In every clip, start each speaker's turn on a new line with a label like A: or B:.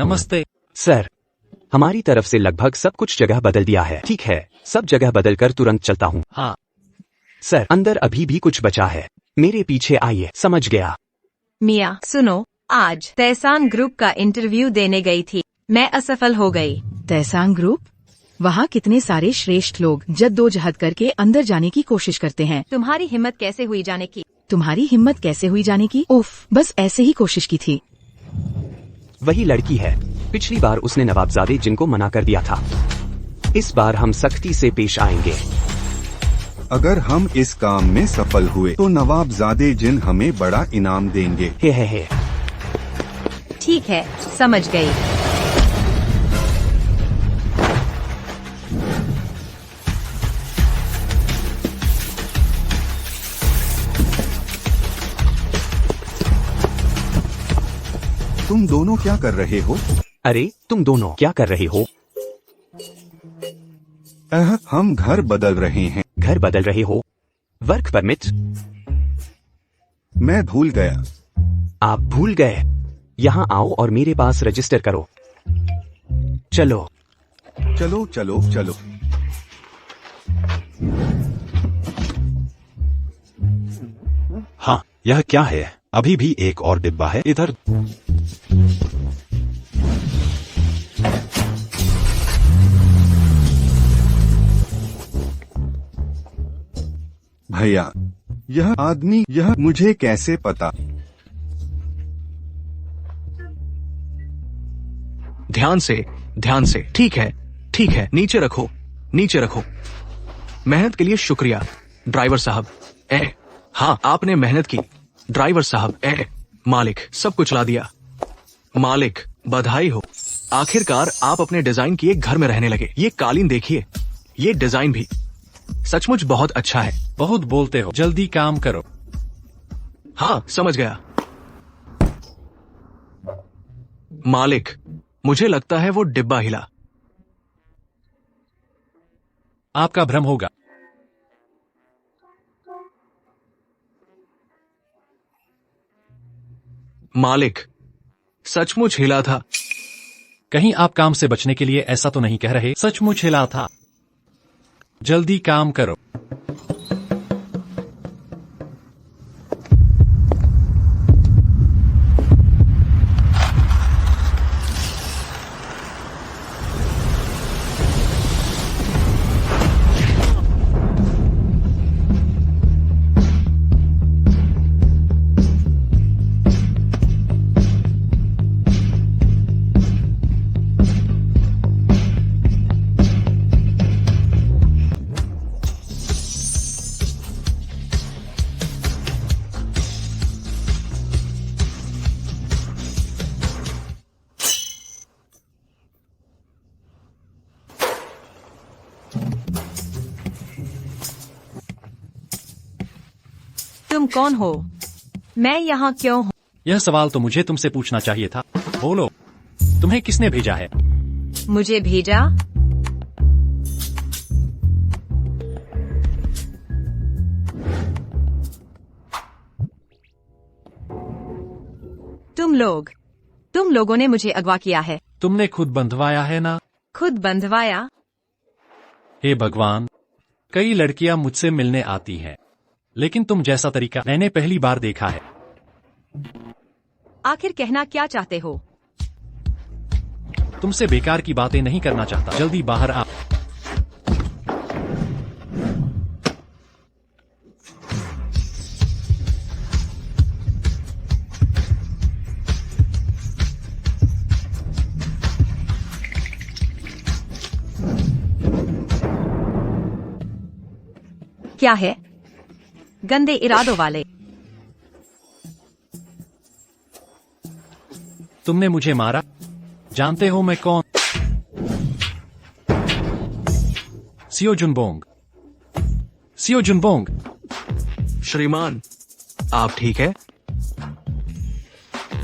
A: नमस्ते
B: सर, हमारी तरफ से लगभग सब कुछ जगह बदल दिया है। ठीक है, सब जगह बदल कर तुरंत चलता हूँ।
A: हाँ
B: सर, अंदर अभी भी कुछ बचा है। मेरे पीछे आइए। समझ गया।
C: मिया सुनो, आज तहसान ग्रुप का इंटरव्यू देने गई थी। मैं असफल हो गई।
D: तहसान ग्रुप? वहाँ कितने सारे श्रेष्ठ लोग जद्दोजहद करके अंदर जाने की कोशिश करते हैं।
C: तुम्हारी हिम्मत कैसे हुई जाने की?
D: तुम्हारी हिम्मत कैसे हुई जाने की? उफ, बस ऐसे ही कोशिश की थी।
B: वही लड़की है। पिछली बार उसने नवाबजादे जिनको मना कर दिया था। इस बार हम सख्ती से पेश आएंगे।
E: अगर हम इस काम में सफल हुए तो नवाबजादे जिन हमें बड़ा इनाम देंगे।
B: हे।
C: ठीक है, समझ गई।
E: तुम दोनों क्या कर रहे हो?
B: अरे, तुम दोनों क्या कर रहे हो?
E: हम घर बदल रहे हैं।
B: घर बदल रहे हो? Work permit?
E: मैं भूल गया।
B: आप भूल गए? यहाँ आओ और मेरे पास रजिस्टर करो। चलो।
E: चलो चलो चलो।
F: हाँ, यह क्या है? अभी भी एक और डिब्बा है इधर।
E: भैया, यह आदमी, यह मुझे कैसे पता?
A: ध्यान से। ठीक है, नीचे रखो। मेहनत के लिए शुक्रिया ड्राइवर साहब। हाँ, आपने मेहनत की ड्राइवर साहब। मालिक, सब कुछ ला दिया। मालिक, बधाई हो। आखिरकार आप अपने डिजाइन किए घर में रहने लगे। ये कालीन देखिए, ये डिजाइन भी सचमुच बहुत अच्छा है।
G: बहुत बोलते हो, जल्दी काम करो।
A: हाँ, समझ गया। मालिक, मुझे लगता है वो डिब्बा हिला।
G: आपका भ्रम होगा।
A: मालिक, सचमुच हिला था।
G: कहीं आप काम से बचने के लिए ऐसा तो नहीं कह रहे? सचमुच हिला था। जल्दी काम करो।
C: तुम कौन हो? मैं यहाँ क्यों हूँ?
G: यह सवाल तो मुझे तुमसे पूछना चाहिए था। बोलो, तुम्हें किसने भेजा है?
C: मुझे भेजा? तुम लोगों ने मुझे अगवा किया है।
G: तुमने खुद बंधवाया है ना?
C: खुद बंधवाया?
G: हे भगवान, कई लड़कियां मुझसे मिलने आती हैं, लेकिन तुम जैसा तरीका मैंने पहली बार देखा है।
C: आखिर कहना क्या चाहते हो?
G: तुमसे बेकार की बातें नहीं करना चाहता। जल्दी बाहर आ।
C: क्या है? गंदे इरादों वाले।
G: तुमने मुझे मारा। जानते हो मैं कौन? सियो जुनबोंग।
A: श्रीमान, आप ठीक है?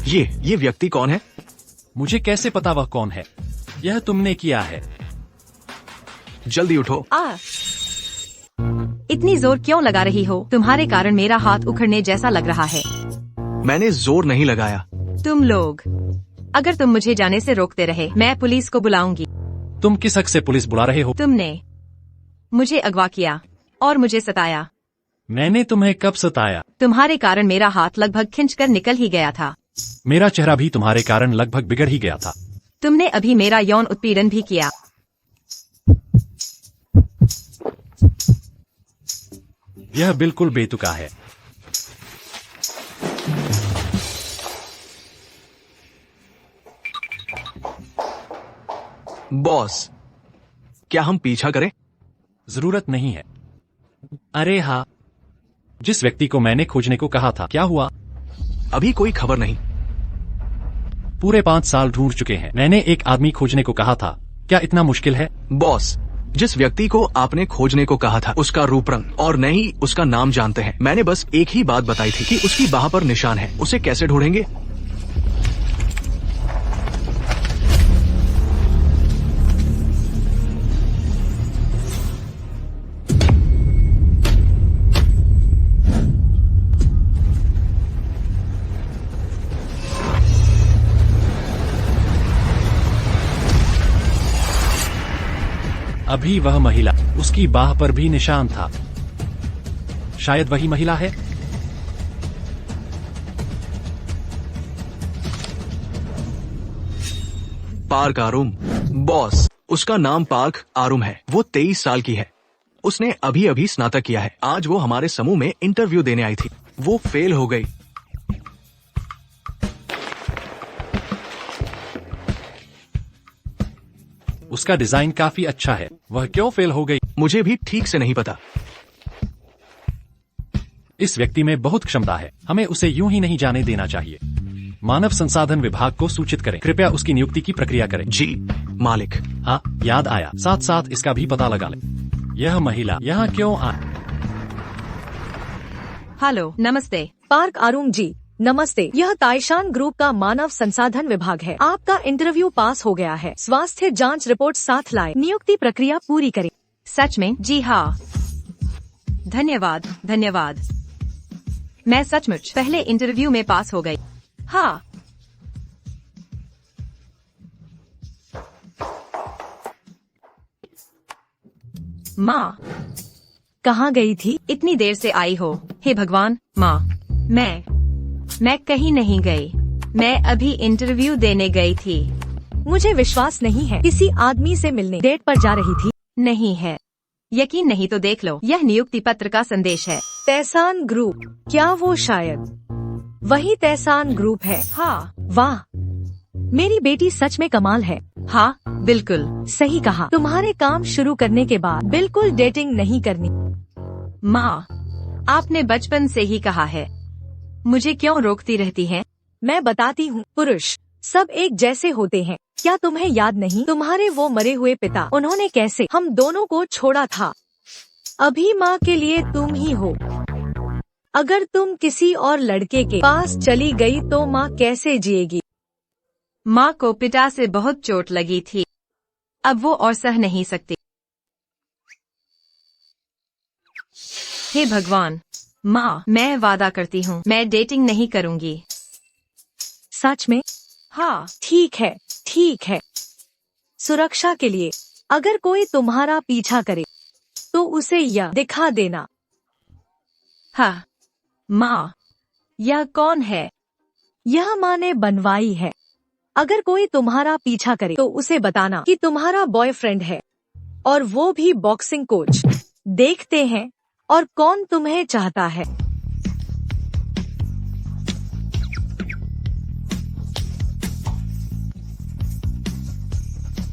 A: ये व्यक्ति कौन है?
G: मुझे कैसे पता वह कौन है? यह तुमने किया है।
A: जल्दी उठो।
C: इतनी जोर क्यों लगा रही हो? तुम्हारे कारण मेरा हाथ उखड़ने जैसा लग रहा है।
A: मैंने जोर नहीं लगाया।
C: तुम लोग अगर तुम मुझे जाने से रोकते रहे मैं पुलिस को बुलाऊंगी।
G: तुम किस हक से पुलिस बुला रहे हो?
C: तुमने मुझे अगवा किया और मुझे सताया।
G: मैंने तुम्हें कब सताया?
C: तुम्हारे कारण मेरा हाथ लगभग खिंचकर निकल ही गया था।
G: मेरा चेहरा भी तुम्हारे कारण लगभग बिगड़ ही गया था।
C: तुमने अभी मेरा यौन उत्पीड़न भी किया।
G: यह बिल्कुल बेतुका है।
A: बॉस, क्या हम पीछा करें?
G: जरूरत नहीं है। अरे हाँ, जिस व्यक्ति को मैंने खोजने को कहा था क्या हुआ?
A: अभी कोई खबर नहीं।
G: पूरे 5 साल ढूंढ चुके हैं। मैंने एक आदमी खोजने को कहा था, क्या इतना मुश्किल है?
A: बॉस, जिस व्यक्ति को आपने खोजने को कहा था उसका रूप रंग और न ही उसका नाम जानते हैं। मैंने बस एक ही बात बताई थी कि उसकी बाह पर निशान है। उसे कैसे ढूंढेंगे?
G: अभी वह महिला, उसकी बाह पर भी निशान था। शायद वही महिला है।
A: पार्क आरुम। बॉस, उसका नाम पार्क आरुम है। वो 23 साल की है। उसने अभी अभी स्नातक किया है। आज वो हमारे समूह में इंटरव्यू देने आई थी। वो फेल हो गई।
G: उसका डिजाइन काफी अच्छा है। वह क्यों फेल हो गई?
A: मुझे भी ठीक से नहीं पता।
G: इस व्यक्ति में बहुत क्षमता है। हमें उसे यूं ही नहीं जाने देना चाहिए। मानव संसाधन विभाग को सूचित करें। कृपया उसकी नियुक्ति की प्रक्रिया करें।
A: जी मालिक।
G: हाँ, याद आया। साथ साथ इसका भी पता लगा ले। यह महिला यहाँ क्यों आई?
C: हेलो, नमस्ते।
H: पार्क आरुम जी, नमस्ते। यह ताइशान ग्रुप का मानव संसाधन विभाग है। आपका इंटरव्यू पास हो गया है। स्वास्थ्य जांच रिपोर्ट साथ लाए। नियुक्ति प्रक्रिया पूरी करें।
C: सच में? जी हाँ, धन्यवाद धन्यवाद। मैं सचमुच पहले इंटरव्यू में पास हो गई। हाँ, माँ
H: कहाँ गई थी?
C: इतनी देर से आई हो। हे भगवान, माँ, मैं कहीं नहीं गई। मैं अभी इंटरव्यू देने गई थी।
H: मुझे विश्वास नहीं है। किसी आदमी से मिलने डेट पर जा रही थी।
C: नहीं है। यकीन नहीं तो देख लो। यह नियुक्ति पत्र का संदेश है।
H: तैसान ग्रुप, क्या वो शायद वही तैसान ग्रुप है?
C: हाँ
H: वाह, मेरी बेटी सच में कमाल है।
C: हाँ, बिल्कुल
H: सही कहा। तुम्हारे काम शुरू करने के बाद बिल्कुल डेटिंग नहीं करनी।
C: माँ, आपने बचपन से ही कहा है। मुझे क्यों रोकती रहती हैं?
H: मैं बताती हूँ, पुरुष सब एक जैसे होते हैं। क्या तुम्हें याद नहीं? तुम्हारे वो मरे हुए पिता, उन्होंने कैसे हम दोनों को छोड़ा था। अभी माँ के लिए तुम ही हो। अगर तुम किसी और लड़के के पास चली गई तो माँ कैसे जिएगी?
C: माँ को पिता से बहुत चोट लगी थी। अब वो और सह नहीं सकती। हे भगवान, माँ, मैं वादा करती हूँ मैं डेटिंग नहीं करूँगी।
H: सच में?
C: हाँ,
H: ठीक है, ठीक है। सुरक्षा के लिए अगर कोई तुम्हारा पीछा करे तो उसे यह दिखा देना।
C: हाँ। माँ, यह कौन है?
H: यह माँ ने बनवाई है। अगर कोई तुम्हारा पीछा करे तो उसे बताना कि तुम्हारा बॉयफ्रेंड है, और वो भी बॉक्सिंग कोच। देखते हैं और कौन तुम्हें चाहता है।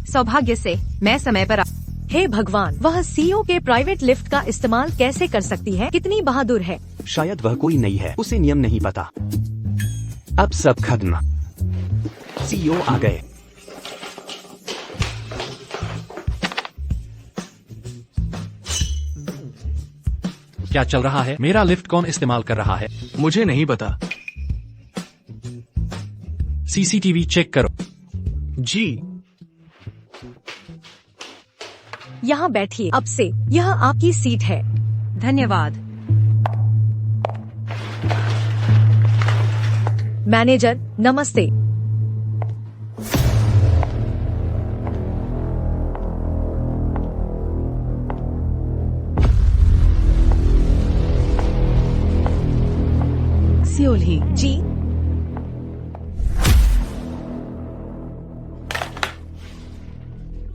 C: सौभाग्य से मैं समय पर
H: हे भगवान, वह सीईओ के प्राइवेट लिफ्ट का इस्तेमाल कैसे कर सकती है? कितनी बहादुर है।
B: शायद वह कोई नई है, उसे नियम नहीं पता। अब सब खत्म। सीईओ आ गए।
G: क्या चल रहा है? मेरा लिफ्ट कौन इस्तेमाल कर रहा है?
A: मुझे नहीं पता।
G: सीसीटीवी चेक करो।
A: जी।
H: यहाँ बैठिए। अब से यह आपकी सीट है।
C: धन्यवाद।
H: मैनेजर, नमस्ते।
D: लोल्ही।
H: जी।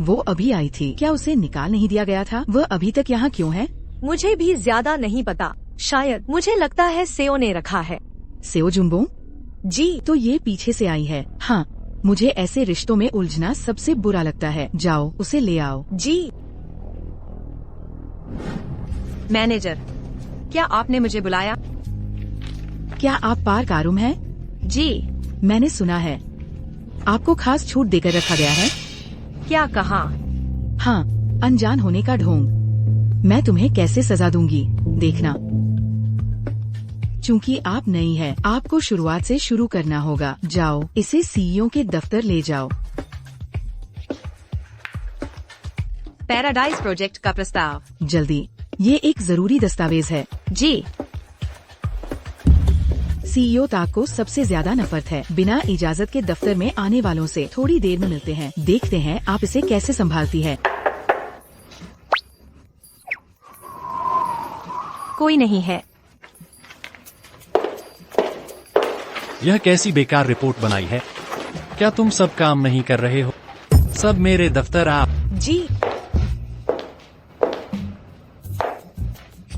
D: वो अभी आई थी, क्या उसे निकाल नहीं दिया गया था? वह अभी तक यहाँ क्यों है?
H: मुझे भी ज्यादा नहीं पता, शायद मुझे लगता है सेओ ने रखा है।
D: सेओ जुम्बो?
H: जी।
D: तो ये पीछे से आई है। हाँ, मुझे ऐसे रिश्तों में उलझना सबसे बुरा लगता है। जाओ उसे ले आओ।
H: जी।
C: मैनेजर, क्या आपने मुझे बुलाया?
D: क्या आप पार्क आरूम हैं?
C: जी।
D: मैंने सुना है आपको खास छूट देकर रखा गया है।
C: क्या कहा?
D: हाँ, अनजान होने का ढोंग। मैं तुम्हें कैसे सजा दूंगी, देखना। चूंकि आप नई है, आपको शुरुआत से शुरू करना होगा। जाओ इसे सीईओ के दफ्तर ले जाओ।
C: पैराडाइज प्रोजेक्ट का प्रस्ताव।
D: जल्दी, ये एक जरूरी दस्तावेज है।
C: जी।
D: सीईओ ताक को सबसे ज्यादा नफरत है बिना इजाजत के दफ्तर में आने वालों से। थोड़ी देर में मिलते हैं, देखते हैं आप इसे कैसे संभालती है।
C: कोई नहीं है।
G: यह कैसी बेकार रिपोर्ट बनाई है? क्या तुम सब काम नहीं कर रहे हो? सब मेरे दफ्तर आप।
H: जी।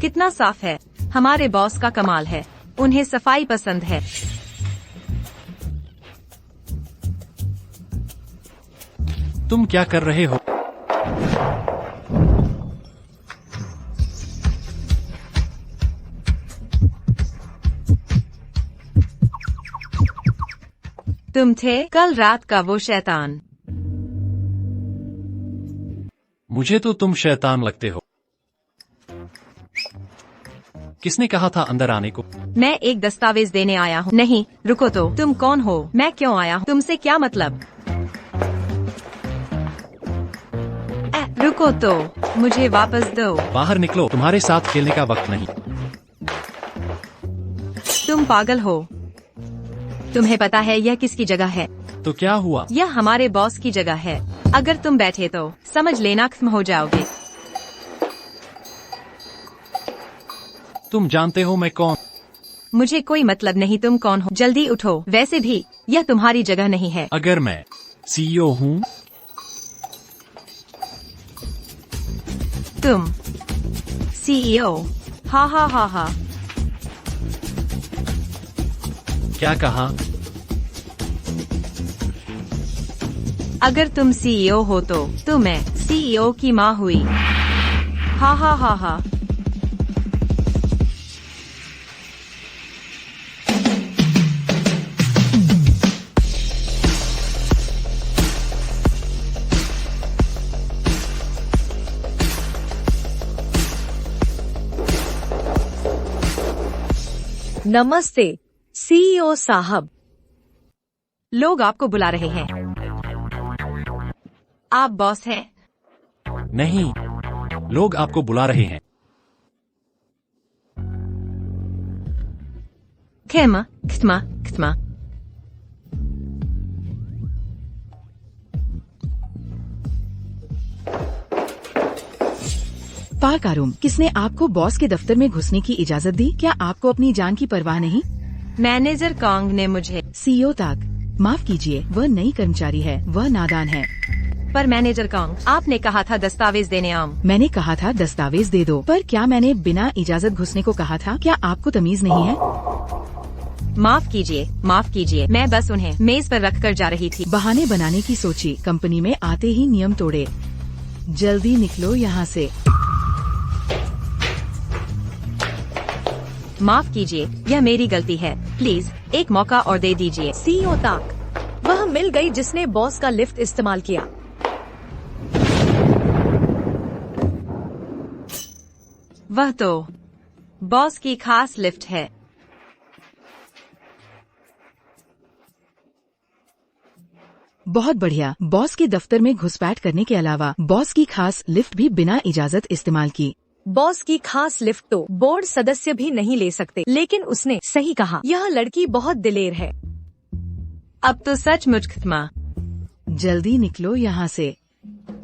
C: कितना साफ है। हमारे बॉस का कमाल है, उन्हें सफाई पसंद है।
G: तुम क्या कर रहे हो?
C: तुम थे कल रात का वो शैतान।
G: मुझे तो तुम शैतान लगते हो। किसने कहा था अंदर आने को?
C: मैं एक दस्तावेज देने आया हूँ। नहीं, रुको तो, तुम कौन हो? मैं क्यों आया हूँ? तुमसे क्या मतलब? रुको तो, मुझे वापस दो।
G: बाहर निकलो, तुम्हारे साथ खेलने का वक्त नहीं।
C: तुम पागल हो। तुम्हें पता है यह किसकी जगह है?
G: तो क्या हुआ?
C: यह हमारे बॉस की जगह है। अगर तुम बैठे तो समझ लेना खत्म हो जाओगे।
G: तुम जानते हो मैं कौन?
C: मुझे कोई मतलब नहीं तुम कौन हो। जल्दी उठो। वैसे भी यह तुम्हारी जगह नहीं है।
G: अगर मैं सीईओ हूँ?
C: तुम सीईओ? हा हा हा हा।
G: क्या कहा?
C: अगर तुम सीईओ हो तो मैं सीईओ की माँ हुई। हा हा हा हा।
H: नमस्ते सीईओ साहब।
C: लोग आपको बुला रहे हैं। आप बॉस हैं?
G: नहीं, लोग आपको बुला रहे हैं।
C: खैमा खत्मा खत्मा।
D: पार्क आरूम, किसने आपको बॉस के दफ्तर में घुसने की इजाजत दी? क्या आपको अपनी जान की परवाह नहीं?
C: मैनेजर कांग ने मुझे।
D: सीईओ ताक, माफ कीजिए, वह नई कर्मचारी है, वह नादान है।
C: पर मैनेजर कांग, आपने कहा था दस्तावेज देने आऊं।
D: मैंने कहा था दस्तावेज दे दो, पर क्या मैंने बिना इजाजत घुसने को कहा था? क्या आपको तमीज नहीं है?
C: माफ कीजिए, मैं बस उन्हें मेज पर रख कर जा रही थी।
D: बहाने बनाने की सोची, कंपनी में आते ही नियम तोड़े। जल्दी निकलो यहाँ से।
C: माफ कीजिए, यह मेरी गलती है। प्लीज एक मौका और दे दीजिए।
H: सीईओ ताक, वह मिल गई जिसने बॉस का लिफ्ट इस्तेमाल किया।
C: वह तो बॉस की खास लिफ्ट है।
D: बहुत बढ़िया। बॉस के दफ्तर में घुसपैठ करने के अलावा बॉस की खास लिफ्ट भी बिना इजाजत इस्तेमाल की।
H: बॉस की खास लिफ्ट तो बोर्ड सदस्य भी नहीं ले सकते, लेकिन उसने सही कहा। यह लड़की बहुत दिलेर है।
C: अब तो सचमुच खत्मा।
D: जल्दी निकलो यहाँ से।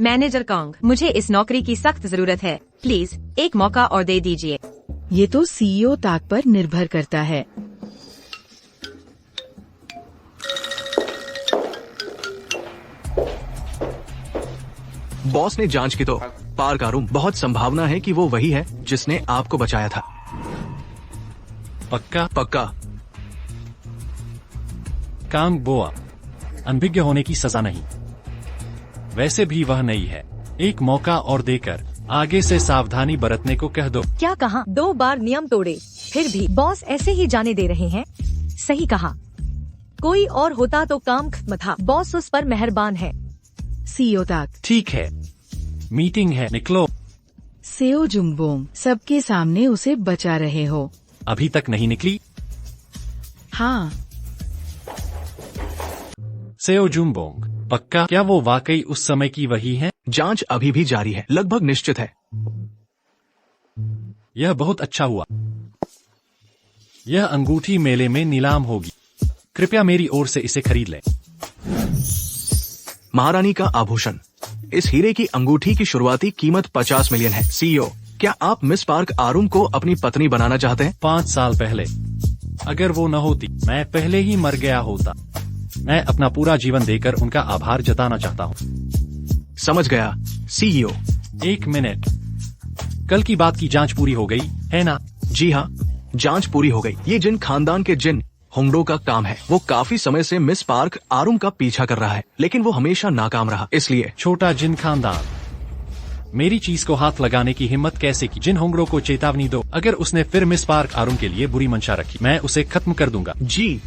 C: मैनेजर कांग, मुझे इस नौकरी की सख्त जरूरत है। प्लीज एक मौका और दे दीजिए।
D: ये तो सीईओ ताक पर निर्भर करता है।
A: बॉस ने जांच की तो पार्क आरूम, बहुत संभावना है कि वो वही है जिसने आपको बचाया था।
G: पक्का?
A: पक्का।
G: कांग बोआ, अनभिज्ञ होने की सजा नहीं। वैसे भी वह नहीं है। एक मौका और देकर आगे से सावधानी बरतने को कह दो।
H: क्या कहा? 2 बार नियम तोड़े, फिर भी बॉस ऐसे ही जाने दे रहे हैं। सही कहा। कोई और होता तो काम खत्म था। बॉस उस पर मेहरबान है।
D: सीओ ताक,
G: ठीक है, मीटिंग है, निकलो।
D: सेओ जुंगबोंग, सबके सामने उसे बचा रहे हो।
G: अभी तक नहीं निकली?
D: हाँ,
G: सेओ जुम्बोंग, पक्का? क्या वो वाकई उस समय की वही है?
A: जांच अभी भी जारी है, लगभग निश्चित है।
G: यह बहुत अच्छा हुआ। यह अंगूठी मेले में नीलाम होगी। कृपया मेरी ओर से इसे खरीद लें।
A: महारानी का आभूषण। इस हीरे की अंगूठी की शुरुआती कीमत 50 मिलियन है। सीईओ, क्या आप मिस पार्क आरूम को अपनी पत्नी बनाना चाहते हैं?
G: 5 साल पहले अगर वो न होती, मैं पहले ही मर गया होता। मैं अपना पूरा जीवन देकर उनका आभार जताना चाहता हूँ।
A: समझ गया सीईओ।
G: 1 मिनट, कल की बात की जांच पूरी हो गई है ना?
A: जी हाँ, जांच पूरी हो गई। ये जिन खानदान के जिन होंगडो का काम है। वो काफी समय से मिस पार्क आरूम का पीछा कर रहा है, लेकिन वो हमेशा नाकाम रहा। इसलिए
G: छोटा जिन खानदान, मेरी चीज को हाथ लगाने की हिम्मत कैसे की? जिन होंगड़ो को चेतावनी दो। अगर उसने फिर मिस पार्क आरूम के लिए बुरी मंशा रखी, मैं उसे खत्म कर दूंगा।
A: जी।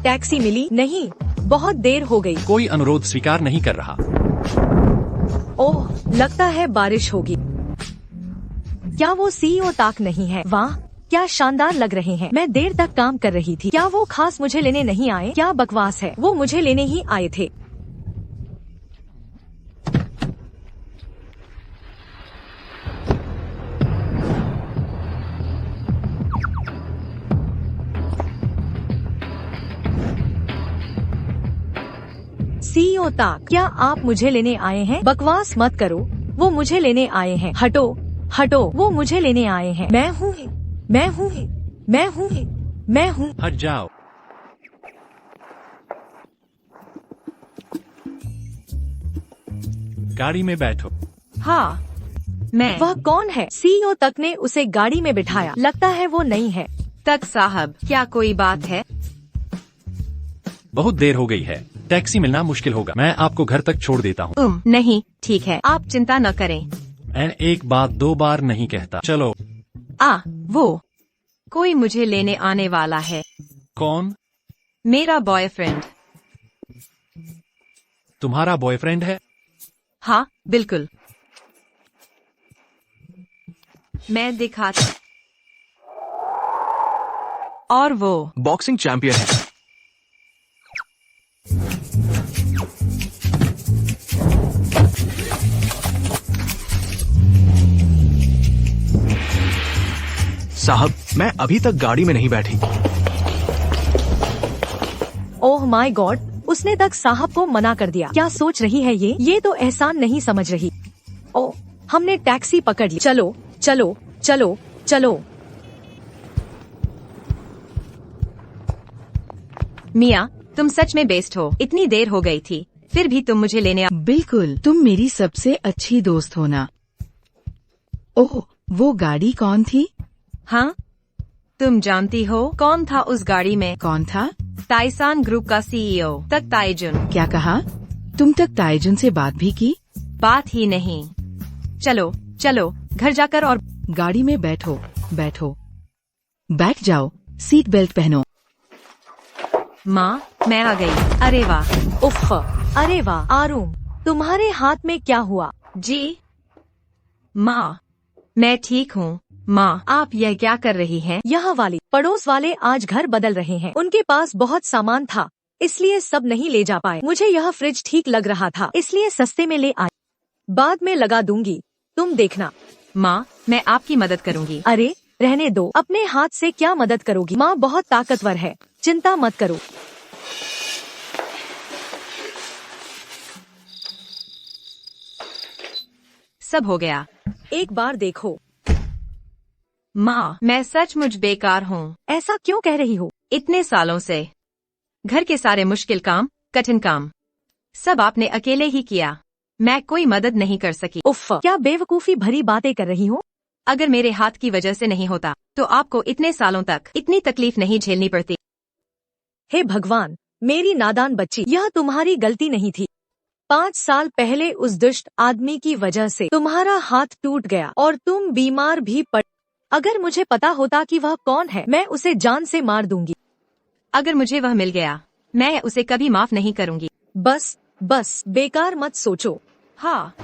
H: टैक्सी मिली नहीं, बहुत देर हो गई।
G: कोई अनुरोध स्वीकार नहीं कर रहा।
H: ओह, लगता है बारिश होगी। क्या वो सीईओ ताक नहीं है? वाह, क्या शानदार लग रहे हैं। मैं देर तक काम कर रही थी। क्या वो खास मुझे लेने नहीं आए? क्या बकवास है, वो मुझे लेने ही आए थे। सीईओ ताक, क्या आप मुझे लेने आए हैं? बकवास मत करो, वो मुझे लेने आए हैं। हटो हटो, वो मुझे लेने आए हैं। मैं हूँ, मैं हूँ, मैं हूँ, मैं हूँ।
G: हट जाओ। गाड़ी में बैठो।
C: हाँ, मैं।
H: वह कौन है? सीईओ तक ने उसे गाड़ी में बिठाया। लगता है वो नहीं है।
C: तक साहब, क्या कोई बात है?
G: बहुत देर हो गई है, टैक्सी मिलना मुश्किल होगा। मैं आपको घर तक छोड़ देता हूँ।
C: नहीं, ठीक है, आप चिंता न करें।
G: मैं एक बात 2 बार नहीं कहता। चलो।
C: वो कोई मुझे लेने आने वाला है।
G: कौन?
C: मेरा बॉयफ्रेंड।
G: तुम्हारा बॉयफ्रेंड है?
C: हाँ, बिल्कुल। मैं दिखाता। और वो
A: बॉक्सिंग चैंपियन है। साहब, मैं अभी तक गाड़ी में नहीं बैठी।
H: ओह माय गॉड, उसने तक साहब को मना कर दिया। क्या सोच रही है ये तो एहसान नहीं समझ रही। ओह, हमने टैक्सी पकड़ ली। चलो चलो चलो चलो।
C: मिया, तुम सच में बेस्ट हो। इतनी देर हो गई थी, फिर भी तुम मुझे लेने
D: बिल्कुल, तुम मेरी सबसे अच्छी दोस्त हो ना। ओह, वो गाड़ी कौन थी?
C: हाँ, तुम जानती हो कौन था उस गाड़ी में?
D: कौन था?
C: ताइसान ग्रुप का सीईओ तक ताइजुन।
D: क्या कहा? तुम तक ताइजुन से बात भी की?
C: बात ही नहीं। चलो चलो, घर जाकर और
D: गाड़ी में बैठो बैठो, बैठ जाओ, सीट बेल्ट पहनो।
C: माँ, मैं आ गई। अरे वाह।
H: उफ, अरे वाह। आरूम, तुम्हारे हाथ में क्या हुआ?
C: जी माँ, मैं ठीक हूँ। माँ, आप यह क्या कर रही हैं?
H: यह वाली पड़ोस वाले आज घर बदल रहे हैं। उनके पास बहुत सामान था, इसलिए सब नहीं ले जा पाए। मुझे यह फ्रिज ठीक लग रहा था, इसलिए सस्ते में ले आई। बाद में लगा दूंगी, तुम देखना।
C: माँ, मैं आपकी मदद करूँगी।
H: अरे रहने दो, अपने हाथ से क्या मदद करोगी? माँ बहुत ताकतवर है, चिंता मत करो।
C: सब हो गया।
H: एक बार देखो।
C: माँ, मैं सचमुच बेकार हूँ।
H: ऐसा क्यों कह रही हो?
C: इतने सालों से घर के सारे मुश्किल काम, कठिन काम सब आपने अकेले ही किया। मैं कोई मदद नहीं कर सकी।
H: उफ, क्या बेवकूफी भरी बातें कर रही हो।
C: अगर मेरे हाथ की वजह से नहीं होता तो आपको इतने सालों तक इतनी तकलीफ नहीं झेलनी पड़ती।
H: हे भगवान, मेरी नादान बच्ची, यह तुम्हारी गलती नहीं थी। 5 साल पहले उस दुष्ट आदमी की वजह से तुम्हारा हाथ टूट गया और तुम बीमार भी पड़। अगर मुझे पता होता कि वह कौन है, मैं उसे जान से मार दूंगी।
C: अगर मुझे वह मिल गया, मैं उसे कभी माफ नहीं करूंगी।
H: बस बस, बेकार मत सोचो।
C: हाँ,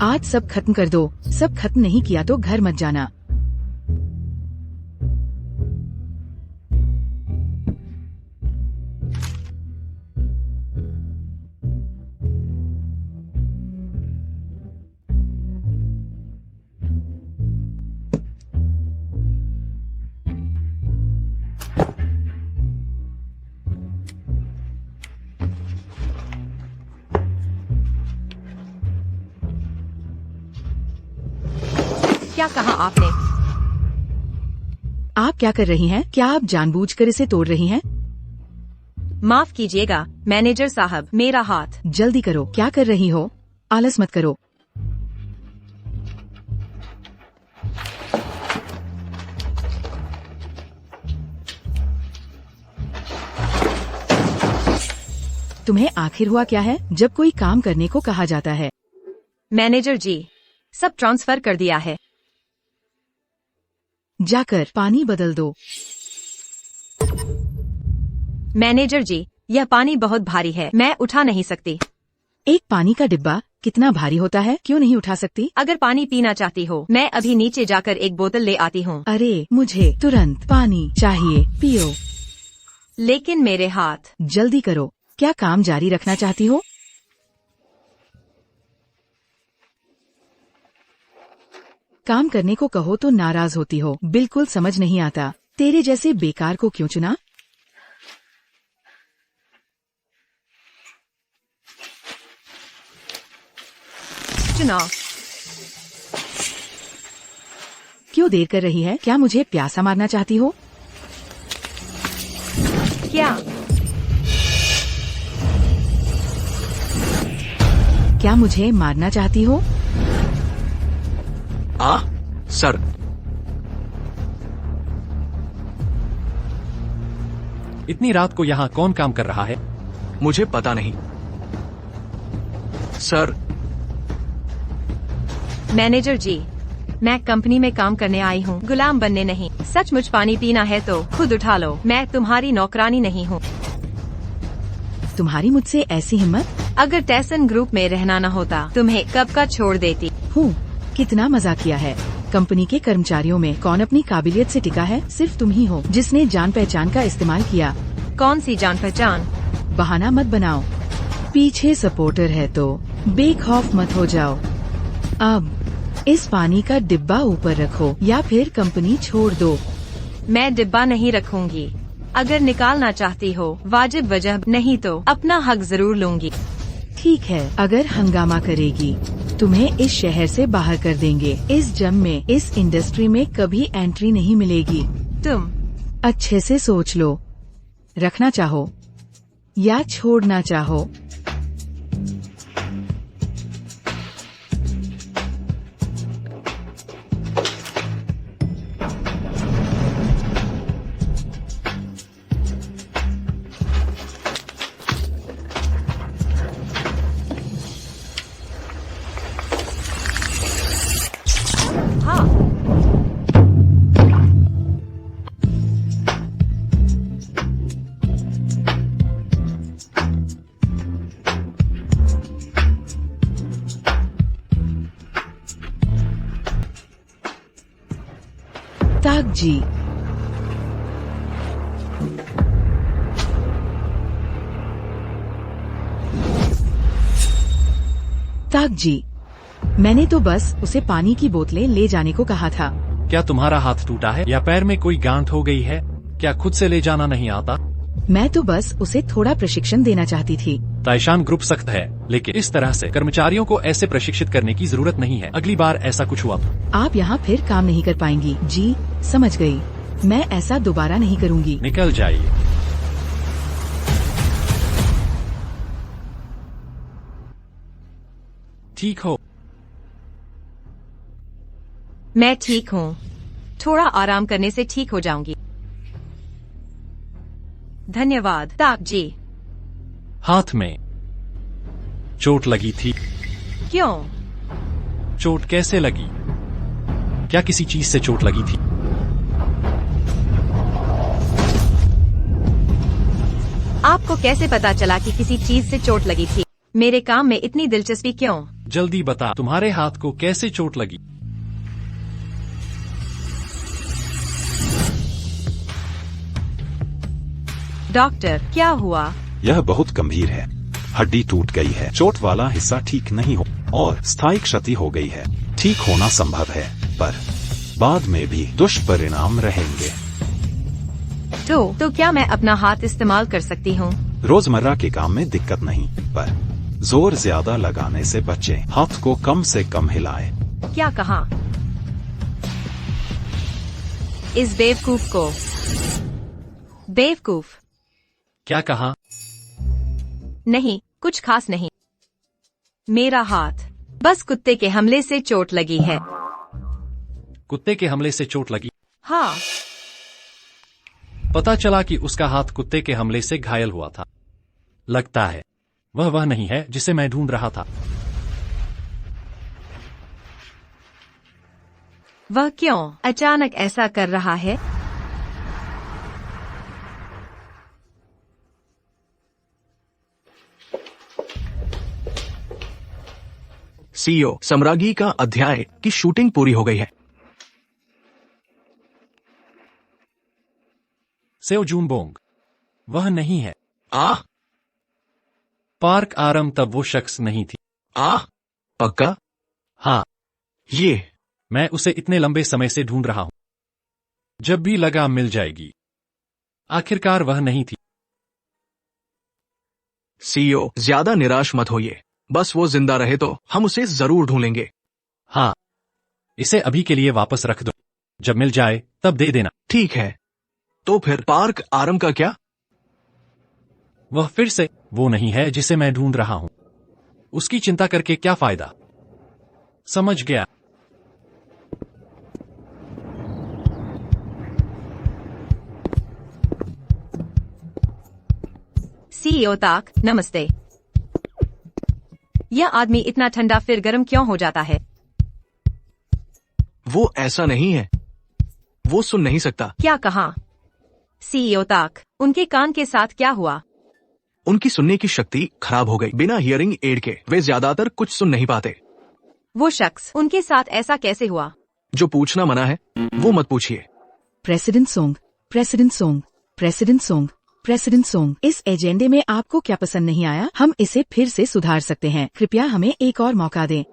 D: आज सब खत्म कर दो। सब खत्म नहीं किया तो घर मत जाना।
C: क्या कहा आपने?
D: आप क्या कर रही हैं? क्या आप जानबूझकर इसे तोड़ रही हैं?
C: माफ कीजिएगा मैनेजर साहब, मेरा हाथ।
D: जल्दी करो, क्या कर रही हो? आलस मत करो। तुम्हें आखिर हुआ क्या है जब कोई काम करने को कहा जाता है?
C: मैनेजर जी, सब ट्रांसफर कर दिया है।
D: जाकर पानी बदल दो।
C: मैनेजर जी, यह पानी बहुत भारी है, मैं उठा नहीं सकती।
D: एक पानी का डिब्बा कितना भारी होता है? क्यों नहीं उठा सकती?
C: अगर पानी पीना चाहती हो, मैं अभी नीचे जाकर एक बोतल ले आती हूँ।
D: अरे, मुझे तुरंत पानी चाहिए, पियो।
C: लेकिन मेरे हाथ।
D: जल्दी करो, क्या काम जारी रखना चाहती हो? काम करने को कहो तो नाराज होती हो। बिल्कुल समझ नहीं आता, तेरे जैसे बेकार को क्यों चुना?
C: चुनाव
D: क्यों देर कर रही है? क्या मुझे प्यासा मारना चाहती हो?
C: क्या?
D: क्या मुझे मारना चाहती हो?
A: सर,
G: इतनी रात को यहाँ कौन काम कर रहा है?
A: मुझे पता नहीं सर।
C: मैनेजर जी, मैं कंपनी में काम करने आई हूँ, गुलाम बनने नहीं। सचमुच पानी पीना है तो खुद उठा लो, मैं तुम्हारी नौकरानी नहीं हूँ।
D: तुम्हारी मुझसे ऐसी हिम्मत?
C: अगर टैसन ग्रुप में रहना न होता, तुम्हें कब का छोड़ देती।
D: हूँ, कितना मजाक किया है। कंपनी के कर्मचारियों में कौन अपनी काबिलियत से टिका है? सिर्फ तुम ही हो जिसने जान पहचान का इस्तेमाल किया।
C: कौन सी जान पहचान?
D: बहाना मत बनाओ। पीछे सपोर्टर है तो बेखौफ मत हो जाओ। अब इस पानी का डिब्बा ऊपर रखो या फिर कंपनी छोड़ दो।
C: मैं डिब्बा नहीं रखूंगी। अगर निकालना चाहती हो वाजिब वजह, नहीं तो अपना हक जरूर लूंगी।
D: ठीक है, अगर हंगामा करेगी तुम्हें इस शहर से बाहर कर देंगे। इस जम में, इस इंडस्ट्री में कभी एंट्री नहीं मिलेगी।
C: तुम
D: अच्छे से सोच लो, रखना चाहो या छोड़ना चाहो।
C: हाँ,
D: ताक जी, ताक जी, मैंने तो बस उसे पानी की बोतलें ले जाने को कहा था।
G: क्या तुम्हारा हाथ टूटा है या पैर में कोई गांठ हो गई है? क्या खुद से ले जाना नहीं आता?
D: मैं तो बस उसे थोड़ा प्रशिक्षण देना चाहती थी।
G: ताइशान ग्रुप सख्त है, लेकिन इस तरह से कर्मचारियों को ऐसे प्रशिक्षित करने की जरूरत नहीं है। अगली बार ऐसा कुछ हुआ
D: आप यहाँ फिर काम नहीं कर पाएंगी। जी समझ गई, मैं ऐसा दोबारा नहीं करूँगी।
G: निकल जाइए। ठीक हो?
C: मैं ठीक हूँ, थोड़ा आराम करने से ठीक हो जाऊंगी। धन्यवाद ताक जी।
G: हाथ में चोट लगी थी।
C: क्यों?
G: चोट कैसे लगी? क्या किसी चीज से चोट लगी थी?
C: आपको कैसे पता चला कि किसी चीज से चोट लगी थी? मेरे काम में इतनी दिलचस्पी क्यों?
G: जल्दी बता, तुम्हारे हाथ को कैसे चोट लगी?
C: डॉक्टर क्या हुआ?
F: यह बहुत गंभीर है। हड्डी टूट गई है। चोट वाला हिस्सा ठीक नहीं हो और स्थायी क्षति हो गई है। ठीक होना संभव है, पर बाद में भी दुष्परिणाम रहेंगे।
C: तो क्या मैं अपना हाथ इस्तेमाल कर सकती हूँ?
F: रोजमर्रा के काम में दिक्कत नहीं, पर जोर ज्यादा लगाने से बचें। हाथ को कम से कम हिलाएं।
C: क्या कहा? इस बेवकूफ को बेवकूफ?
G: क्या कहा?
C: नहीं, कुछ खास नहीं। मेरा हाथ बस कुत्ते के हमले से चोट लगी है।
G: कुत्ते के हमले से चोट लगी?
C: हाँ।
G: पता चला कि उसका हाथ कुत्ते के हमले से घायल हुआ था। लगता है वह नहीं है जिसे मैं ढूंढ रहा था।
C: वह क्यों अचानक ऐसा कर रहा है?
A: सीईओ, सम्राज्ञी का अध्याय की शूटिंग पूरी हो गई है।
G: सेओ जूनबोंग वह नहीं है। पार्क आरम तब वो शख्स नहीं थी।
A: पक्का?
G: हाँ,
A: ये
G: मैं उसे इतने लंबे समय से ढूंढ रहा हूं। जब भी लगा मिल जाएगी। आखिरकार वह नहीं थी।
A: सीईओ, ज्यादा निराश मत होइए। बस वो जिंदा रहे तो हम उसे जरूर ढूंढेंगे।
G: हाँ, इसे अभी के लिए वापस रख दो। जब मिल जाए तब दे देना।
A: ठीक है। तो फिर पार्क आरम का क्या?
G: वह फिर से वो नहीं है जिसे मैं ढूंढ रहा हूं। उसकी चिंता करके क्या फायदा? समझ गया।
C: सीईओ ताक, नमस्ते। यह आदमी इतना ठंडा फिर गर्म क्यों हो जाता है?
A: वो ऐसा नहीं है। वो सुन नहीं सकता।
C: क्या कहा? सीईओ ताक, उनके कान के साथ क्या हुआ?
A: उनकी सुनने की शक्ति खराब हो गई। बिना हियरिंग एड के वे ज्यादातर कुछ सुन नहीं पाते।
C: वो शख्स उनके साथ ऐसा कैसे हुआ?
A: जो पूछना मना है वो मत पूछिए।
D: President Song, president Song, president Song, president song, इस एजेंडे में आपको क्या पसंद नहीं आया? हम इसे फिर से सुधार सकते हैं। कृपया हमें एक और मौका दें।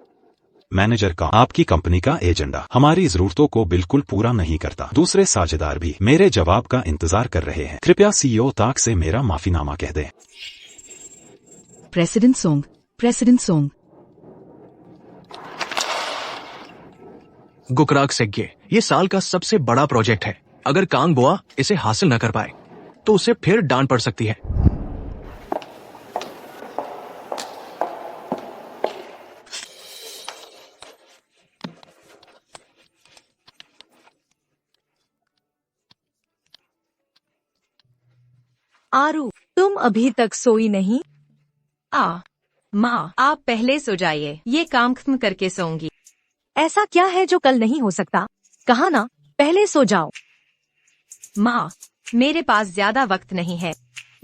F: मैनेजर का आपकी कंपनी का एजेंडा हमारी जरूरतों को बिल्कुल पूरा नहीं करता। दूसरे साझेदार भी मेरे जवाब का इंतजार कर रहे हैं। कृपया सीईओ ताक से मेरा माफीनामा कह दें।
D: President Song, president Song.
A: गुकराग सेग्ये, ये साल का सबसे बड़ा प्रोजेक्ट है। अगर कांग बोआ इसे हासिल न कर पाए तो उसे फिर डांट पड़ सकती है।
H: आरू, तुम अभी तक सोई नहीं?
C: माँ, आप पहले सो जाइए। ये काम खत्म करके सोऊंगी।
H: ऐसा क्या है जो कल नहीं हो सकता? कहा ना, पहले सो जाओ।
C: माँ, मेरे पास ज्यादा वक्त नहीं है।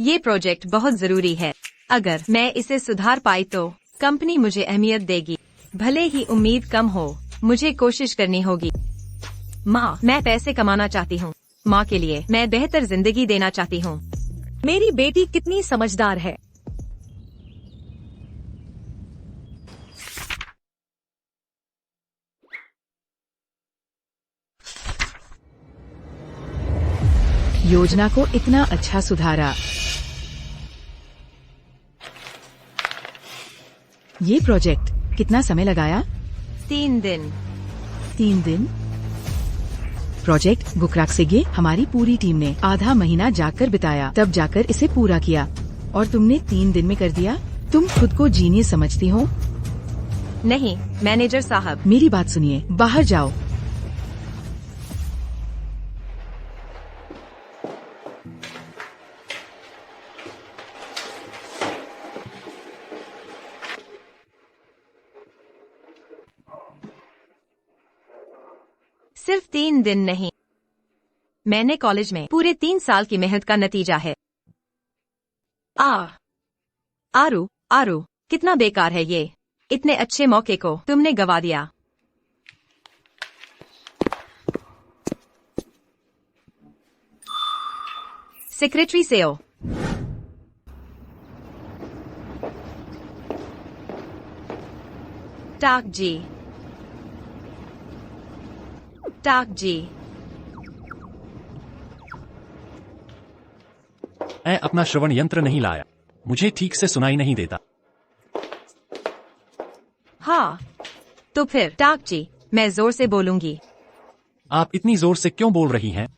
C: ये प्रोजेक्ट बहुत जरूरी है। अगर मैं इसे सुधार पाई तो कंपनी मुझे अहमियत देगी। भले ही उम्मीद कम हो, मुझे कोशिश करनी होगी। माँ, मैं पैसे कमाना चाहती हूँ। माँ के लिए मैं बेहतर जिंदगी देना चाहती हूँ।
H: मेरी बेटी कितनी समझदार है।
D: योजना को इतना अच्छा सुधारा। ये प्रोजेक्ट कितना समय लगाया?
C: 3 दिन।
D: 3 दिन। प्रोजेक्ट बुकराक्सेगे हमारी पूरी टीम ने आधा महीना जाकर बिताया, तब जाकर इसे पूरा किया और तुमने 3 दिन में कर दिया। तुम खुद को जीनियस समझती हो?
C: नहीं मैनेजर साहब।
D: मेरी बात सुनिए, बाहर जाओ।
C: सिर्फ 3 दिन नहीं, मैंने कॉलेज में पूरे 3 साल की मेहनत का नतीजा है। आरू कितना बेकार है ये। इतने अच्छे मौके को तुमने गवा दिया। सेक्रेटरी सेओ। टाक जी।
G: मैं अपना श्रवण यंत्र नहीं लाया, मुझे ठीक से सुनाई नहीं देता।
C: हाँ तो फिर टाक जी, मैं जोर से बोलूंगी।
G: आप इतनी जोर से क्यों बोल रही हैं?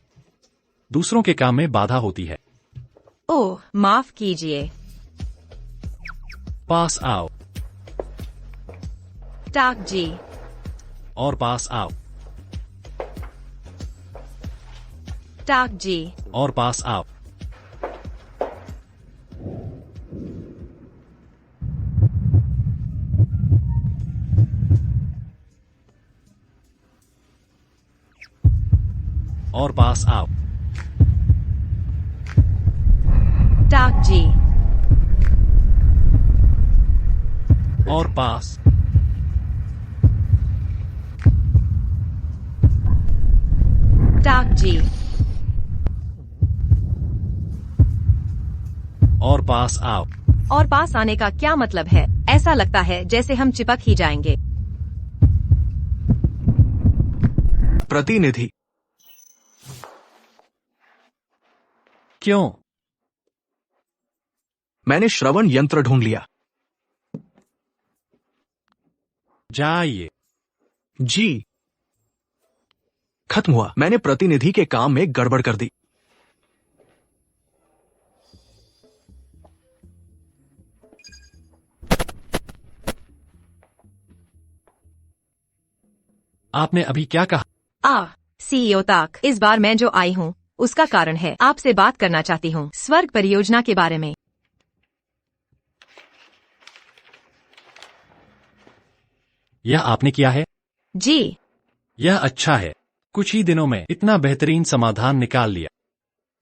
G: दूसरों के काम में बाधा होती है।
C: ओह माफ कीजिए।
G: पास आओ।
C: टाक जी।
G: और पास आओ।
C: टाक जी।
G: और पास आओ। और पास आओ।
C: टाक जी।
G: और पास।
C: टाक जी।
G: और पास आओ।
C: और पास आने का क्या मतलब है? ऐसा लगता है जैसे हम चिपक ही जाएंगे।
A: प्रतिनिधि।
G: क्यों?
A: मैंने श्रवण यंत्र ढूंढ लिया।
G: जाइए।
A: जी। खत्म हुआ। मैंने प्रतिनिधि के काम में गड़बड़ कर दी।
G: आपने अभी क्या कहा?
C: सीईओ ताक, इस बार मैं जो आई हूँ उसका कारण है। आपसे बात करना चाहती हूँ स्वर्ग परियोजना के बारे में।
G: यह आपने किया है?
C: जी।
G: यह अच्छा है। कुछ ही दिनों में इतना बेहतरीन समाधान निकाल लिया।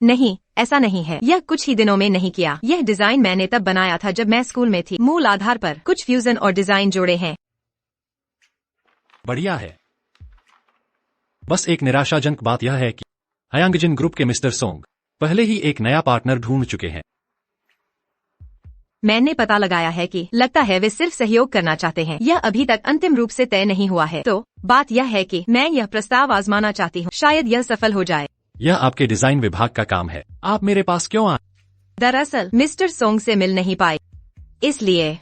C: नहीं ऐसा नहीं है, यह कुछ ही दिनों में नहीं किया। यह डिजाइन मैंने तब बनाया था जब मैं स्कूल में थी। मूल आधार पर कुछ फ्यूजन और डिजाइन जोड़े हैं।
G: बढ़िया है। बस एक निराशाजनक बात यह है कि हयांगजिन ग्रुप के मिस्टर सोंग पहले ही एक नया पार्टनर ढूंढ चुके हैं।
C: मैंने पता लगाया है कि लगता है वे सिर्फ सहयोग करना चाहते हैं। यह अभी तक अंतिम रूप से तय नहीं हुआ है। तो बात यह है कि मैं यह प्रस्ताव आजमाना चाहती हूँ, शायद यह सफल हो जाए।
G: यह आपके डिजाइन विभाग का काम है। आप मेरे पास क्यों आए?
C: दरअसल मिस्टर सोंग से मिल नहीं पाए, इसलिए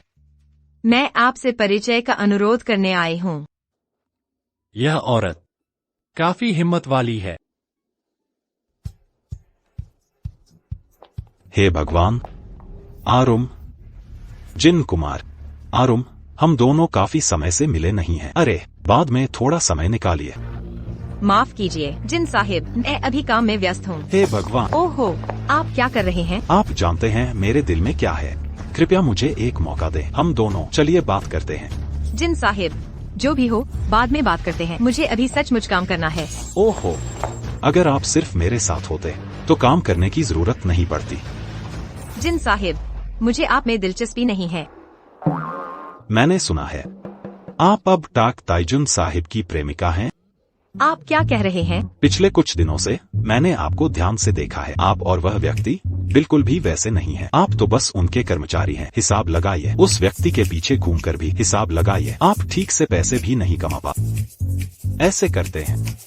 C: मैं आपसे परिचय का अनुरोध करने आई हूँ।
G: यह औरत काफी हिम्मत वाली है।
F: हे भगवान। आरुम। जिन कुमार। आरुम, हम दोनों काफी समय से मिले नहीं हैं। अरे बाद में थोड़ा समय निकालिए।
C: माफ कीजिए जिन साहिब, मैं अभी काम में व्यस्त हूँ।
F: हे भगवान।
C: ओहो, आप क्या कर रहे हैं?
F: आप जानते हैं मेरे दिल में क्या है। कृपया मुझे एक मौका दें। हम दोनों चलिए बात करते हैं।
C: जिन साहिब, जो भी हो बाद में बात करते हैं। मुझे अभी सचमुच काम करना है।
F: ओहो, अगर आप सिर्फ मेरे साथ होते तो काम करने की जरूरत नहीं पड़ती।
C: जिन साहिब, मुझे आप में दिलचस्पी नहीं है।
F: मैंने सुना है आप अब टाक ताइजुन साहिब की प्रेमिका हैं।
C: आप क्या कह रहे हैं?
F: पिछले कुछ दिनों से मैंने आपको ध्यान से देखा है। आप और वह व्यक्ति बिल्कुल भी वैसे नहीं है। आप तो बस उनके कर्मचारी हैं। हिसाब लगाइए। उस व्यक्ति के पीछे घूमकर भी हिसाब लगाइए। आप ठीक से पैसे भी नहीं कमा पा। ऐसे करते हैं।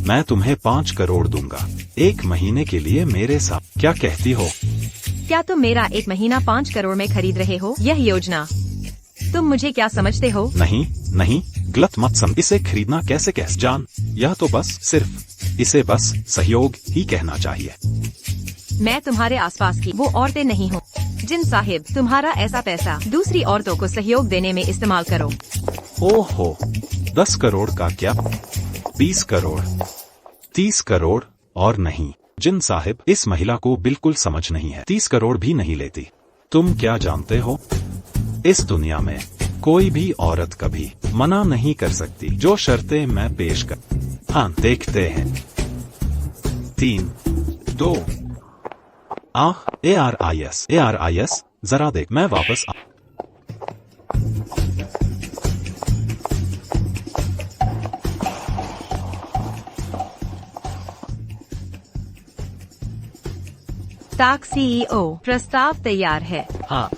F: मैं तुम्हें 5 करोड़ दूंगा 1 महीने के लिए मेरे साथ। क्या कहती हो?
C: क्या तुम मेरा 1 महीना 5 करोड़ में खरीद रहे हो? यह योजना तुम मुझे क्या समझते हो?
F: नहीं नहीं, गलत मत समझ। इसे खरीदना कैसे जान, यह तो बस सिर्फ इसे बस सहयोग ही कहना चाहिए।
C: मैं तुम्हारे आसपास की वो औरतें नहीं हूँ जिन साहिब तुम्हारा ऐसा पैसा दूसरी औरतों को सहयोग देने में इस्तेमाल करो।
F: ओहो, 10 करोड़ का क्या, 20 करोड़, 30 करोड़ और नहीं। जिन साहिब, इस महिला को बिल्कुल समझ नहीं है, 30 करोड़ भी नहीं लेती। तुम क्या जानते हो, इस दुनिया में कोई भी औरत कभी मना नहीं कर सकती जो शर्तें मैं पेश कर। हाँ, देखते हैं। 3, 2, ARIS, जरा देख, मैं वापस
C: टाक CEO, प्रस्ताव तैयार है।
G: हाँ,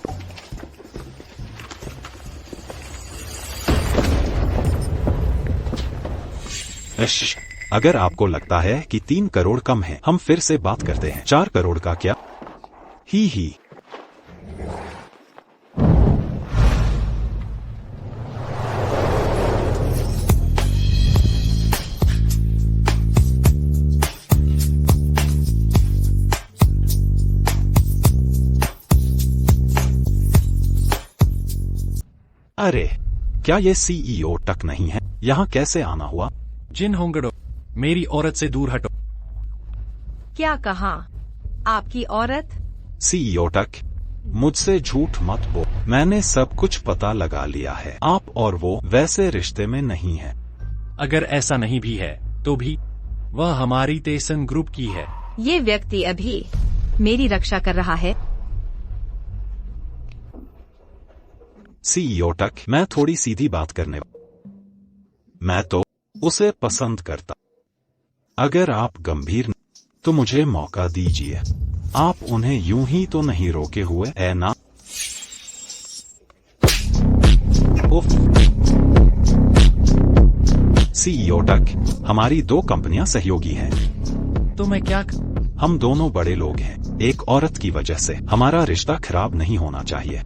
F: अगर आपको लगता है कि 3 करोड़ कम है, हम फिर से बात करते हैं। 4 करोड़ का क्या? ही। अरे, क्या ये CEO तक नहीं है? यहाँ कैसे आना हुआ?
G: जिन होंगड़ो, मेरी औरत से दूर हटो।
C: क्या कहा? आपकी औरत?
F: CEO तक, मुझसे झूठ मत बोल। मैंने सब कुछ पता लगा लिया है। आप और वो वैसे रिश्ते में नहीं है।
G: अगर ऐसा नहीं भी है तो भी वह हमारी तेसन ग्रुप की है।
C: ये व्यक्ति अभी मेरी रक्षा कर रहा है।
F: CEO तक, मैं थोड़ी सीधी बात करने, मैं तो उसे पसंद करता। अगर आप गंभीर न, तो मुझे मौका दीजिए। आप उन्हें यूं ही तो नहीं रोके हुए, है ना? उफ। CEO तक, हमारी 2 कंपनियां सहयोगी हैं।
G: तो मैं क्या
F: हम दोनों बड़े लोग हैं। एक औरत की वजह से हमारा रिश्ता खराब नहीं होना चाहिए।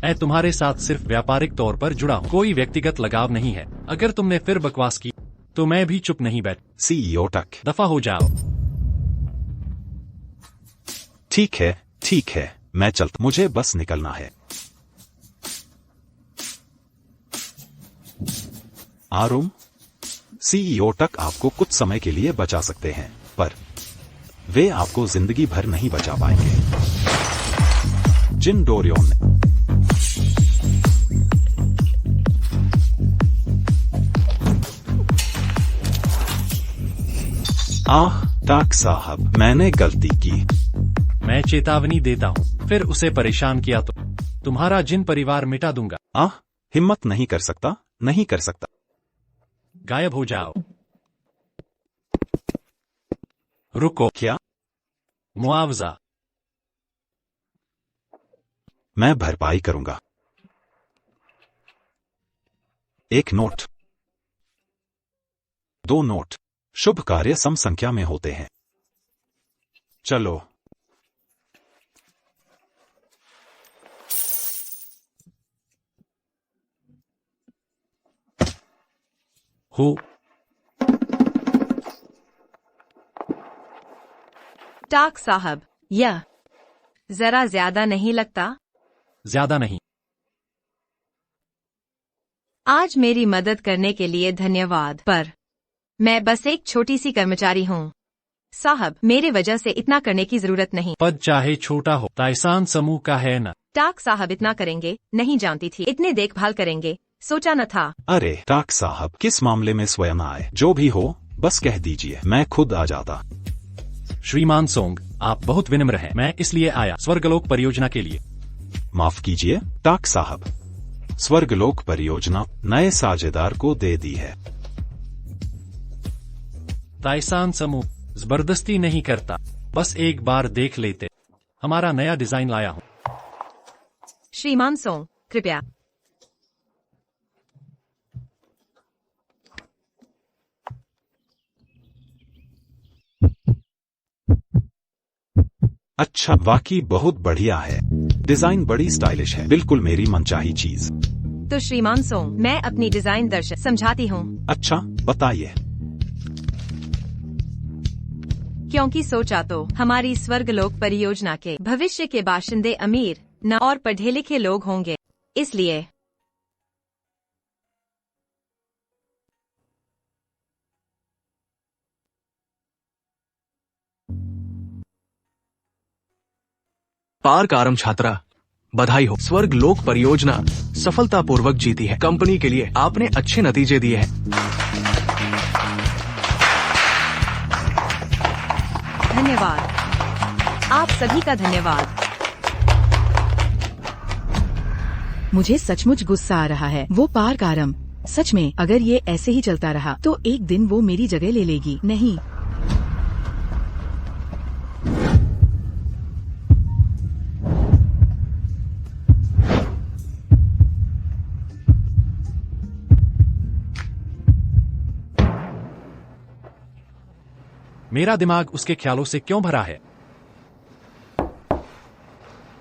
G: मैं तुम्हारे साथ सिर्फ व्यापारिक तौर पर जुड़ा हूँ, कोई व्यक्तिगत लगाव नहीं है। अगर तुमने फिर बकवास की तो मैं भी चुप नहीं बैठ।
F: CEO तक,
G: दफा हो जाओ।
F: ठीक है, मैं चलता, मुझे बस निकलना है। आरुम, CEO तक आपको कुछ समय के लिए बचा सकते हैं, पर वे आपको जिंदगी भर नहीं बचा पाएंगे। जिन डोरियन ने टाक साहब, मैंने गलती की।
G: मैं चेतावनी देता हूँ, फिर उसे परेशान किया तो तुम्हारा जिन परिवार मिटा दूंगा।
F: हिम्मत नहीं कर सकता।
G: गायब हो जाओ। रुको।
F: क्या?
G: मुआवजा।
F: मैं भरपाई करूंगा। 1 नोट, 2 नोट। शुभ कार्य सम संख्या में होते हैं। चलो।
G: हो।
C: टाक साहब, यह जरा ज्यादा नहीं लगता?
G: ज्यादा नहीं।
C: आज मेरी मदद करने के लिए धन्यवाद, पर मैं बस एक छोटी सी कर्मचारी हूँ। साहब, मेरे वजह से इतना करने की जरूरत नहीं।
G: पद चाहे छोटा हो, ताइसान समूह का है ना।
C: टाक साहब इतना करेंगे नहीं जानती थी, इतने देखभाल करेंगे सोचा न था।
F: अरे टाक साहब, किस मामले में स्वयं आए? जो भी हो, बस कह दीजिए, मैं खुद आ जाता।
G: श्रीमान सोंग, आप बहुत विनम्र हैं। मैं इसलिए आया स्वर्गलोक परियोजना के लिए।
F: माफ कीजिए टाक साहब, स्वर्गलोक परियोजना नए साझेदार को दे दी है।
G: ताइसान समूह जबरदस्ती नहीं करता, बस एक बार देख लेते। हमारा नया डिजाइन लाया हूँ।
C: श्रीमान सोंग, कृपया।
F: अच्छा, वाकई बहुत बढ़िया है। डिजाइन बड़ी स्टाइलिश है, बिल्कुल मेरी मनचाही चीज।
C: तो श्रीमान सोंग, मैं अपनी डिजाइन दर्शक समझाती हूँ।
F: अच्छा, बताइए।
C: क्योंकि सोचा तो हमारी स्वर्गलोक परियोजना के भविष्य के बाशिंदे अमीर न और पढ़े लिखे लोग होंगे, इसलिए
A: पार्क आरम छात्रा, बधाई हो। स्वर्ग लोक परियोजना सफलतापूर्वक जीती है। कंपनी के लिए आपने अच्छे नतीजे दिए हैं।
C: धन्यवाद, आप सभी का धन्यवाद।
D: मुझे सचमुच गुस्सा आ रहा है। वो पार्क आरम, सच में अगर ये ऐसे ही चलता रहा तो एक दिन वो मेरी जगह ले लेगी। नहीं,
G: मेरा दिमाग उसके ख्यालों से क्यों भरा है?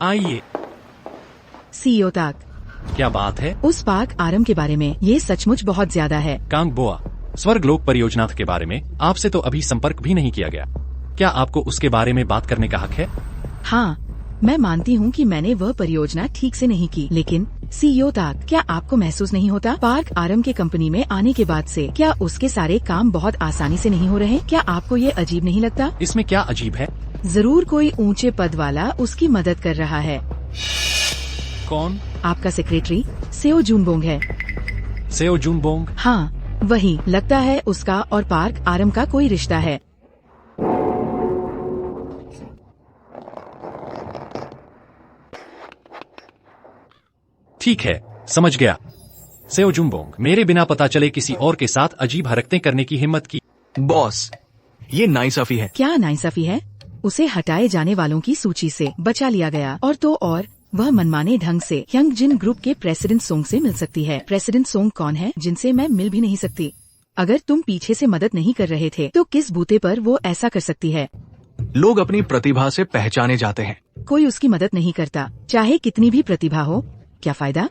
G: आइए।
D: सीईओ ताक,
G: क्या बात है?
D: उस पार्क आरम के बारे में ये सचमुच बहुत ज्यादा है।
G: कांग बोआ, स्वर्गलोक परियोजना के बारे में आपसे तो अभी संपर्क भी नहीं किया गया। क्या आपको उसके बारे में बात करने का हक है?
D: हाँ, मैं मानती हूँ कि मैंने वह परियोजना ठीक से नहीं की, लेकिन सीईओ ताक, क्या आपको महसूस नहीं होता पार्क आरम के कंपनी में आने के बाद से क्या उसके सारे काम बहुत आसानी से नहीं हो रहे? क्या आपको ये अजीब नहीं लगता?
G: इसमें क्या अजीब है?
D: जरूर कोई ऊंचे पद वाला उसकी मदद कर रहा है।
G: कौन?
D: आपका सेक्रेटरी सेओ जूनबोंग है।
G: सेओ जूनबोंग?
D: हाँ, वही। लगता है उसका और पार्क आरम का कोई रिश्ता है।
G: ठीक है, समझ गया। सेओ जुम्बोंग, मेरे बिना पता चले किसी और के साथ अजीब हरकतें करने की हिम्मत की।
A: बॉस, ये नाइंसाफी है।
D: क्या नाइंसाफी है? उसे हटाए जाने वालों की सूची से बचा लिया गया, और तो और वह मनमाने ढंग से यंग जिन ग्रुप के प्रेसिडेंट सोंग से मिल सकती है। प्रेसिडेंट सोंग कौन है जिनसे मैं मिल भी नहीं सकती? अगर तुम पीछे से मदद नहीं कर रहे थे तो किस बूते पर वो ऐसा कर सकती है?
A: लोग अपनी प्रतिभा से पहचाने जाते हैं।
D: कोई उसकी मदद नहीं करता, चाहे कितनी भी प्रतिभा हो। क्या फायदा?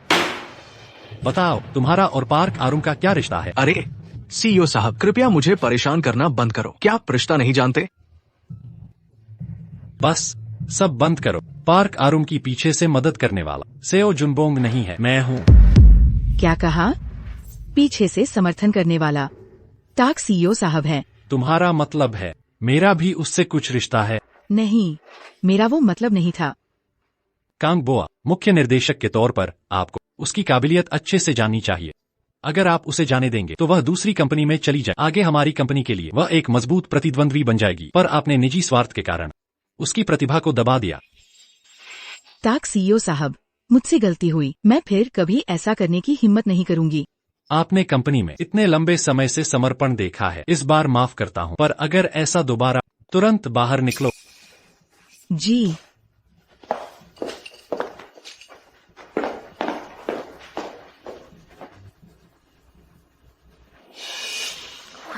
G: बताओ, तुम्हारा और पार्क आरुम का क्या रिश्ता है?
A: अरे सीईओ साहब, कृपया मुझे परेशान करना बंद करो। क्या आप रिश्ता नहीं जानते?
G: बस सब बंद करो। पार्क आरुम की पीछे से मदद करने वाला सेओ जुनबोंग नहीं है, मैं हूँ।
D: क्या कहा? पीछे से समर्थन करने वाला ताक सीईओ साहब है।
G: तुम्हारा मतलब है मेरा भी उससे कुछ रिश्ता है?
D: नहीं, मेरा वो मतलब नहीं था।
G: कांग बोआ, मुख्य निर्देशक के तौर पर आपको उसकी काबिलियत अच्छे से जाननी चाहिए। अगर आप उसे जाने देंगे तो वह दूसरी कंपनी में चली जाए। आगे हमारी कंपनी के लिए वह एक मजबूत प्रतिद्वंद्वी बन जाएगी, पर आपने निजी स्वार्थ के कारण उसकी प्रतिभा को दबा दिया।
D: ताक सीईओ साहब, मुझसे गलती हुई। मैं फिर कभी ऐसा करने की हिम्मत नहीं करूंगी।
G: आपने कंपनी में इतने लंबे समय से समर्पण देखा है, इस बार माफ करता हूँ, पर अगर ऐसा दोबारा, तुरंत बाहर निकलो।
D: जी।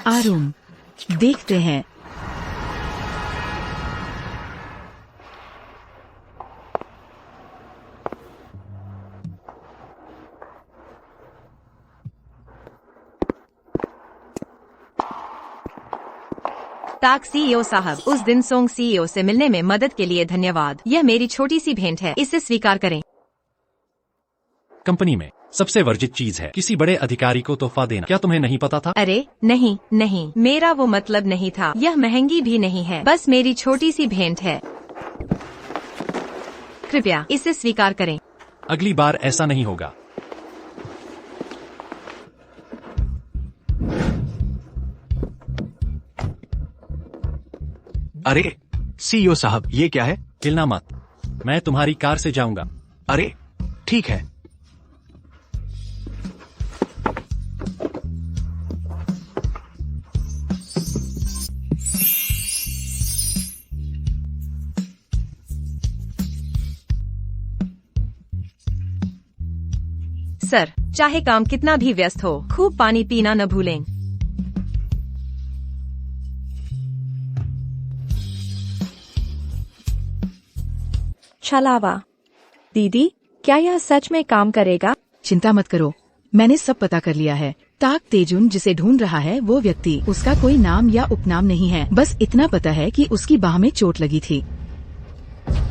D: आरुम, देखते हैं।
C: ताक सीईओ साहब, उस दिन सोंग सीईओ से मिलने में मदद के लिए धन्यवाद। यह मेरी छोटी सी भेंट है, इसे स्वीकार करें।
G: कंपनी में सबसे वर्जित चीज है किसी बड़े अधिकारी को तोहफा देना। क्या तुम्हें नहीं पता था?
C: अरे नहीं नहीं, मेरा वो मतलब नहीं था। यह महंगी भी नहीं है, बस मेरी छोटी सी भेंट है। कृपया इसे स्वीकार करें।
G: अगली बार ऐसा नहीं होगा।
A: अरे सीईओ साहब, ये क्या है?
G: हिलना मत, मैं तुम्हारी कार से जाऊंगा।
A: अरे ठीक है।
C: सर, चाहे काम कितना भी व्यस्त हो, खूब पानी पीना न भूलें।
H: छलावा। दीदी, क्या यह सच में काम करेगा?
D: चिंता मत करो, मैंने सब पता कर लिया है। ताक तेजुन जिसे ढूंढ रहा है वो व्यक्ति, उसका कोई नाम या उपनाम नहीं है, बस इतना पता है कि उसकी बाह में चोट लगी थी।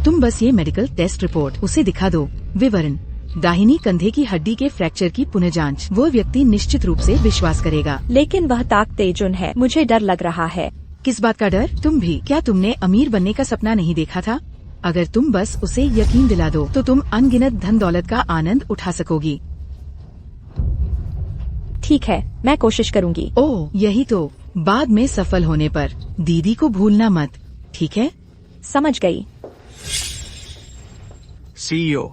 D: तुम बस ये मेडिकल टेस्ट रिपोर्ट उसे दिखा दो। विवरण: दाहिनी कंधे की हड्डी के फ्रैक्चर की पुनः जांच। वो व्यक्ति निश्चित रूप से विश्वास करेगा।
H: लेकिन वह ताक तेजुन है, मुझे डर लग रहा है।
D: किस बात का डर? तुम भी? क्या तुमने अमीर बनने का सपना नहीं देखा था? अगर तुम बस उसे यकीन दिला दो तो तुम अनगिनत धन दौलत का आनंद उठा सकोगी।
H: ठीक है, मैं कोशिश करूंगी।
D: ओह, यही तो। बाद में सफल होने पर दीदी को भूलना मत, ठीक है?
H: समझ गई।
A: सीईओ।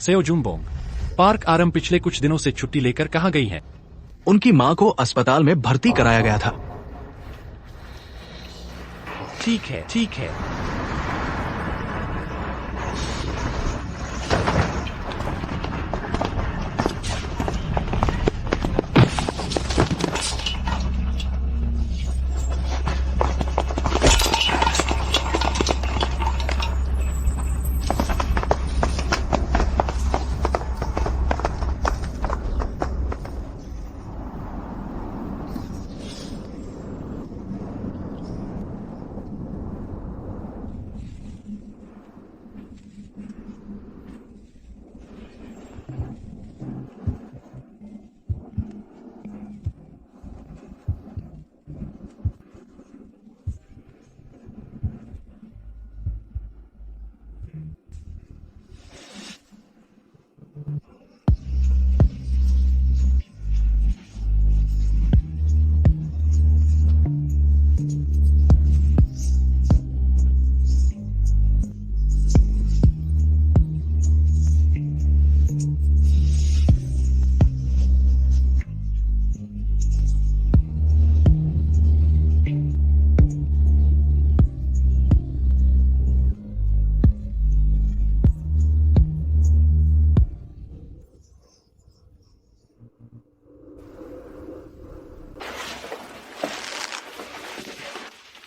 G: सेओ जुम्बोंग, पार्क आरम पिछले कुछ दिनों से छुट्टी लेकर कहाँ गई हैं?
A: उनकी माँ को अस्पताल में भर्ती कराया गया था।
G: ठीक है, ठीक है।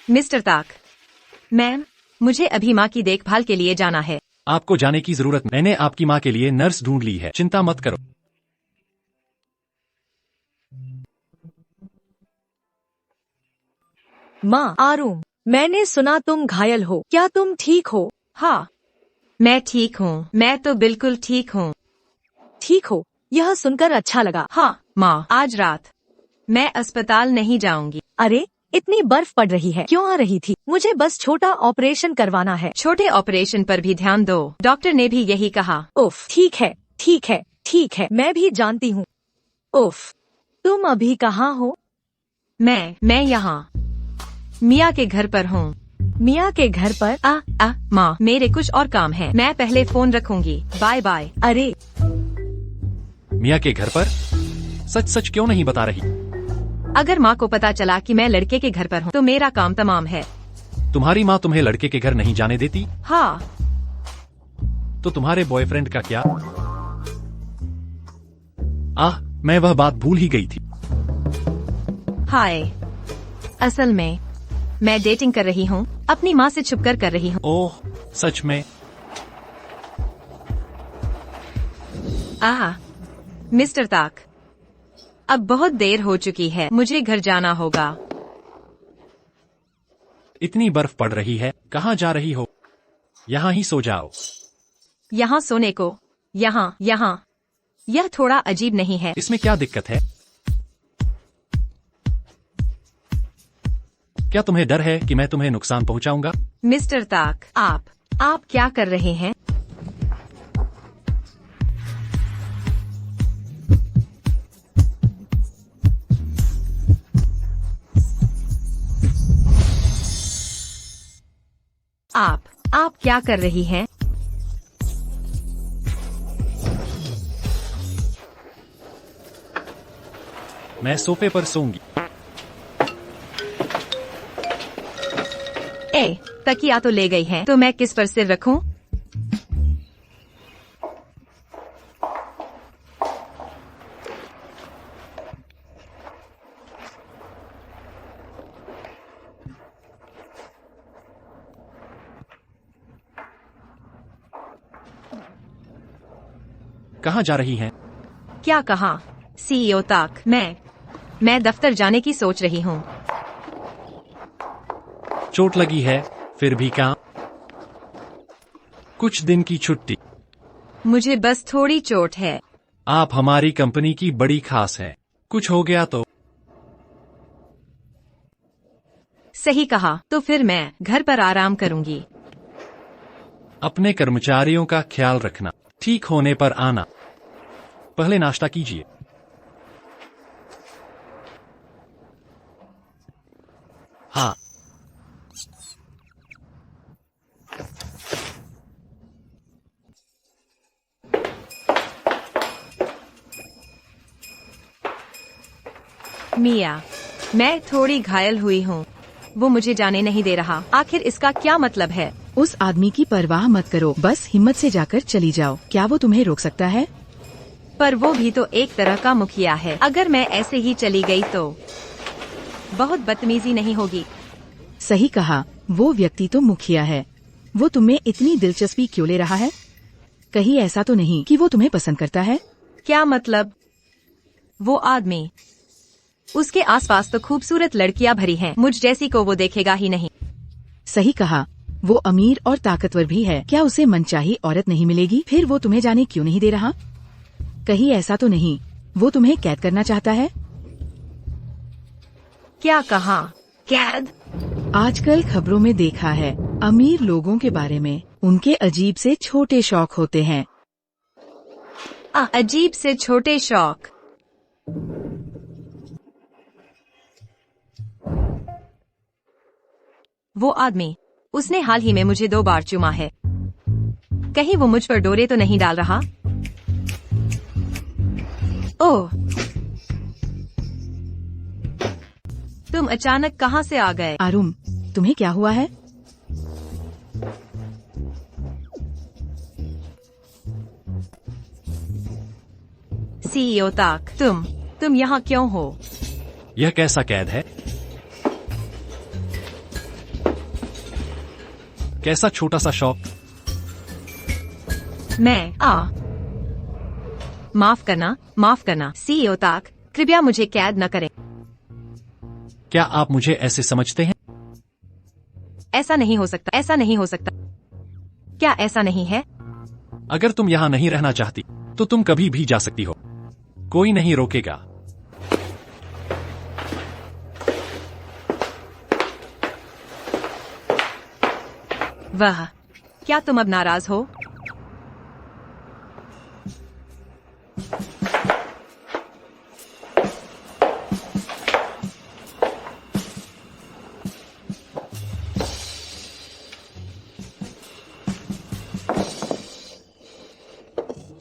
C: मिस्टर ताक, मैम, मुझे अभी माँ की देखभाल के लिए जाना है।
G: आपको जाने की जरूरत नहीं। मैंने आपकी माँ के लिए नर्स ढूंढ ली है, चिंता मत करो।
H: माँ, आरूम, मैंने सुना तुम घायल हो, क्या तुम ठीक हो?
C: हाँ, मैं ठीक हूँ। मैं तो बिल्कुल ठीक हूँ।
H: ठीक हो, यह सुनकर अच्छा लगा।
C: हाँ माँ, आज रात मैं अस्पताल नहीं जाऊंगी।
H: अरे, इतनी बर्फ पड़ रही है, क्यों आ रही थी? मुझे बस छोटा ऑपरेशन करवाना है।
C: छोटे ऑपरेशन पर भी ध्यान दो, डॉक्टर ने भी यही कहा।
H: उफ, ठीक है, ठीक है, ठीक है, मैं भी जानती हूँ। उफ, तुम अभी कहाँ हो?
C: मैं यहाँ मिया के घर पर हूँ।
H: मिया के घर पर?
C: माँ, मेरे कुछ और काम है, मैं पहले फोन रखूंगी। Bye bye.
H: अरे,
G: मिया के घर पर? सच सच क्यों नहीं बता रही?
C: अगर माँ को पता चला कि मैं लड़के के घर पर हूँ तो मेरा काम तमाम है।
G: तुम्हारी माँ तुम्हें लड़के के घर नहीं जाने देती?
C: हाँ।
G: तो तुम्हारे बॉयफ्रेंड का क्या? मैं वह बात भूल ही गई थी।
C: हाय, असल में मैं डेटिंग कर रही हूँ, अपनी माँ से छुपकर कर रही हूँ।
G: ओह, सच में?
C: मिस्टर ताक, अब बहुत देर हो चुकी है, मुझे घर जाना होगा।
G: इतनी बर्फ पड़ रही है, कहाँ जा रही हो? यहाँ ही सो जाओ।
C: यहाँ सोने को? यहाँ यह थोड़ा अजीब नहीं है?
G: इसमें क्या दिक्कत है? क्या तुम्हें डर है कि मैं तुम्हें नुकसान पहुँचाऊंगा?
C: मिस्टर ताक, आप क्या कर रहे हैं? आप क्या कर रही हैं?
G: मैं सोफे पर सोऊंगी।
C: तकिया तो ले गई हैं, तो मैं किस पर सिर रखूं?
G: कहाँ जा रही हैं?
C: क्या कहा? CEO तक। मैं दफ्तर जाने की सोच रही हूँ।
G: चोट लगी है, फिर भी काम? कुछ दिन की छुट्टी।
C: मुझे बस थोड़ी चोट है।
G: आप हमारी कंपनी की बड़ी खास है, कुछ हो गया तो?
C: सही कहा। तो फिर मैं घर पर आराम करूंगी।
G: अपने कर्मचारियों का ख्याल रखना, ठीक होने पर आना। पहले नाश्ता कीजिए। हाँ।
C: मिया, मैं थोड़ी घायल हुई हूँ। वो मुझे जाने नहीं दे रहा। आखिर इसका क्या मतलब है?
D: उस आदमी की परवाह मत करो, बस हिम्मत से जाकर चली जाओ। क्या वो तुम्हें रोक सकता है?
C: पर वो भी तो एक तरह का मुखिया है। अगर मैं ऐसे ही चली गई तो बहुत बदतमीजी नहीं होगी?
D: सही कहा, वो व्यक्ति तो मुखिया है। वो तुम्हें इतनी दिलचस्पी क्यों ले रहा है? कहीं ऐसा तो नहीं कि वो तुम्हें पसंद करता है?
C: क्या मतलब? वो आदमी, उसके आसपास तो खूबसूरत लड़कियां भरी हैं। मुझ जैसी को वो देखेगा ही नहीं।
D: सही कहा, वो अमीर और ताकतवर भी है। क्या उसे मनचाही औरत नहीं मिलेगी? फिर वो तुम्हें जाने क्यों नहीं दे रहा? कहीं ऐसा तो नहीं वो तुम्हें कैद करना चाहता है?
C: क्या कहा? कैद?
D: आजकल खबरों में देखा है अमीर लोगों के बारे में, उनके अजीब से छोटे शौक होते हैं।
C: अजीब से छोटे शौक। वो आदमी, उसने हाल ही में मुझे 2 बार चूमा है। कहीं वो मुझ पर डोरे तो नहीं डाल रहा? ओह, तुम अचानक कहाँ से आ गए?
D: आरुम, तुम्हें क्या हुआ है?
C: CEO तक, तुम यहाँ क्यों हो?
G: यह कैसा कैद है? कैसा छोटा सा शौक?
C: माफ करना CEO तक, कृपया मुझे कैद न करें।
G: क्या आप मुझे ऐसे समझते हैं?
C: ऐसा नहीं हो सकता। क्या ऐसा नहीं है?
G: अगर तुम यहाँ नहीं रहना चाहती तो तुम कभी भी जा सकती हो, कोई नहीं रोकेगा।
C: वाह, क्या तुम अब नाराज हो?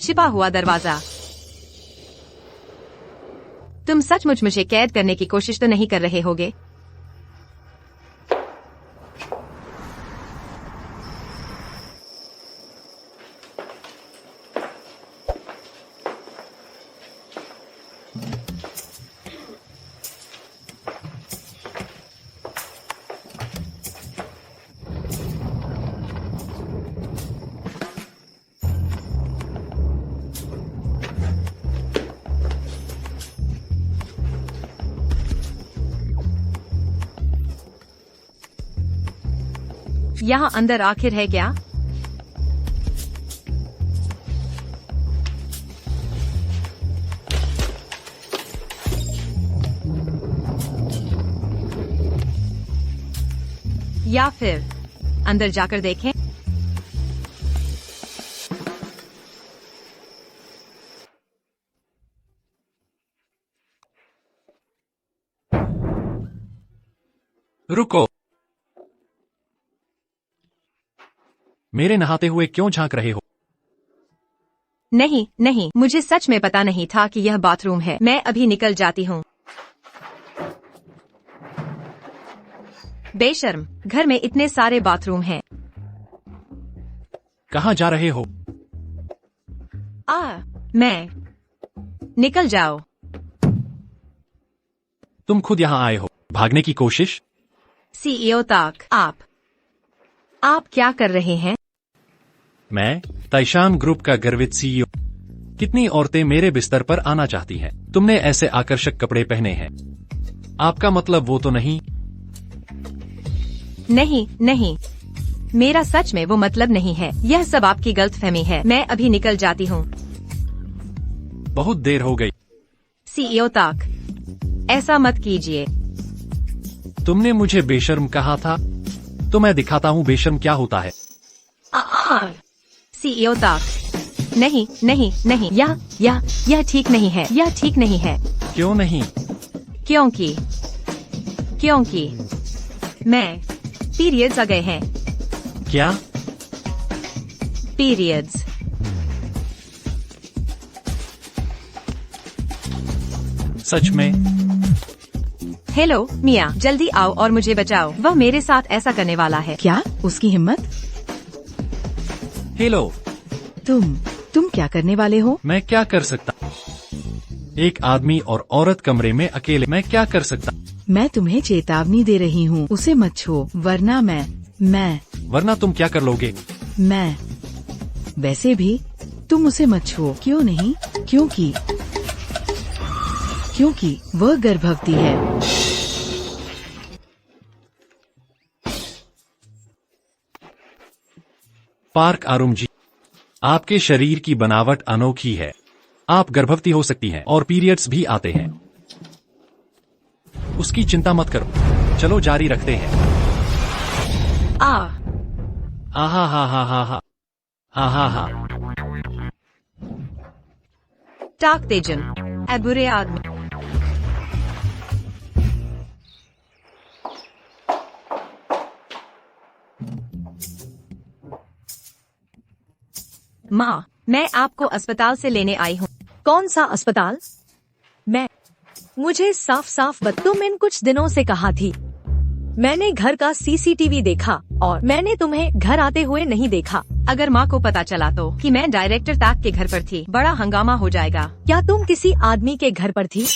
C: छिपा हुआ दरवाजा। तुम सचमुच मुझे कैद करने की कोशिश तो नहीं कर रहे होगे? यहाँ अंदर आखिर है क्या? या फिर अंदर जाकर देखें?
G: रुको, मेरे नहाते हुए क्यों झांक रहे हो?
C: नहीं, मुझे सच में पता नहीं था कि यह बाथरूम है। मैं अभी निकल जाती हूँ। बेशर्म, घर में इतने सारे बाथरूम हैं।
G: कहाँ जा रहे हो?
C: मैं निकल जाओ।
G: तुम खुद यहाँ आए हो, भागने की कोशिश?
C: CEO तक, आप क्या कर रहे हैं?
G: मैं ताइशान ग्रुप का गर्वित CEO। कितनी औरतें मेरे बिस्तर पर आना चाहती हैं। तुमने ऐसे आकर्षक कपड़े पहने हैं। आपका मतलब वो तो नहीं?
C: नहीं नहीं, मेरा सच में वो मतलब नहीं है। यह सब आपकी गलतफहमी है। मैं अभी निकल जाती हूँ।
G: बहुत देर हो गई।
C: सीईओ तक, ऐसा मत कीजिए।
G: तुमने मुझे बेशर्म कहा था, तो मैं दिखाता हूँ बेशर्म क्या होता है।
C: सीईओ तक, नहीं नहीं नहीं, यह ठीक नहीं है। यह ठीक नहीं है।
G: क्यों नहीं?
C: क्योंकि मैं पीरियड्स आ गए हैं।
G: क्या?
C: पीरियड्स।
G: सच में?
C: हेलो मिया, जल्दी आओ और मुझे बचाओ। वह मेरे साथ ऐसा करने वाला है।
D: क्या? उसकी हिम्मत?
G: हेलो।
D: तुम क्या करने वाले हो?
G: मैं क्या कर सकता? एक आदमी और औरत कमरे में अकेले, मैं क्या कर सकता?
D: मैं तुम्हें चेतावनी दे रही हूँ, उसे मत छुओ, वरना मैं
G: वरना तुम क्या कर लोगे?
D: मैं वैसे भी तुम उसे मत छुओ। क्यों नहीं? क्योंकि वह गर्भवती है।
G: पार्क आरुम जी, आपके शरीर की बनावट अनोखी है। आप गर्भवती हो सकती हैं और पीरियड्स भी आते हैं। उसकी चिंता मत करो। चलो जारी रखते हैं। आहा हा हा हा हा हा हा हा।
C: टाक तेजन, ए बुरे आदमी। माँ, मैं आपको अस्पताल से लेने आई हूँ।
H: कौन सा अस्पताल? मुझे साफ साफ तुम इन कुछ दिनों से कहा थी। मैंने घर का सीसीटीवी देखा और मैंने तुम्हें घर आते हुए नहीं देखा।
C: अगर माँ को पता चला तो कि मैं डायरेक्टर ताक के घर पर थी, बड़ा हंगामा हो जाएगा।
H: क्या तुम किसी आदमी के घर पर थी?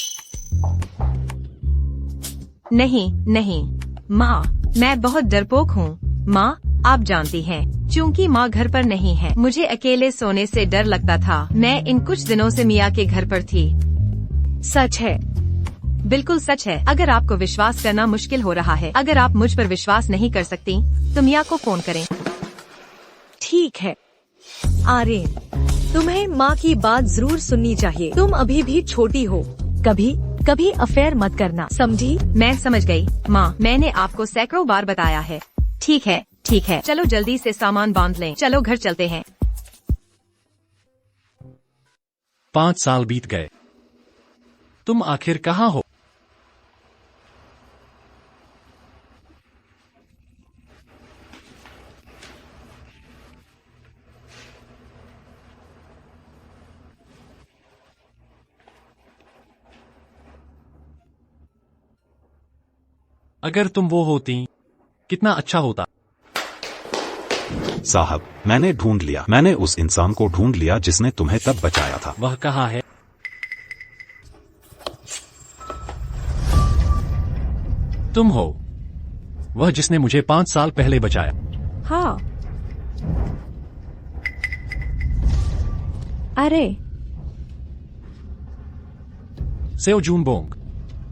C: नहीं माँ, मैं बहुत डरपोक हूँ। माँ, आप जानती हैं, चूंकि माँ घर पर नहीं है, मुझे अकेले सोने से डर लगता था। मैं इन कुछ दिनों से मिया के घर पर थी।
H: सच है?
C: बिल्कुल सच है। अगर आपको विश्वास करना मुश्किल हो रहा है, अगर आप मुझ पर विश्वास नहीं कर सकती, तो मिया को फोन करें।
H: ठीक है आर्यन, तुम्हें माँ की बात जरूर सुननी चाहिए। तुम अभी भी छोटी हो, कभी अफेयर मत करना, समझी?
C: मैं समझ गई माँ, मैंने आपको सैकड़ों बार बताया है। ठीक है, चलो जल्दी से सामान बांध लें। चलो घर चलते हैं।
G: 5 साल बीत गए। तुम आखिर कहाँ हो? अगर तुम वो होती, कितना अच्छा होता।
F: साहब, मैंने ढूंढ लिया। मैंने उस इंसान को ढूंढ लिया जिसने तुम्हें तब बचाया था।
G: वह कहाँ है? तुम हो वह जिसने मुझे 5 साल पहले बचाया।
H: हाँ। अरे
G: सेओ जून बोंग,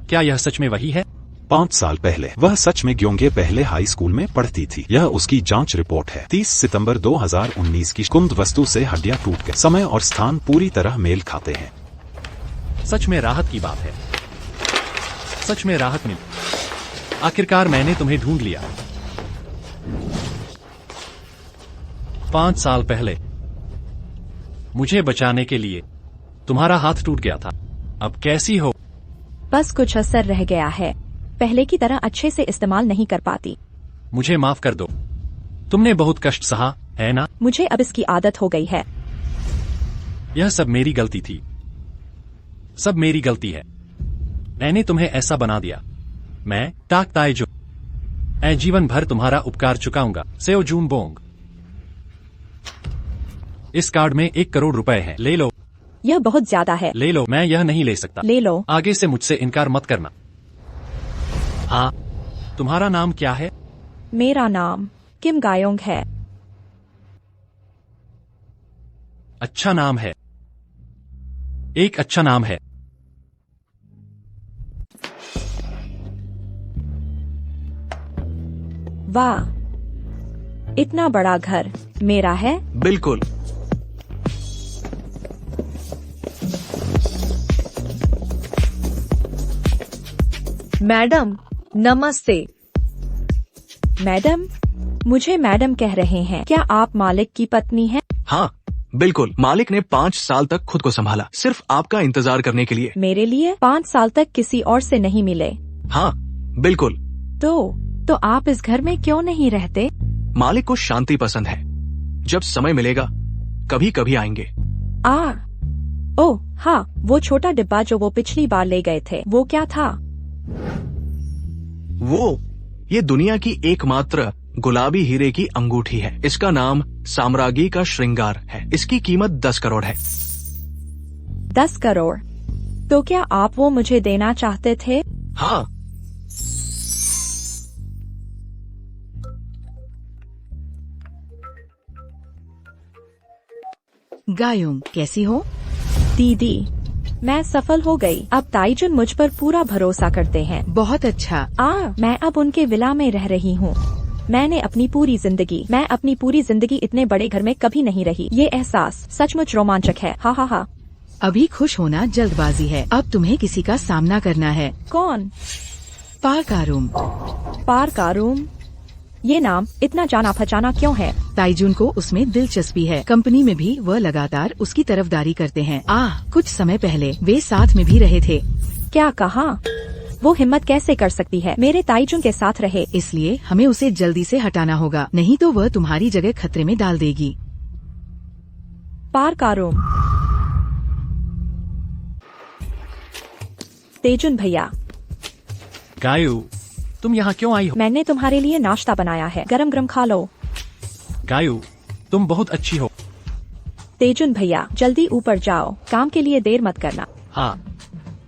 G: क्या यह सच में वही है?
F: 5 साल पहले वह सच में ग्योंगे पहले हाई स्कूल में पढ़ती थी। यह उसकी जांच रिपोर्ट है। 30 सितंबर 2019 की कुंद वस्तु से हड्डियां टूट गए। समय और स्थान पूरी तरह मेल खाते हैं।
G: सच में राहत की बात है। सच में राहत मिली। आखिरकार मैंने तुम्हें ढूंढ लिया। 5 साल पहले मुझे बचाने के लिए तुम्हारा हाथ टूट गया था। अब कैसी हो?
I: बस कुछ असर रह गया है। पहले की तरह अच्छे से इस्तेमाल नहीं कर पाती।
G: मुझे माफ कर दो। तुमने बहुत कष्ट सहा, है ना?
I: मुझे अब इसकी आदत हो गई है।
G: यह सब मेरी गलती थी। सब मेरी गलती है। मैंने तुम्हें ऐसा बना दिया। मैं ताक ताएजो जीवन भर तुम्हारा उपकार चुकाऊंगा। सेओ जून बोंग। इस कार्ड में 1 करोड़ रुपए हैं। ले लो।
I: यह बहुत ज्यादा है।
G: ले लो। मैं यह नहीं ले सकता।
I: ले लो।
G: आगे से मुझसे इनकार मत करना। हाँ, तुम्हारा नाम क्या है?
I: मेरा नाम किम गायोंग है।
G: अच्छा नाम है। एक अच्छा नाम है।
I: वाह, इतना बड़ा घर मेरा है।
A: बिल्कुल।
H: मैडम नमस्ते।
I: मैडम, मुझे मैडम कह रहे हैं। क्या आप मालिक की पत्नी हैं?
A: हाँ बिल्कुल, मालिक ने 5 साल तक खुद को संभाला, सिर्फ आपका इंतजार करने के लिए।
I: मेरे लिए 5 साल तक किसी और से नहीं मिले।
A: हाँ बिल्कुल।
I: तो आप इस घर में क्यों नहीं रहते?
A: मालिक को शांति पसंद है। जब समय मिलेगा कभी कभी आएंगे।
I: ओह हाँ, वो छोटा डिब्बा जो वो पिछली बार ले गए थे, वो क्या था?
A: ये दुनिया की एकमात्र गुलाबी हीरे की अंगूठी है। इसका नाम साम्राज्ञी का श्रृंगार है। इसकी कीमत 10 करोड़ है।
I: 10 करोड़? तो क्या आप वो मुझे देना चाहते थे?
A: हाँ।
D: गायुम, कैसी हो?
I: दीदी, मैं सफल हो गई। अब ताईजुन मुझ पर पूरा भरोसा करते हैं।
D: बहुत अच्छा।
I: मैं अब उनके विला में रह रही हूँ। मैं अपनी पूरी जिंदगी इतने बड़े घर में कभी नहीं रही। ये एहसास सचमुच रोमांचक है। हा हा हा।
D: अभी खुश होना जल्दबाजी है। अब तुम्हें किसी का सामना करना है।
I: कौन?
D: पार
I: कारूम? ये नाम इतना जाना पहचाना क्यों है?
D: ताईजुन को उसमें दिलचस्पी है। कंपनी में भी वह लगातार उसकी तरफदारी करते हैं। कुछ समय पहले वे साथ में भी रहे थे।
I: क्या कहा? वो हिम्मत कैसे कर सकती है मेरे ताईजुन के साथ रहे?
D: इसलिए हमें उसे जल्दी से हटाना होगा, नहीं तो वह तुम्हारी जगह खतरे में डाल देगी।
I: पार कारूम। तेजुन भैया।
G: गायू, तुम यहाँ क्यों आई हो?
I: मैंने तुम्हारे लिए नाश्ता बनाया है, गरम गरम खा लो।
G: गायू, तुम बहुत अच्छी हो।
I: तेजुन भैया, जल्दी ऊपर जाओ, काम के लिए देर मत करना।
G: हाँ।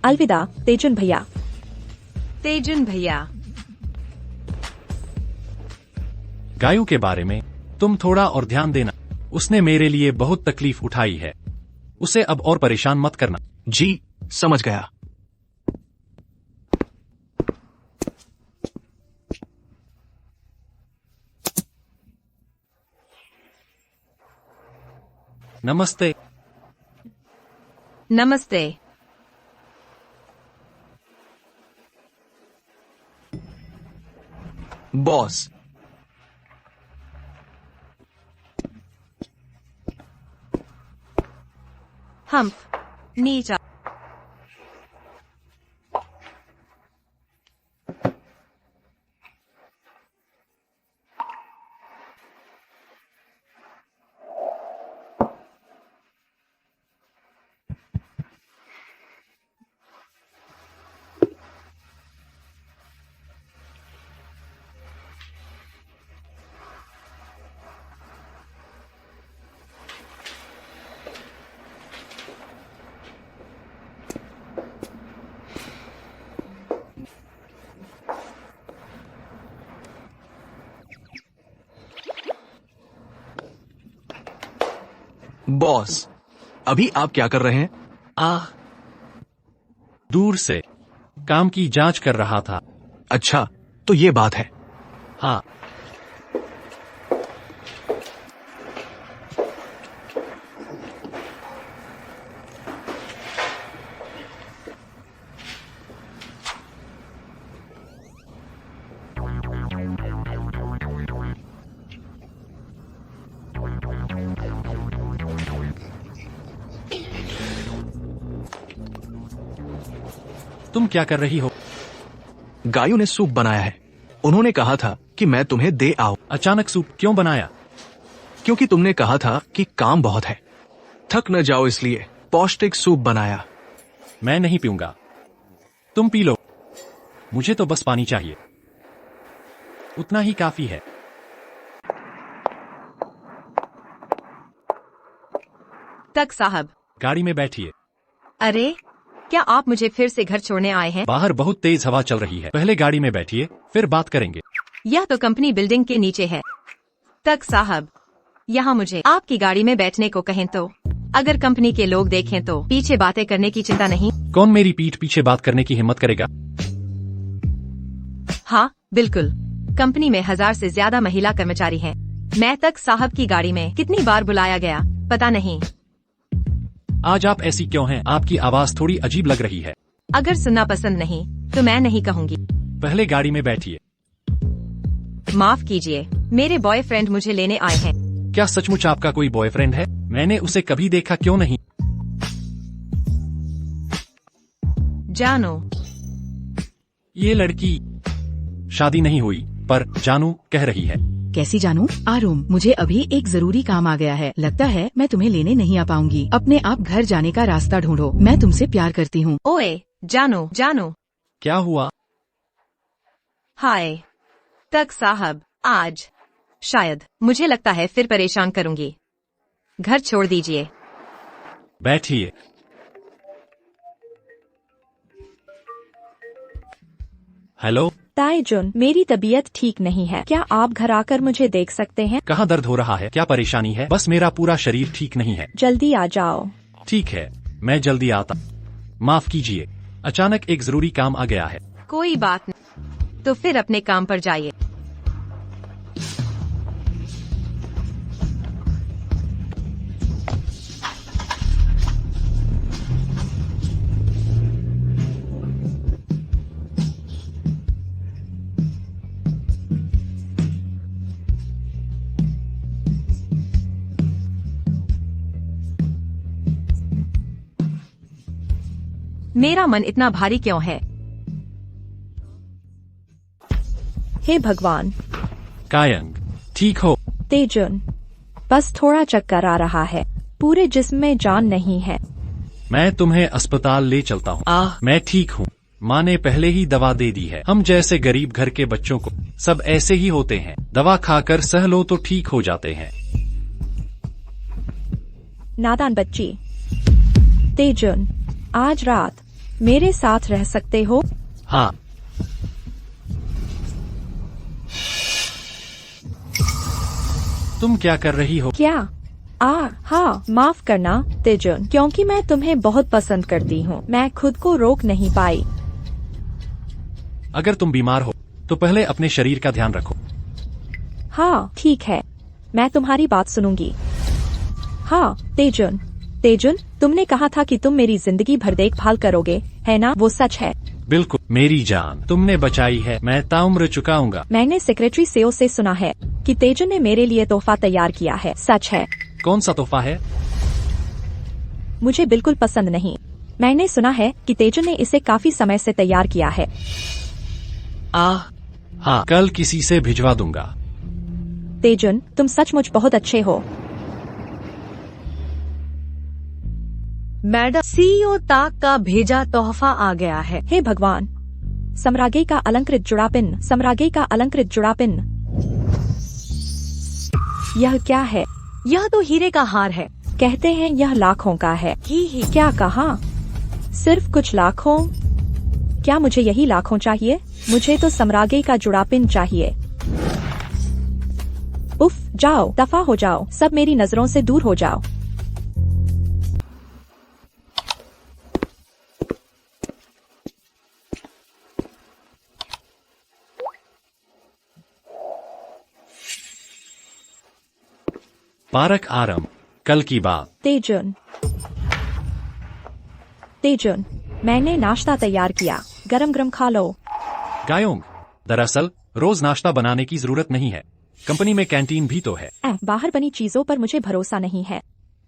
I: अलविदा तेजुन भैया।
C: तेजुन भैया।
G: गायू के बारे में तुम थोड़ा और ध्यान देना। उसने मेरे लिए बहुत तकलीफ उठाई है। उसे अब और परेशान मत करना।
A: जी समझ गया।
G: नमस्ते।
C: नमस्ते।
A: बॉस।
C: हम्फ नीचा।
A: बॉस, अभी आप क्या कर रहे हैं?
G: दूर से काम की जांच कर रहा था।
A: अच्छा, तो ये बात है।
G: हाँ। तुम क्या कर रही हो?
A: गायों ने सूप बनाया है। उन्होंने कहा था कि मैं तुम्हें दे आऊं।
G: अचानक सूप क्यों बनाया?
A: क्योंकि तुमने कहा था कि काम बहुत है, थक न जाओ, इसलिए पौष्टिक सूप बनाया।
G: मैं नहीं पीऊंगा, तुम पी लो। मुझे तो बस पानी चाहिए, उतना ही काफी है।
C: तक साहब,
G: गाड़ी में बैठिए।
C: अरे, क्या आप मुझे फिर से घर छोड़ने आए हैं?
G: बाहर बहुत तेज हवा चल रही है, पहले गाड़ी में बैठिए, फिर बात करेंगे।
C: यह तो कंपनी बिल्डिंग के नीचे है। तक साहब, यहाँ मुझे आपकी गाड़ी में बैठने को कहें तो अगर कंपनी के लोग देखें तो पीछे बातें करने की चिंता नहीं।
G: कौन मेरी पीठ पीछे बात करने की हिम्मत करेगा?
C: हाँ बिल्कुल, कंपनी में 1000 से ज्यादा महिला कर्मचारी हैं। मैं तक साहब की गाड़ी में कितनी बार बुलाया गया पता नहीं।
G: आज आप ऐसी क्यों हैं? आपकी आवाज थोड़ी अजीब लग रही है।
C: अगर सुनना पसंद नहीं तो मैं नहीं कहूँगी।
G: पहले गाड़ी में बैठिए।
C: माफ कीजिए, मेरे बॉयफ्रेंड मुझे लेने आए हैं।
G: क्या सचमुच आपका कोई बॉयफ्रेंड है? मैंने उसे कभी देखा क्यों नहीं?
C: जानो,
G: ये लड़की शादी नहीं हुई पर जानू कह रही है।
D: कैसी जानू? आरूम, मुझे अभी एक जरूरी काम आ गया है। लगता है मैं तुम्हें लेने नहीं आ पाऊंगी। अपने आप घर जाने का रास्ता ढूंढो। मैं तुमसे प्यार करती हूँ।
C: ओए जानो जानो।
G: क्या हुआ?
C: हाय तक साहब, आज शायद मुझे लगता है फिर परेशान करूंगी। घर छोड़ दीजिए।
G: बैठिए। हेलो
I: ताईजुन, मेरी तबीयत ठीक नहीं है। क्या आप घर आकर मुझे देख सकते हैं?
G: कहाँ दर्द हो रहा है? क्या परेशानी है? बस मेरा पूरा शरीर ठीक नहीं है।
I: जल्दी आ जाओ।
G: ठीक है, मैं जल्दी आता। माफ कीजिए, अचानक एक जरूरी काम आ गया है।
C: कोई बात नहीं, तो फिर अपने काम पर जाइए। मेरा मन इतना भारी क्यों है?
I: हे भगवान।
G: कायंग, ठीक हो?
I: तेजुन, बस थोड़ा चक्कर आ रहा है। पूरे जिस्म में जान नहीं है।
G: मैं तुम्हें अस्पताल ले चलता हूँ। मैं ठीक हूँ। माँ ने पहले ही दवा दे दी है। हम जैसे गरीब घर के बच्चों को सब ऐसे ही होते हैं। दवा खाकर सह लो तो ठीक हो जाते हैं।
I: नादान बच्ची। तेजुन, आज रात मेरे साथ रह सकते हो?
G: हाँ। तुम क्या कर रही हो?
I: क्या? हाँ, माफ करना तेजुन, क्योंकि मैं तुम्हें बहुत पसंद करती हूँ। मैं खुद को रोक नहीं पाई।
G: अगर तुम बीमार हो तो पहले अपने शरीर का ध्यान रखो।
I: हाँ ठीक है, मैं तुम्हारी बात सुनूंगी। हाँ तेजुन, तेजुन, तुमने कहा था कि तुम मेरी जिंदगी भर देखभाल करोगे, है ना? वो सच है?
G: बिल्कुल मेरी जान, तुमने बचाई है। मैं ताउम्र चुकाऊंगा।
I: मैंने सेक्रेटरी सेओ से सुना है कि तेजुन ने मेरे लिए तोहफा तैयार किया है। सच है?
G: कौन सा तोहफा है?
I: मुझे बिल्कुल पसंद नहीं। मैंने सुना है कि तेजुन ने इसे काफी समय से तैयार किया है।
G: हाँ, कल किसी से भिजवा दूंगा।
I: तेजुन, तुम सचमुच बहुत अच्छे हो।
H: मैडम, सीईओ ताक का भेजा तोहफा आ गया है।
I: हे भगवान, सम्रागे का अलंकृत जुड़ापिन, सम्रागे का अलंकृत जुड़ापिन। यह क्या है?
H: यह तो हीरे का हार है।
I: कहते हैं यह लाखों का है।
H: ही।
I: क्या कहा? सिर्फ कुछ लाखों? क्या मुझे यही लाखों चाहिए? मुझे तो सम्रागे का जुड़ापिन चाहिए। उफ, जाओ, दफा हो जाओ, सब मेरी नजरों से दूर हो जाओ।
G: पारक आरम, कल की बात।
I: तेजुन, तेजुन, मैंने नाश्ता तैयार किया। गरम गरम खा लो।
G: गायोंग, दरअसल रोज नाश्ता बनाने की जरूरत नहीं है। कंपनी में कैंटीन भी तो है।
I: बाहर बनी चीजों पर मुझे भरोसा नहीं है।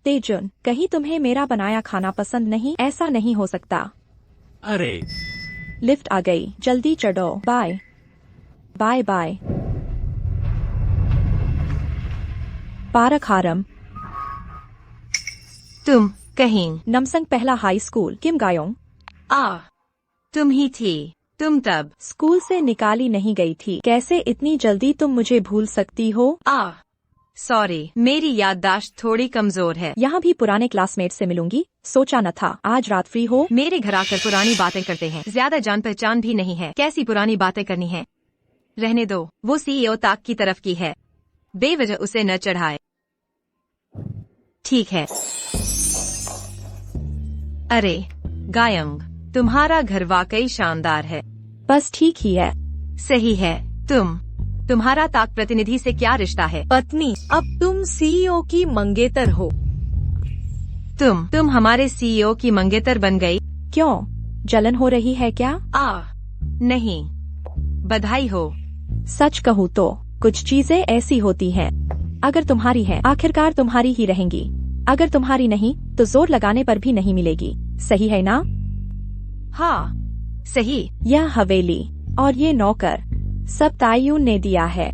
I: तेजुन, कहीं तुम्हें मेरा बनाया खाना पसंद नहीं? ऐसा नहीं हो सकता।
G: अरे,
I: लिफ्ट आ गई, जल्दी चढ़ो। Bye bye bye. पारक हारम।
C: तुम कहीं?
I: नमसंग पहला हाई स्कूल। किम गायोंग?
C: तुम ही थी। तुम तब
I: स्कूल से निकाली नहीं गई थी। कैसे इतनी जल्दी तुम मुझे भूल सकती हो?
C: सॉरी, मेरी याददाश्त थोड़ी कमजोर है।
I: यहाँ भी पुराने क्लासमेट से मिलूंगी, सोचा न था। आज रात फ्री हो?
C: मेरे घर आकर पुरानी बातें करते हैं। ज्यादा जान पहचान भी नहीं है। कैसी पुरानी बातें करनी है? रहने दो, वो सीईओ ताक की तरफ की है। बेवजह उसे न चढ़ाए। ठीक है। अरे गायंग, तुम्हारा घर वाकई शानदार है।
I: बस ठीक ही है।
C: सही है। तुम्हारा ताक प्रतिनिधि से क्या रिश्ता है?
H: पत्नी, अब तुम सीईओ की मंगेतर हो।
C: तुम हमारे सीईओ की मंगेतर बन गई।
I: क्यों, जलन हो रही है क्या?
C: नहीं, बधाई हो।
I: सच कहूँ तो कुछ चीजें ऐसी होती हैं, अगर तुम्हारी है आखिरकार तुम्हारी ही रहेंगी, अगर तुम्हारी नहीं तो जोर लगाने पर भी नहीं मिलेगी। सही है ना?
C: हाँ, सही।
I: यह हवेली और ये नौकर सब तायून ने दिया है।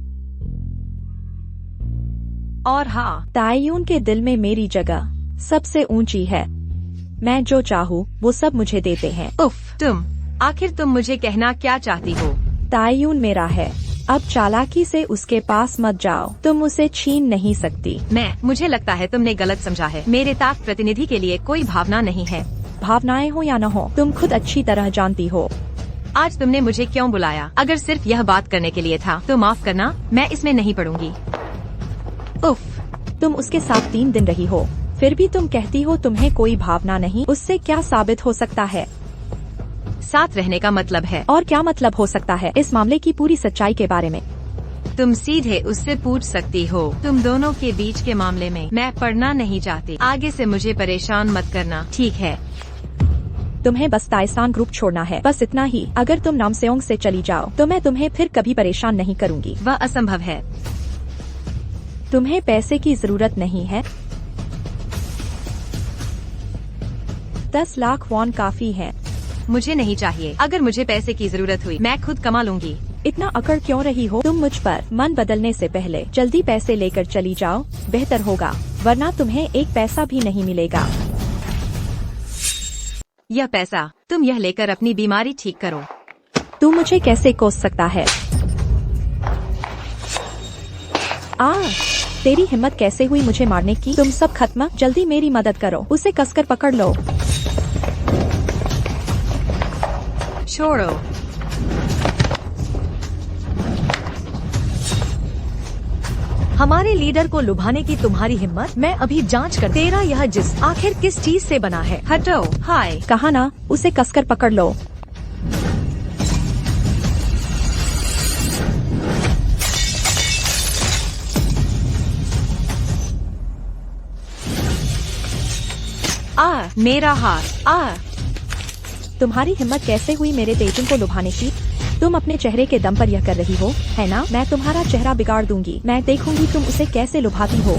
C: और हाँ,
I: तायून के दिल में मेरी जगह सबसे ऊंची है। मैं जो चाहूँ वो सब मुझे देते हैं।
C: उफ, आखिर तुम मुझे कहना क्या चाहती हो?
I: तायून मेरा है, अब चालाकी से उसके पास मत जाओ, तुम उसे छीन नहीं सकती।
C: मुझे लगता है तुमने गलत समझा है। मेरे ताक प्रतिनिधि के लिए कोई भावना नहीं है।
I: भावनाएं हो या न हो, तुम खुद अच्छी तरह जानती हो।
C: आज तुमने मुझे क्यों बुलाया? अगर सिर्फ यह बात करने के लिए था तो माफ करना, मैं इसमें नहीं पड़ूंगी। उफ,
I: तुम उसके साथ 3 दिन रही हो, फिर भी तुम कहती हो तुम्हें कोई भावना नहीं। उससे क्या साबित हो सकता है?
C: साथ रहने का मतलब है।
I: और क्या मतलब हो सकता है इस मामले की पूरी सच्चाई के बारे में?
C: तुम सीधे उससे पूछ सकती हो। तुम दोनों के बीच के मामले में मैं पढ़ना नहीं चाहती। आगे से मुझे परेशान मत करना, ठीक है?
I: तुम्हें बस ताइसान ग्रुप छोड़ना है, बस इतना ही। अगर तुम नामसेओंग से चली जाओ तो मैं तुम्हें फिर कभी परेशान नहीं करूंगी।
C: वह असंभव है।
I: तुम्हें पैसे की जरूरत नहीं है। 10 लाख वॉन काफी है।
C: मुझे नहीं चाहिए। अगर मुझे पैसे की जरूरत हुई मैं खुद कमा लूंगी।
I: इतना अकड़ क्यों रही हो? तुम मुझ पर मन बदलने से पहले जल्दी पैसे लेकर चली जाओ, बेहतर होगा, वरना तुम्हें एक पैसा भी नहीं मिलेगा।
C: यह पैसा तुम यह लेकर अपनी बीमारी ठीक करो।
I: तू मुझे कैसे कोस सकता है? तेरी हिम्मत कैसे हुई मुझे मारने की? तुम सब खत्म, जल्दी मेरी मदद करो, उसे कसकर पकड़ लो।
C: छोड़ो।
H: हमारे लीडर को लुभाने की तुम्हारी हिम्मत? मैं अभी जांच कर। तेरा यह जिस्म आखिर किस चीज से बना है?
C: हटो। हाय,
I: कहा ना, उसे कसकर पकड़ लो।
C: मेरा हाथ।
I: तुम्हारी हिम्मत कैसे हुई मेरे तेजुन को लुभाने की? तुम अपने चेहरे के दम पर यह कर रही हो, है ना? मैं तुम्हारा चेहरा बिगाड़ दूंगी। मैं देखूंगी तुम उसे कैसे लुभाती हो।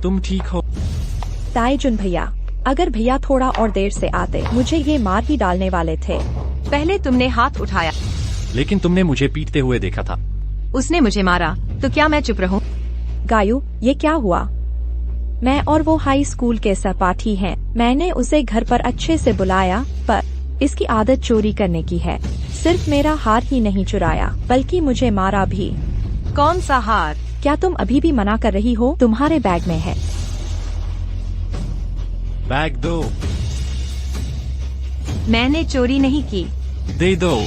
G: तुम ठीक हो?
I: ताइजुन भैया, अगर भैया थोड़ा और देर से आते मुझे ये मार ही डालने वाले थे।
C: पहले तुमने हाथ उठाया,
G: लेकिन तुमने मुझे पीटते हुए देखा था।
C: उसने मुझे मारा तो क्या मैं चुप रहूं?
I: गायू, ये क्या हुआ? मैं और वो हाई स्कूल के सहपाठी हैं। मैंने उसे घर पर अच्छे से बुलाया, पर इसकी आदत चोरी करने की है। सिर्फ मेरा हार ही नहीं चुराया बल्कि मुझे मारा भी।
C: कौन सा हार?
I: क्या तुम अभी भी मना कर रही हो? तुम्हारे बैग में है।
G: बैग दो।
C: मैंने चोरी नहीं की।
G: दे दो।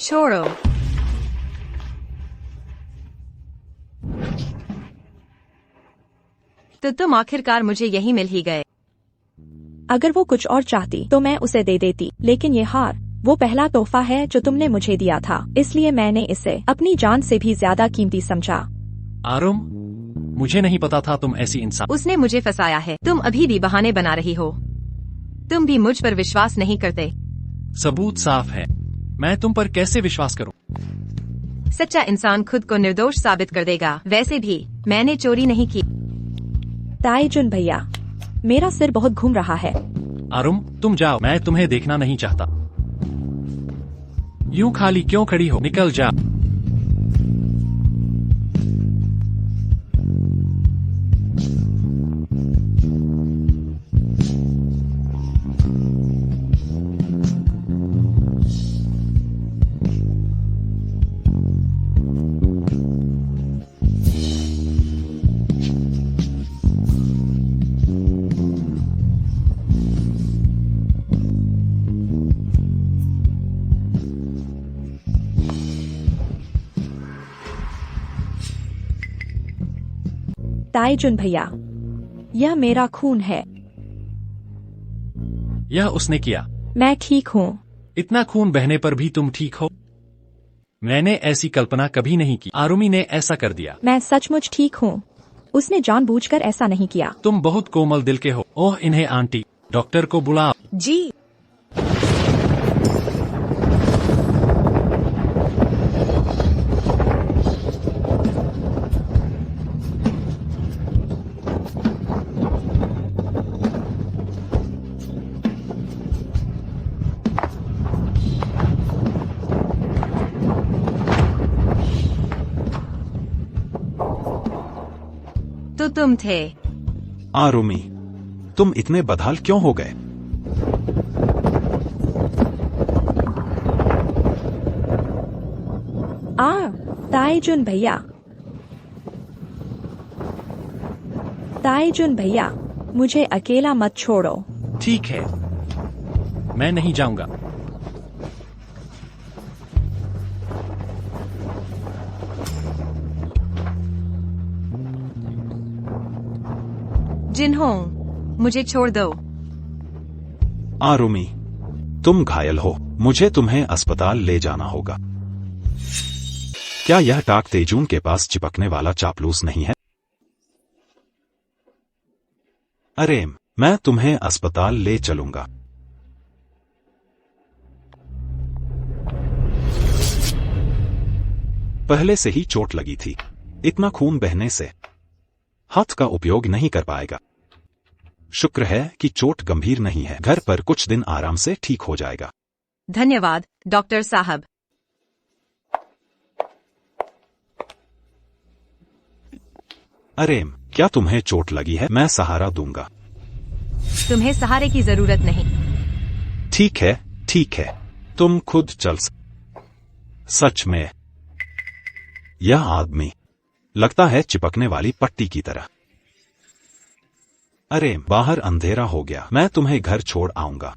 C: छोड़ो। तो तुम आखिरकार मुझे यही मिल ही गए।
I: अगर वो कुछ और चाहती तो मैं उसे दे देती, लेकिन ये हार वो पहला तोहफा है जो तुमने मुझे दिया था, इसलिए मैंने इसे अपनी जान से भी ज्यादा कीमती समझा।
G: आरुम, मुझे नहीं पता था तुम ऐसी इंसान।
C: उसने मुझे फंसाया है। तुम अभी भी बहाने बना रही हो। तुम भी मुझ पर विश्वास नहीं करते।
G: सबूत साफ है, मैं तुम पर कैसे विश्वास करूं?
C: सच्चा इंसान खुद को निर्दोष साबित कर देगा। वैसे भी मैंने चोरी नहीं की।
I: ताईजुन भैया, मेरा सिर बहुत घूम रहा है।
G: आरुम, तुम जाओ, मैं तुम्हें देखना नहीं चाहता। यूं खाली क्यों खड़ी हो? निकल जा।
I: ताईजुन भैया, यह मेरा खून है।
G: यह उसने किया।
I: मैं ठीक हूँ।
G: इतना खून बहने पर भी तुम ठीक हो? मैंने ऐसी कल्पना कभी नहीं की। आरुमि ने ऐसा कर दिया।
I: मैं सचमुच ठीक हूँ। उसने जानबूझकर ऐसा नहीं किया।
G: तुम बहुत कोमल दिल के हो। ओह, इन्हें आंटी, डॉक्टर को बुलाओ।
H: जी।
C: तो तुम थे।
F: आरुमि, तुम इतने बदहाल क्यों हो गए?
I: ताईजुन भैया, ताईजुन भैया, मुझे अकेला मत छोड़ो।
G: ठीक है, मैं नहीं जाऊंगा।
C: जिन्हों, मुझे छोड़ दो।
F: आरुमि, तुम घायल हो। मुझे तुम्हें अस्पताल ले जाना होगा। क्या यह टाक तेजून के पास चिपकने वाला चापलूस नहीं है? अरे, मैं तुम्हें अस्पताल ले चलूंगा। पहले से ही चोट लगी थी। इतना खून बहने से हाथ का उपयोग नहीं कर पाएगा। शुक्र है कि चोट गंभीर नहीं है। घर पर कुछ दिन आराम से ठीक हो जाएगा।
C: धन्यवाद, डॉक्टर साहब।
F: अरे, क्या तुम्हें चोट लगी है? मैं सहारा दूंगा।
C: तुम्हें सहारे की जरूरत नहीं।
F: ठीक है, ठीक है, तुम खुद चल सच में यह आदमी लगता है चिपकने वाली पट्टी की तरह। अरे, बाहर अंधेरा हो गया। मैं तुम्हें घर छोड़ आऊंगा।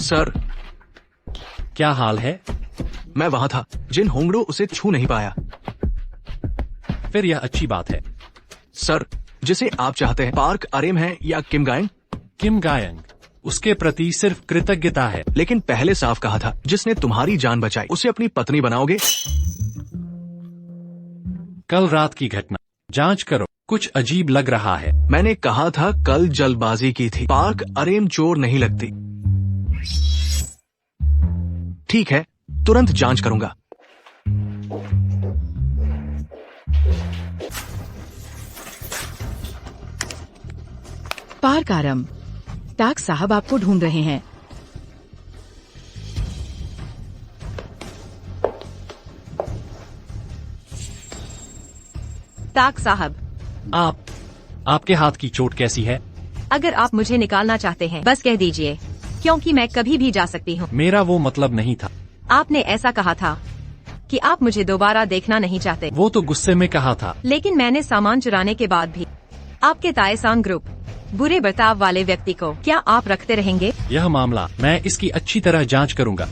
A: सर,
G: क्या हाल है?
A: मैं वहां था। जिन होंगड़ो उसे छू नहीं पाया।
G: फिर यह अच्छी बात है।
A: सर, जिसे आप चाहते हैं, पार्क अरेम है या किम गायंग?
G: किम गायंग, उसके प्रति सिर्फ कृतज्ञता है।
A: लेकिन पहले साफ कहा था, जिसने तुम्हारी जान बचाई उसे अपनी पत्नी बनाओगे?
G: कल रात की घटना जांच करो, कुछ अजीब लग रहा है।
A: मैंने कहा था कल जल्दबाजी की थी। पार्क अरेम चोर नहीं लगती। ठीक है, तुरंत जांच करूंगा।
D: पार्क आरम, टाक साहब आपको ढूंढ रहे हैं।
C: ताक साहब,
G: आपके हाथ की चोट कैसी है?
C: अगर आप मुझे निकालना चाहते हैं बस कह दीजिए, क्योंकि मैं कभी भी जा सकती हूँ।
G: मेरा वो मतलब नहीं था।
C: आपने ऐसा कहा था कि आप मुझे दोबारा देखना नहीं चाहते।
G: वो तो गुस्से में कहा था।
C: लेकिन मैंने सामान चुराने के बाद भी आपके तायसान ग्रुप बुरे बर्ताव वाले व्यक्ति को क्या आप रखते रहेंगे?
G: यह मामला मैं इसकी अच्छी तरह जांच करूंगा।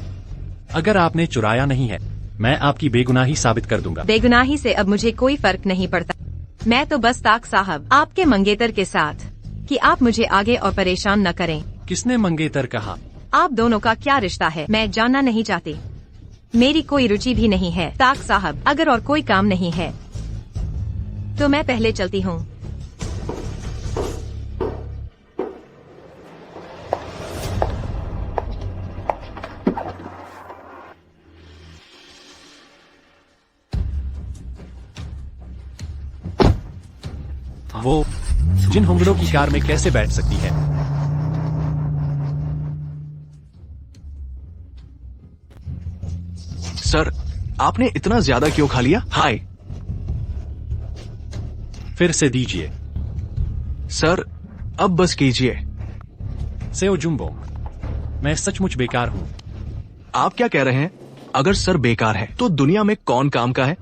G: अगर आपने चुराया नहीं है, मैं आपकी बेगुनाही साबित कर दूंगा।
C: बेगुनाही से अब मुझे कोई फर्क नहीं पड़ता। मैं तो बस ताक साहब आपके मंगेतर के साथ कि आप मुझे आगे और परेशान न करें।
G: किसने मंगेतर कहा?
C: आप दोनों का क्या रिश्ता है मैं जानना नहीं चाहती। मेरी कोई रुचि भी नहीं है। ताक साहब, अगर और कोई काम नहीं है तो मैं पहले चलती हूँ।
G: वो जिन होंगड़ों की कार में कैसे बैठ सकती है?
A: सर, आपने इतना ज्यादा क्यों खा लिया? हाय
G: फिर से दीजिए।
A: सर, अब बस कीजिए।
G: सेओ जुम्बो, मैं सचमुच बेकार हूँ।
A: आप क्या कह रहे हैं? अगर सर बेकार है तो दुनिया में कौन काम का है?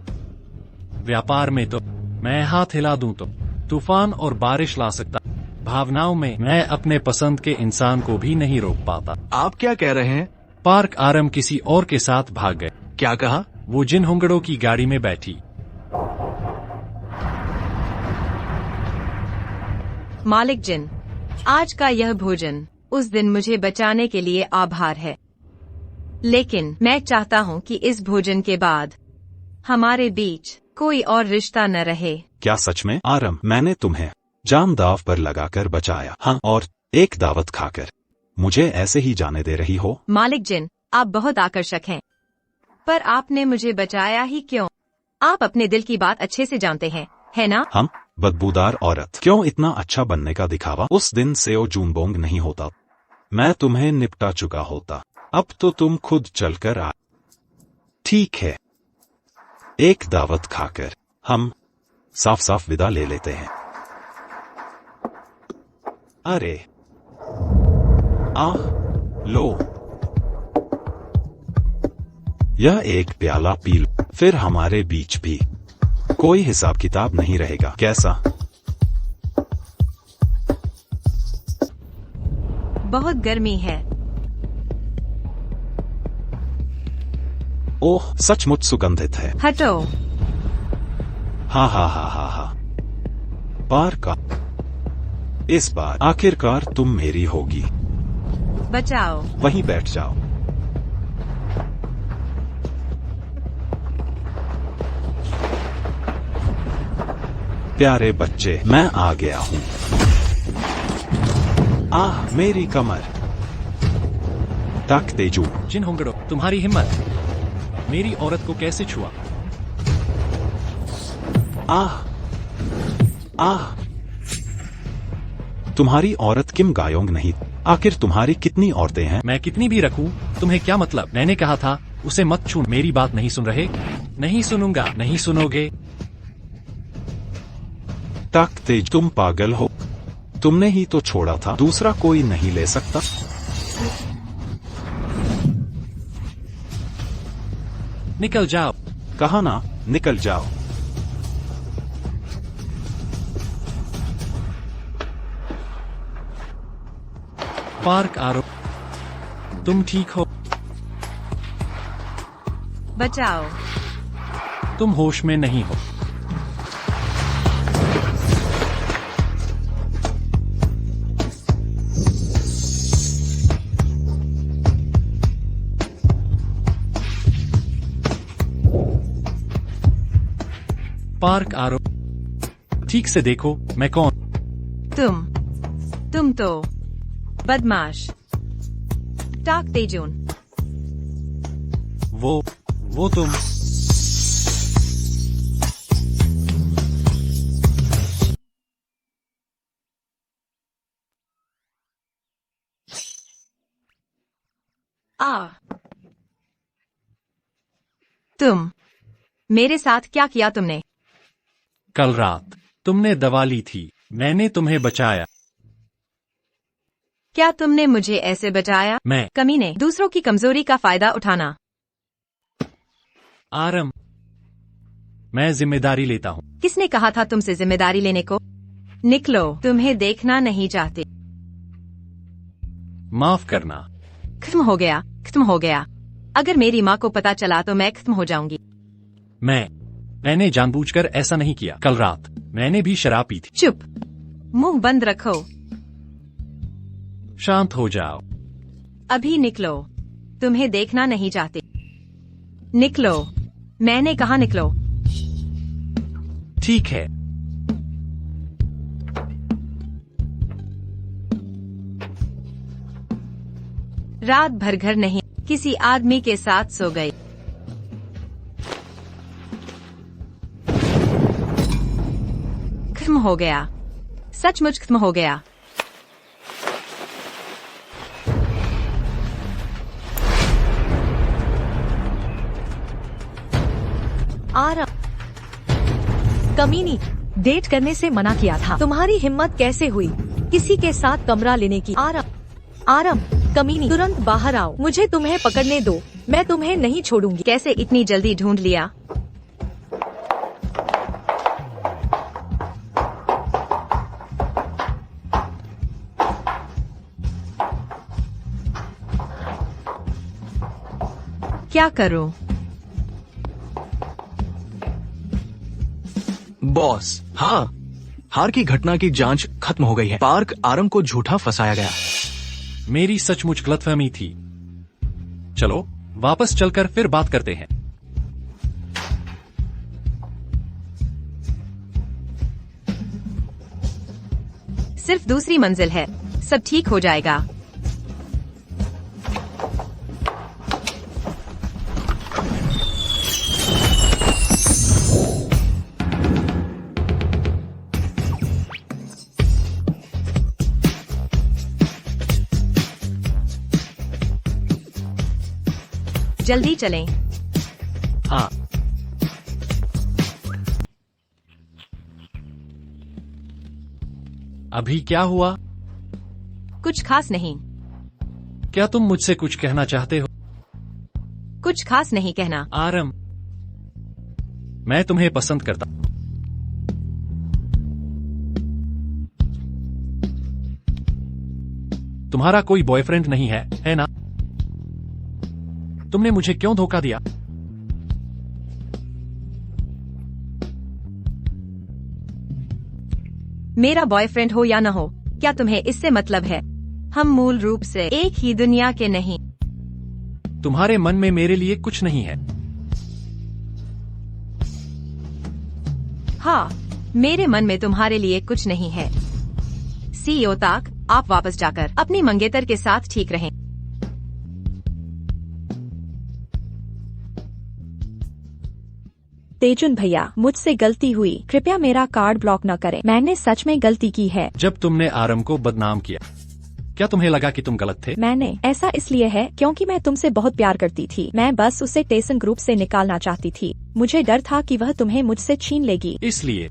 G: व्यापार में तो मैं हाथ हिला दूं तो तूफान और बारिश ला सकता, भावनाओं में मैं अपने पसंद के इंसान को भी नहीं रोक पाता।
A: आप क्या कह रहे हैं?
G: पार्क आरम किसी और के साथ भाग गए।
A: क्या कहा?
G: वो जिन होंगड़ों की गाड़ी में बैठी।
C: मालिक जिन, आज का यह भोजन उस दिन मुझे बचाने के लिए आभार है, लेकिन मैं चाहता हूँ कि इस भोजन के बाद हमारे बीच कोई और रिश्ता न रहे।
F: क्या सच में? आरम, मैंने तुम्हें जान दाव पर लगाकर बचाया। हाँ, और एक दावत खाकर मुझे ऐसे ही जाने दे रही हो?
C: मालिक जिन, आप बहुत आकर्षक हैं, पर आपने मुझे बचाया ही क्यों? आप अपने दिल की बात अच्छे से जानते हैं, है ना?
F: हम बदबूदार औरत, क्यों इतना अच्छा बनने का दिखावा? उस दिन सेओ जूनबोंग नहीं होता, मैं तुम्हें निपटा चुका होता। अब तो तुम खुद चलकर आ। ठीक है, एक दावत खाकर हम साफ साफ विदा ले लेते हैं। अरे लो, यह एक प्याला पी लो, फिर हमारे बीच भी कोई हिसाब किताब नहीं रहेगा। कैसा?
C: बहुत गर्मी है।
F: ओह, सचमुच सुगंधित है।
C: हटो।
F: हा। पार का इस बार आखिरकार तुम मेरी होगी।
C: बचाओ।
F: वहीं बैठ जाओ। प्यारे बच्चे, मैं आ गया हूँ। आह, मेरी कमर। ताक तेजू।
G: जिन होंगड़ो, तुम्हारी हिम्मत मेरी औरत को कैसे छुआ?
F: आह, तुम्हारी औरत किम गायोंग नहीं? आखिर तुम्हारी कितनी औरतें हैं?
G: मैं कितनी भी रखूं, तुम्हें क्या मतलब? मैंने कहा था उसे मत छू। मेरी बात नहीं सुन रहे? नहीं सुनूंगा। नहीं सुनोगे?
F: ताक तेज, तुम पागल हो? तुमने ही तो छोड़ा था, दूसरा कोई नहीं ले सकता।
G: निकल जाओ।
F: कहा ना, निकल जाओ।
G: पार्क आरो, तुम ठीक हो?
C: बचाओ।
G: तुम होश में नहीं हो। पार्क आरो, ठीक से देखो मैं कौन?
C: तुम तो बदमाश टाक तेजून।
G: वो तुम।
C: तुम मेरे साथ क्या किया तुमने?
G: कल रात तुमने दवा ली थी, मैंने तुम्हें बचाया।
C: क्या तुमने मुझे ऐसे बचाया?
G: मैं
C: कमीने, दूसरों की कमजोरी का फायदा उठाना।
G: आरम, मैं जिम्मेदारी लेता हूँ।
C: किसने कहा था तुमसे जिम्मेदारी लेने को? निकलो, तुम्हें देखना नहीं चाहते।
G: माफ करना।
C: खत्म हो गया। अगर मेरी माँ को पता चला तो मैं खत्म हो जाऊंगी।
G: मैंने जानबूझकर ऐसा नहीं किया। कल रात मैंने भी शराब पी थी।
C: चुप, मुंह बंद रखो।
G: शांत हो जाओ।
C: अभी निकलो, तुम्हें देखना नहीं चाहते। निकलो, मैंने कहा निकलो।
G: ठीक है।
C: रात भर घर नहीं, किसी आदमी के साथ सो गई। खत्म हो गया, सचमुच खत्म हो गया।
H: आराम। कमीनी, डेट करने से मना किया था। तुम्हारी हिम्मत कैसे हुई किसी के साथ कमरा लेने की? आराम, कमीनी, तुरंत बाहर आओ। मुझे तुम्हें पकड़ने दो, मैं तुम्हें नहीं छोड़ूंगी।
C: कैसे इतनी जल्दी ढूंढ लिया? क्या करूं?
A: बॉस, हाँ, हार की घटना की जांच खत्म हो गई है। पार्क आरम को झूठा फंसाया गया।
G: मेरी सचमुच गलतफहमी थी। चलो वापस चलकर फिर बात करते हैं।
C: सिर्फ दूसरी मंजिल है, सब ठीक हो जाएगा। जल्दी चलें।
G: हाँ। अभी क्या हुआ?
C: कुछ खास नहीं।
G: क्या तुम मुझसे कुछ कहना चाहते हो?
C: कुछ खास नहीं कहना।
G: आरम, मैं तुम्हें पसंद करता। तुम्हारा कोई बॉयफ्रेंड नहीं है ना? तुमने मुझे क्यों धोखा दिया?
C: मेरा बॉयफ्रेंड हो या न हो, क्या तुम्हें इससे मतलब है? हम मूल रूप से एक ही दुनिया के नहीं।
G: तुम्हारे मन में मेरे लिए कुछ नहीं है।
C: हाँ, मेरे मन में तुम्हारे लिए कुछ नहीं है। सीईओ तक आप वापस जाकर अपनी मंगेतर के साथ ठीक रहें।
I: तेजुन भैया, मुझसे गलती हुई, कृपया मेरा कार्ड ब्लॉक न करें। मैंने सच में गलती की है।
G: जब तुमने आरम को बदनाम किया, क्या तुम्हें लगा कि तुम गलत थे?
I: मैंने ऐसा इसलिए है क्योंकि मैं तुमसे बहुत प्यार करती थी। मैं बस उसे टेसन ग्रुप से निकालना चाहती थी। मुझे डर था कि वह तुम्हें मुझसे छीन लेगी।
G: इसलिए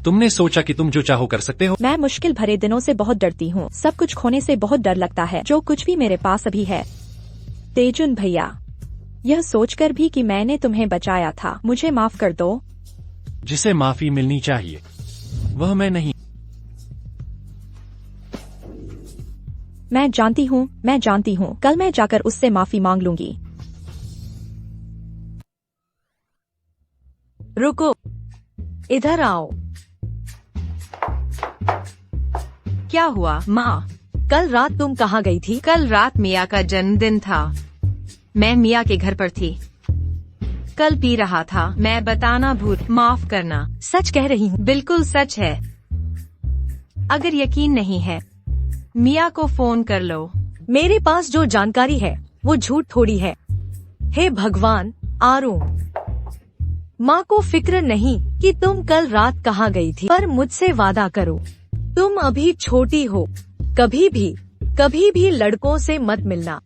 G: तुमने सोचा कि तुम जो चाहो कर सकते हो।
I: मैं मुश्किल भरे दिनों से बहुत डरती हूँ। सब कुछ खोने से बहुत डर लगता है, जो कुछ भी मेरे पास अभी है। तेजुन भैया, यह सोचकर भी कि मैंने तुम्हें बचाया था, मुझे माफ कर दो।
G: जिसे माफी मिलनी चाहिए वह मैं नहीं।
I: मैं जानती हूँ। कल मैं जाकर उससे माफी मांग लूंगी।
H: रुको, इधर आओ।
C: क्या हुआ माँ?
H: कल रात तुम कहाँ गई थी?
C: कल रात मिया का जन्मदिन था। मैं मिया के घर पर थी। कल पी रहा था। मैं बताना भूल, माफ करना।
H: सच कह रही हूँ।
C: बिल्कुल सच है। अगर यकीन नहीं है, मिया को फोन कर लो।
H: मेरे पास जो जानकारी है वो झूठ थोड़ी है। हे भगवान, आरू, माँ को फिक्र नहीं कि तुम कल रात कहाँ गई थी, पर मुझसे वादा करो, तुम अभी छोटी हो, कभी भी लड़कों से मत मिलना।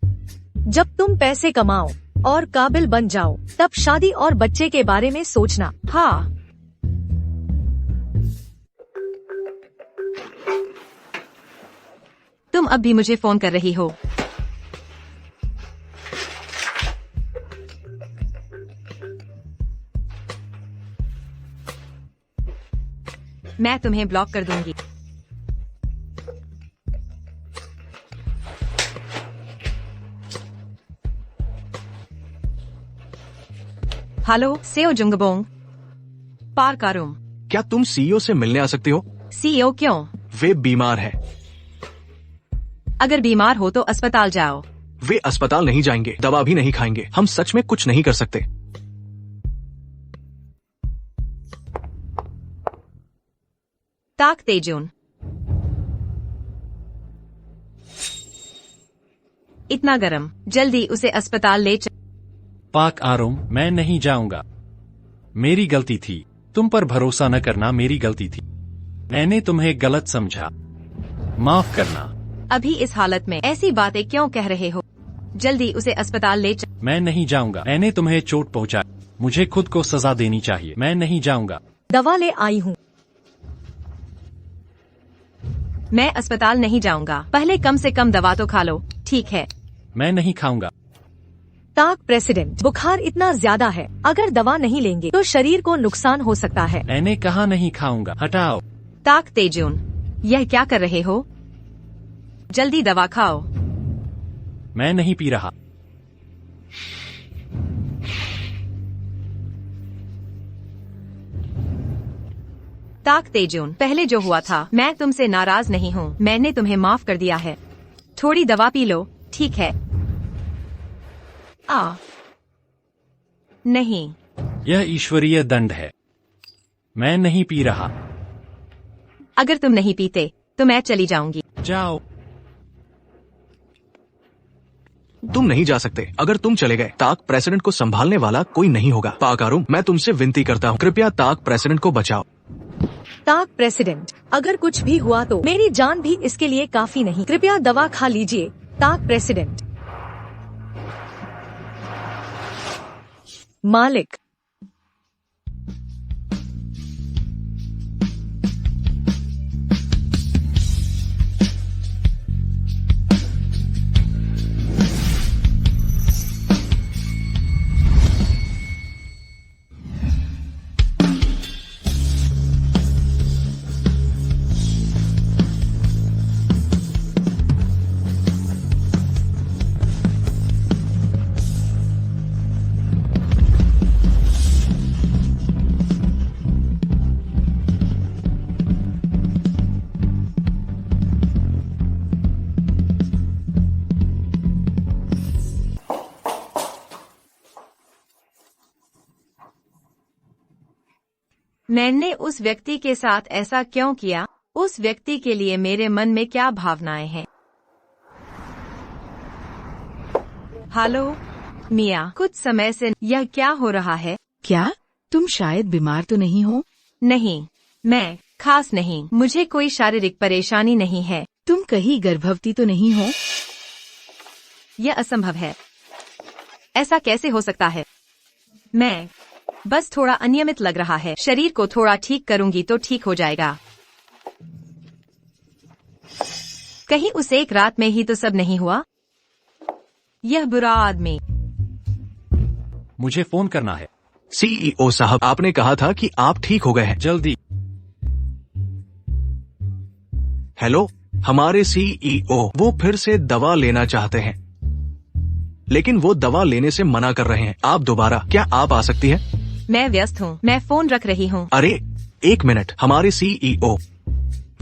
H: जब तुम पैसे कमाओ और काबिल बन जाओ, तब शादी और बच्चे के बारे में सोचना।
C: हाँ। तुम अब भी मुझे फोन कर रही हो? मैं तुम्हें ब्लॉक कर दूंगी। हेलो, सेओ जुंगबोंग, पार्क आरूम।
A: क्या तुम सीईओ से मिलने आ सकते हो?
C: सीईओ क्यों?
A: वे बीमार है।
C: अगर बीमार हो तो अस्पताल जाओ।
A: वे अस्पताल नहीं जाएंगे, दवा भी नहीं खाएंगे। हम सच में कुछ नहीं कर सकते।
C: ताक तेजून, इतना गरम, जल्दी उसे अस्पताल ले चल।
G: पाक आरोम, मैं नहीं जाऊंगा। मेरी गलती थी। तुम पर भरोसा न करना मेरी गलती थी। मैंने तुम्हें गलत समझा। माफ करना।
C: अभी इस हालत में ऐसी बातें क्यों कह रहे हो? जल्दी उसे अस्पताल ले चल।
G: मैं नहीं जाऊंगा। मैंने तुम्हें चोट पहुंचाई। मुझे खुद को सजा देनी चाहिए। मैं नहीं जाऊंगा।
H: दवा ले आई हूँ।
C: मैं अस्पताल नहीं जाऊंगा। पहले कम से कम दवा तो खा लो। ठीक है।
G: मैं नहीं खाऊंगा।
H: ताक प्रेसिडेंट, बुखार इतना ज्यादा है, अगर दवा नहीं लेंगे तो शरीर को नुकसान हो सकता है।
G: मैंने कहा नहीं खाऊंगा। हटाओ।
C: ताक तेजून, यह क्या कर रहे हो? जल्दी दवा खाओ।
G: मैं नहीं पी रहा।
C: ताक तेजून, पहले जो हुआ था, मैं तुमसे नाराज नहीं हूँ। मैंने तुम्हें माफ कर दिया है। थोड़ी दवा पी लो, ठीक है? नहीं।
G: यह ईश्वरीय दंड है। मैं नहीं पी रहा।
C: अगर तुम नहीं पीते तो मैं चली जाऊंगी।
G: जाओ।
A: तुम नहीं जा सकते। अगर तुम चले गए, ताक प्रेसिडेंट को संभालने वाला कोई नहीं होगा। पाक आरोम, मैं तुमसे विनती करता हूँ, कृपया ताक प्रेसिडेंट को बचाओ।
H: ताक प्रेसिडेंट, अगर कुछ भी हुआ तो मेरी जान भी इसके लिए काफी नहीं। कृपया दवा खा लीजिए। ताक प्रेसिडेंट। मालिक,
C: मैंने उस व्यक्ति के साथ ऐसा क्यों किया? उस व्यक्ति के लिए मेरे मन में क्या भावनाएं हैं? हेलो मिया, कुछ समय से यह क्या हो रहा है?
D: क्या तुम शायद बीमार तो नहीं हो?
C: नहीं, मैं खास नहीं। मुझे कोई शारीरिक परेशानी नहीं है।
D: तुम कहीं गर्भवती तो नहीं हो?
C: यह असंभव है। ऐसा कैसे हो सकता है? मैं बस थोड़ा अनियमित लग रहा है। शरीर को थोड़ा ठीक करूंगी तो ठीक हो जाएगा। कहीं उस एक रात में ही तो सब नहीं हुआ? यह बुरा आदमी।
G: मुझे फोन करना है।
A: सीईओ साहब, आपने कहा था कि आप ठीक हो गए हैं।
G: जल्दी।
A: हेलो, हमारे सीईओ, वो फिर से दवा लेना चाहते हैं, लेकिन वो दवा लेने से मना कर रहे हैं। आप दोबारा, क्या आप आ सकती हैं?
C: मैं व्यस्त हूँ, मैं फोन रख रही हूँ।
A: अरे एक मिनट, हमारे सीईओ,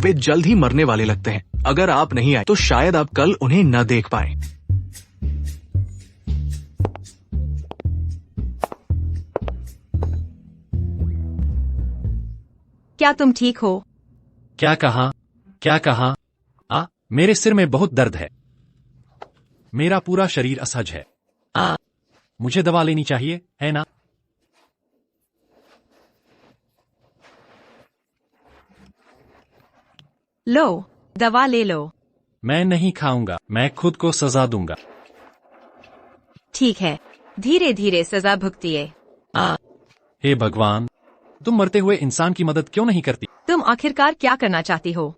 A: वे जल्द ही मरने वाले लगते हैं। अगर आप नहीं आए तो शायद आप कल उन्हें न देख पाएं।
C: क्या तुम ठीक हो?
G: क्या कहा? क्या कहा? मेरे सिर में बहुत दर्द है। मेरा पूरा शरीर असहज है। मुझे दवा लेनी चाहिए, है ना?
C: लो, दवा ले लो।
G: मैं नहीं खाऊंगा। मैं खुद को सजा दूंगा।
C: ठीक है, धीरे धीरे सजा भुगतिए।
G: हे भगवान, तुम मरते हुए इंसान की मदद क्यों नहीं करती?
C: तुम आखिरकार क्या करना चाहती हो?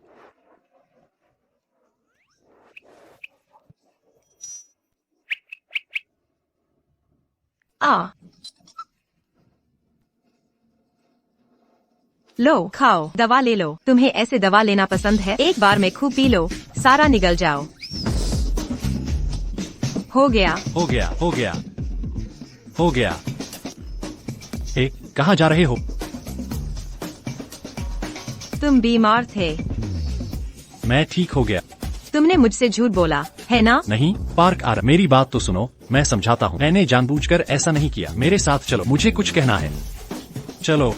C: लो, खाओ, दवा ले लो। तुम्हें ऐसे दवा लेना पसंद है? एक बार में खूब पी लो, सारा निगल जाओ। हो गया।
G: हो गया, हो गया, हो गया। कहाँ जा रहे हो?
C: तुम बीमार थे।
G: मैं ठीक हो गया।
C: तुमने मुझसे झूठ बोला है ना?
G: नहीं पार्क आरम, मेरी बात तो सुनो, मैं समझाता हूँ। मैंने जानबूझकर ऐसा नहीं किया। मेरे साथ चलो, मुझे कुछ कहना है। चलो।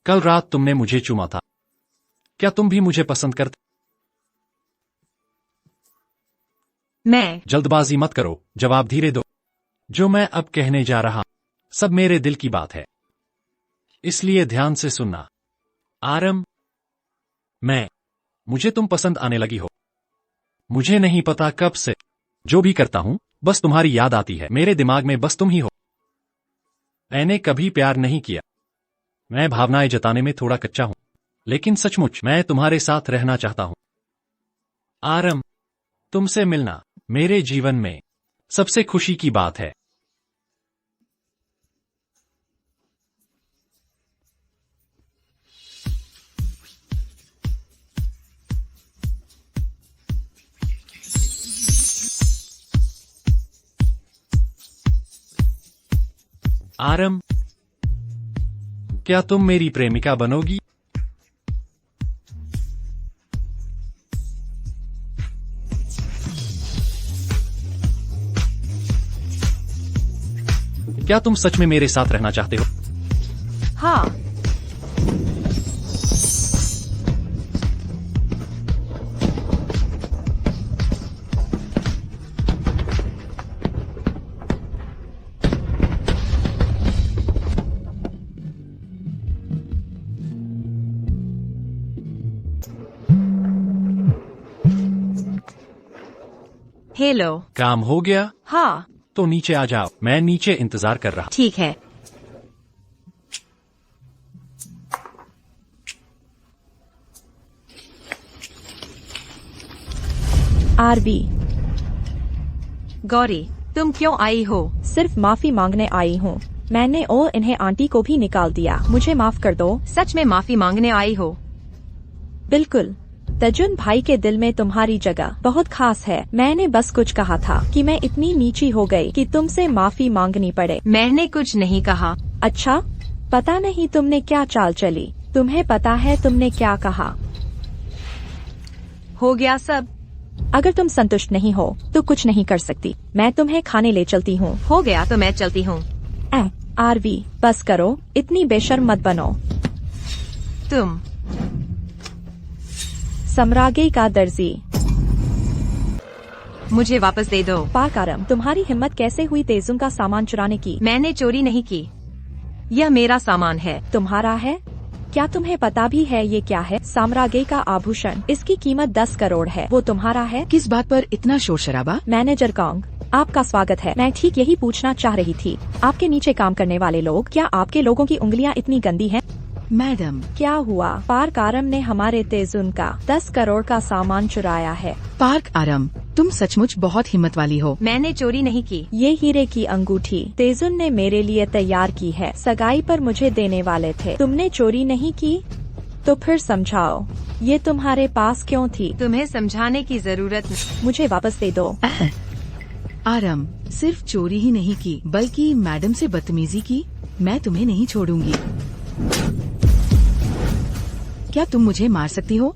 G: कल रात तुमने मुझे चूमा था, क्या तुम भी मुझे पसंद करते?
C: मैं
G: जल्दबाजी मत करो, जवाब धीरे दो। जो मैं अब कहने जा रहा सब मेरे दिल की बात है, इसलिए ध्यान से सुनना। आरम, मुझे तुम पसंद आने लगी हो। मुझे नहीं पता कब से, जो भी करता हूं बस तुम्हारी याद आती है। मेरे दिमाग में बस तुम ही हो। मैंने कभी प्यार नहीं किया। मैं भावनाएं जताने में थोड़ा कच्चा हूं, लेकिन सचमुच मैं तुम्हारे साथ रहना चाहता हूं। आरम, तुमसे मिलना मेरे जीवन में सबसे खुशी की बात है। आरम, क्या तुम मेरी प्रेमिका बनोगी? क्या तुम सच में मेरे साथ रहना चाहते हो?
C: हाँ। हेलो।
G: काम हो गया?
C: हाँ।
G: तो नीचे आ जाओ, मैं नीचे इंतजार कर रहा।
C: ठीक है।
I: आरबी,
C: गौरी, तुम क्यों आई हो?
I: सिर्फ माफी मांगने आई हूँ। मैंने और इन्हें आंटी को भी निकाल दिया। मुझे माफ कर दो।
C: सच में माफी मांगने आई हो?
I: बिल्कुल। तजुन भाई के दिल में तुम्हारी जगह बहुत खास है। मैंने बस कुछ कहा था कि मैं इतनी नीची हो गई कि तुमसे माफी मांगनी पड़े।
C: मैंने कुछ नहीं कहा।
I: अच्छा, पता नहीं तुमने क्या चाल चली। तुम्हें पता है तुमने क्या कहा?
C: हो गया सब।
I: अगर तुम संतुष्ट नहीं हो तो कुछ नहीं कर सकती। मैं तुम्हें खाने ले चलती हूँ।
C: हो गया तो मैं चलती हूँ।
I: आरवी, बस करो, इतनी बेशर्म मत बनो।
C: तुम
I: सम्रागे का दर्जी,
C: मुझे वापस दे दो।
I: पार्क आरम, तुम्हारी हिम्मत कैसे हुई तेजुन का सामान चुराने की?
C: मैंने चोरी नहीं की, यह मेरा सामान है।
I: तुम्हारा है? क्या तुम्हें पता भी है ये क्या है? साम्रागे का आभूषण, इसकी कीमत 10 करोड़ है। वो तुम्हारा है?
D: किस बात पर इतना शोर शराबा?
I: मैनेजर कांग, आपका स्वागत है। मैं ठीक यही पूछना चाह रही थी। आपके नीचे काम करने वाले लोग, क्या आपके लोगों की उंगलियां इतनी गंदी हैं?
D: मैडम,
I: क्या हुआ? पार्क आरम ने हमारे तेजुन का 10 करोड़ का सामान चुराया है।
D: पार्क आरम, तुम सचमुच बहुत हिम्मत वाली हो।
C: मैंने चोरी नहीं की।
I: ये हीरे की अंगूठी तेजुन ने मेरे लिए तैयार की है। सगाई पर मुझे देने वाले थे। तुमने चोरी नहीं की? तो फिर समझाओ, ये तुम्हारे पास क्यों थी?
C: तुम्हें समझाने की जरूरत नहीं।
I: मुझे वापस दे दो।
D: आरम, सिर्फ चोरी ही नहीं की बल्कि मैडम से बदतमीजी की। मैं तुम्हें नहीं छोड़ूंगी। क्या तुम मुझे मार सकती हो?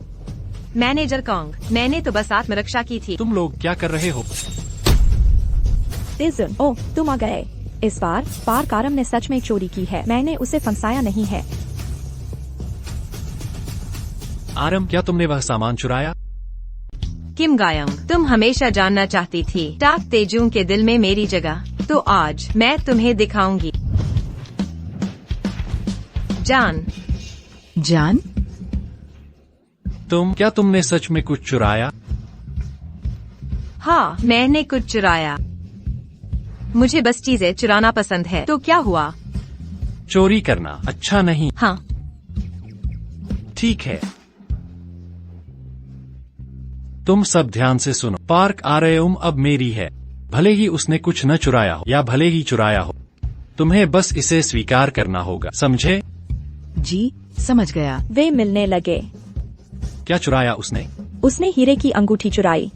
C: मैनेजर कांग, मैंने तो बस आत्मरक्षा की थी।
G: तुम लोग क्या कर रहे हो?
I: तेजुन, ओह, तुम आ गए। इस बार पार्क आरम ने सच में चोरी की है। मैंने उसे फंसाया नहीं है।
G: आरम, क्या तुमने वह सामान चुराया?
C: किम गायंग, तुम हमेशा जानना चाहती थी टाक तेजुंग के दिल में मेरी जगह, तो आज मैं तुम्हें दिखाऊंगी।
D: जान,
G: क्या तुमने सच में कुछ चुराया?
C: हाँ, मैंने कुछ चुराया। मुझे बस चीजें चुराना पसंद है। तो क्या हुआ?
G: चोरी करना अच्छा नहीं।
C: हाँ।
G: ठीक है, तुम सब ध्यान से सुनो। पार्क आरयम अब मेरी है, भले ही उसने कुछ न चुराया हो या भले ही चुराया हो। तुम्हें बस इसे स्वीकार करना होगा, समझे?
D: जी, समझ गया।
I: वे मिलने लगे।
G: क्या चुराया उसने?
I: उसने हीरे की अंगूठी चुराई।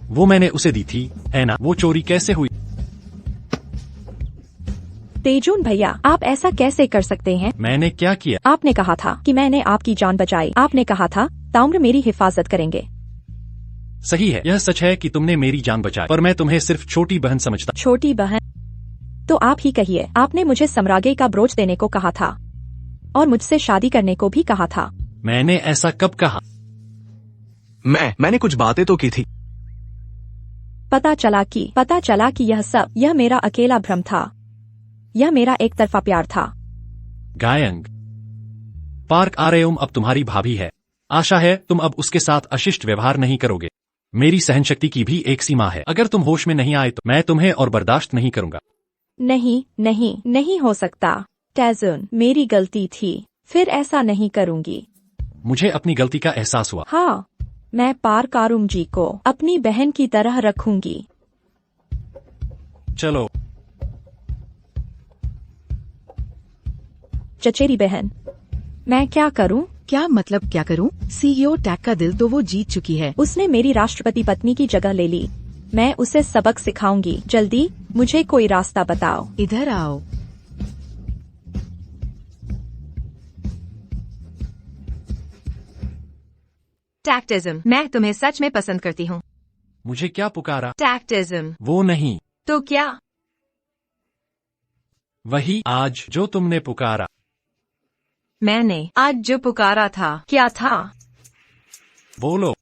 G: वो मैंने उसे दी थी, है ना? वो चोरी कैसे हुई?
I: तेजुन भैया, आप ऐसा कैसे कर सकते हैं?
G: मैंने क्या किया?
I: आपने कहा था कि मैंने आपकी जान बचाई। आपने कहा था ताम्र मेरी हिफाजत करेंगे।
G: सही है, यह सच है कि तुमने मेरी जान बचाई, पर मैं तुम्हें सिर्फ छोटी बहन समझता।
I: छोटी बहन? तो आप ही कहिए। आपने मुझे सम्रागे का ब्रोच देने को कहा था और मुझसे शादी करने को भी कहा था।
G: मैंने ऐसा कब कहा?
A: मैंने कुछ बातें तो की थी।
I: पता चला कि यह मेरा अकेला भ्रम था। यह मेरा एक तरफा प्यार था।
G: गायंग, पार्क आरेउम अब तुम्हारी भाभी है। आशा है तुम अब उसके साथ अशिष्ट व्यवहार नहीं करोगे। मेरी सहनशक्ति की भी एक सीमा है। अगर तुम होश में नहीं आए तो मैं तुम्हें और बर्दाश्त नहीं करूंगा।
I: नहीं हो सकता। तेजुन, मेरी गलती थी। फिर ऐसा नहीं करूंगी।
G: मुझे अपनी गलती का एहसास हुआ।
I: हाँ, मैं पार्क आरुम जी को अपनी बहन की तरह रखूंगी।
G: चलो।
I: चचेरी बहन, मैं क्या करूं?
D: क्या मतलब क्या करूं? सीईओ टैग का दिल तो वो जीत चुकी है।
I: उसने मेरी राष्ट्रपति पत्नी की जगह ले ली। मैं उसे सबक सिखाऊंगी। जल्दी मुझे कोई रास्ता बताओ।
D: इधर आओ।
C: टैक्टिज्म, मैं तुम्हें सच में पसंद करती हूँ।
G: मुझे क्या पुकारा?
C: टैक्टिज्म।
G: वो नहीं
C: तो क्या?
G: वही आज जो तुमने पुकारा।
C: मैंने आज जो पुकारा था क्या था?
G: बोलो।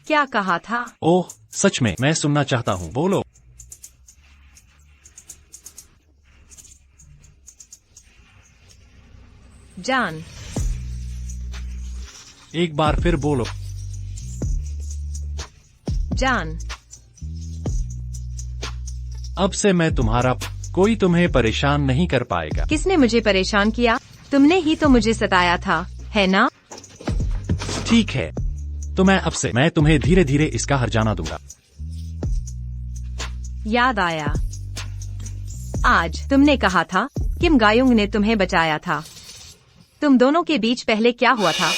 C: क्या कहा था?
G: ओह, सच में मैं सुनना चाहता हूँ। बोलो।
C: जान।
G: एक बार फिर बोलो।
C: जान।
G: अब से मैं तुम्हारा, कोई तुम्हें परेशान नहीं कर पाएगा।
C: किसने मुझे परेशान किया? तुमने ही तो मुझे सताया था, है ना?
G: ठीक है, तो मैं तुम्हें धीरे धीरे इसका हर्जाना दूंगा।
C: याद आया, आज तुमने कहा था किम गायुंग ने तुम्हें बचाया था। तुम दोनों के बीच पहले क्या हुआ था?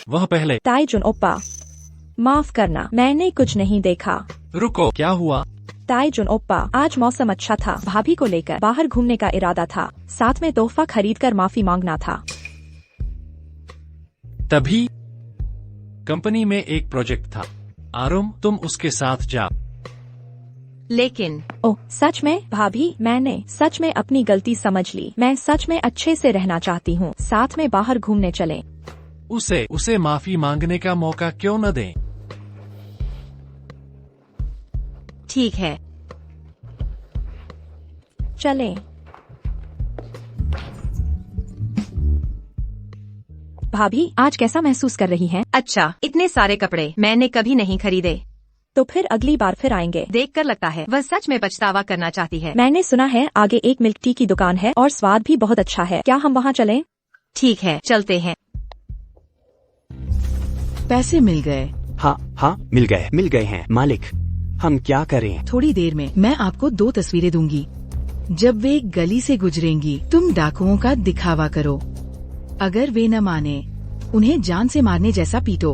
G: वह पहले।
I: ताइजुन ओप्पा, माफ करना, मैंने कुछ नहीं देखा।
G: रुको, क्या हुआ?
I: ताइजुन ओप्पा, आज मौसम अच्छा था। भाभी को लेकर बाहर घूमने का इरादा था। साथ में तोहफा खरीदकर माफी मांगना था।
G: तभी कंपनी में एक प्रोजेक्ट था। आरुम, तुम उसके साथ जा।
C: लेकिन
I: ओह, सच में? भाभी, मैंने सच में अपनी गलती समझ ली। मैं सच में अच्छे से रहना चाहती हूँ। साथ में बाहर घूमने चलें।
G: उसे माफी मांगने का मौका क्यों न दें?
C: ठीक है,
I: चलें। भाभी, आज कैसा महसूस कर रही हैं?
C: अच्छा, इतने सारे कपड़े मैंने कभी नहीं खरीदे।
I: तो फिर अगली बार फिर आएंगे।
C: देखकर लगता है वह सच में पछतावा करना चाहती है।
I: मैंने सुना है आगे एक मिल्क टी की दुकान है और स्वाद भी बहुत अच्छा है। क्या हम वहाँ चलें?
C: ठीक है, चलते हैं।
D: पैसे मिल गए।
B: हाँ, मिल गए हैं मालिक। हम क्या करें?
D: थोड़ी देर में मैं आपको 2 तस्वीरें दूंगी। जब वे एक गली से गुजरेंगी, तुम डाकुओं का दिखावा करो। अगर वे न माने, उन्हें जान से मारने जैसा पीटो।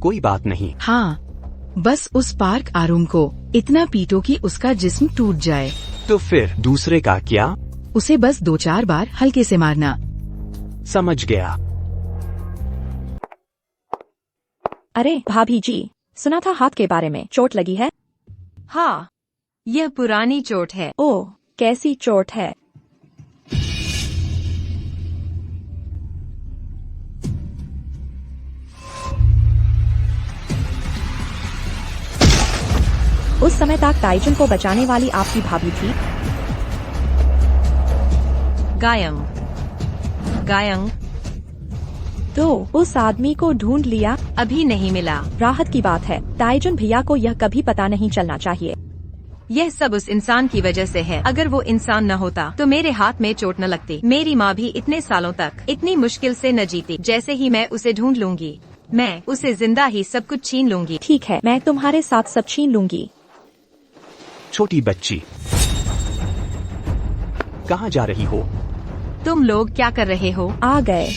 B: कोई बात नहीं।
D: हाँ, बस उस पार्क आरुम को इतना पीटो कि उसका जिस्म टूट जाए।
B: तो फिर दूसरे का क्या?
D: उसे बस 2-4 बार हल्के से मारना।
B: समझ गया।
I: अरे भाभी जी, सुना था हाथ के बारे में चोट लगी है?
C: हाँ, यह पुरानी चोट है।
I: ओह, कैसी चोट है? उस समय तक ताइजुन को बचाने वाली आपकी भाभी थी।
C: गायंग,
I: तो उस आदमी को ढूंढ लिया?
C: अभी नहीं मिला।
I: राहत की बात है। ताइजुन भैया को यह कभी पता नहीं चलना चाहिए।
C: यह सब उस इंसान की वजह से है। अगर वो इंसान न होता तो मेरे हाथ में चोट न लगती। मेरी माँ भी इतने सालों तक इतनी मुश्किल से न जीती। जैसे ही मैं उसे ढूंढ लूंगी, मैं उसे जिंदा ही सब कुछ छीन लूंगी।
I: ठीक है, मैं तुम्हारे साथ सब छीन लूंगी।
B: छोटी बच्ची, कहाँ जा रही हो?
C: तुम लोग क्या कर रहे हो?
I: आ गए।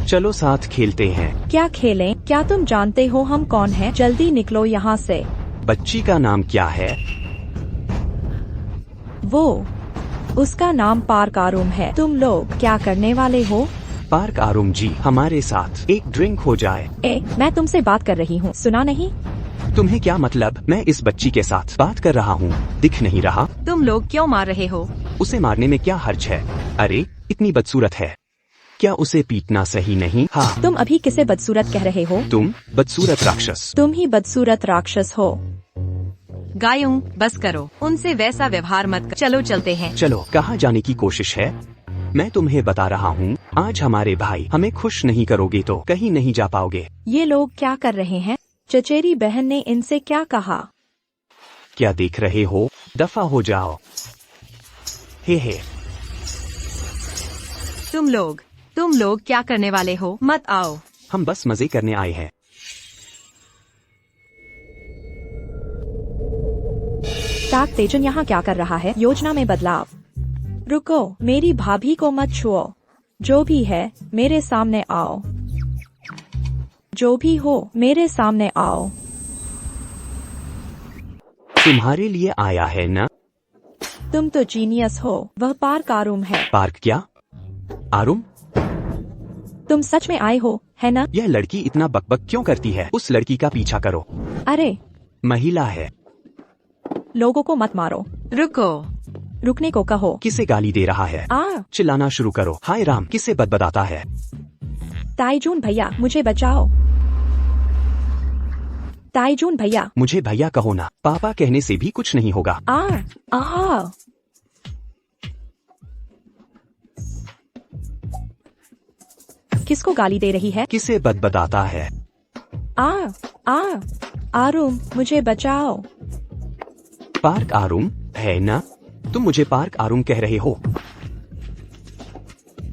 B: चलो साथ खेलते हैं।
I: क्या खेलें? क्या तुम जानते हो हम कौन हैं? जल्दी निकलो यहाँ से।
B: बच्ची का नाम क्या है?
I: वो उसका नाम पार्क आरूम है। तुम लोग क्या करने वाले हो?
B: पार्क आरूम जी, हमारे साथ एक ड्रिंक हो जाए।
I: मैं तुमसे बात कर रही हूँ, सुना नहीं?
B: तुम्हें क्या मतलब? मैं इस बच्ची के साथ बात कर रहा हूँ, दिख नहीं रहा?
C: तुम लोग क्यों मार रहे हो?
B: उसे मारने में क्या हर्ज है? अरे इतनी बदसूरत है, क्या उसे पीटना सही नहीं? हाँ,
I: तुम अभी किसे बदसूरत कह रहे हो?
B: तुम बदसूरत राक्षस।
I: तुम ही बदसूरत राक्षस हो।
C: गायों, बस करो, उनसे वैसा व्यवहार मत कर। चलो चलते हैं।
B: चलो, कहाँ जाने की कोशिश है? मैं तुम्हें बता रहा हूँ, आज हमारे भाई हमें खुश नहीं करोगे तो कहीं नहीं जा पाओगे।
I: ये लोग क्या कर रहे हैं? चचेरी बहन ने इनसे क्या कहा?
B: क्या देख रहे हो? दफा हो जाओ। हे
C: तुम लोग क्या करने वाले हो? मत आओ।
B: हम बस मजे करने आए हैं।
I: ताक तेजन यहाँ क्या कर रहा है? योजना में बदलाव। रुको, मेरी भाभी को मत छुओ। जो भी है मेरे सामने आओ। जो भी हो मेरे सामने आओ।
B: तुम्हारे लिए आया है ना?
I: तुम तो जीनियस हो। वह पार्क आरूम है।
B: पार्क क्या? आरूम?
I: तुम सच में आए हो, है ना?
B: यह लड़की इतना बकबक क्यों करती है? उस लड़की का पीछा करो।
I: अरे,
B: महिला है।
I: लोगों को मत मारो। रुकने को कहो।
B: किसे गाली दे रहा है? चिल्लाना शुरू करो। हाय राम, किसे बदबदाता है?
I: ताइजून भैया, मुझे बचाओ। ताइजून भैया।
B: मुझे भैया कहो ना, पापा कहने से भी कुछ नहीं होगा।
I: किसको गाली दे रही है?
B: किसे बदबदाता है?
I: आरूम, मुझे बचाओ।
B: पार्क आरूम है ना? तुम मुझे पार्क आरूम कह रहे हो?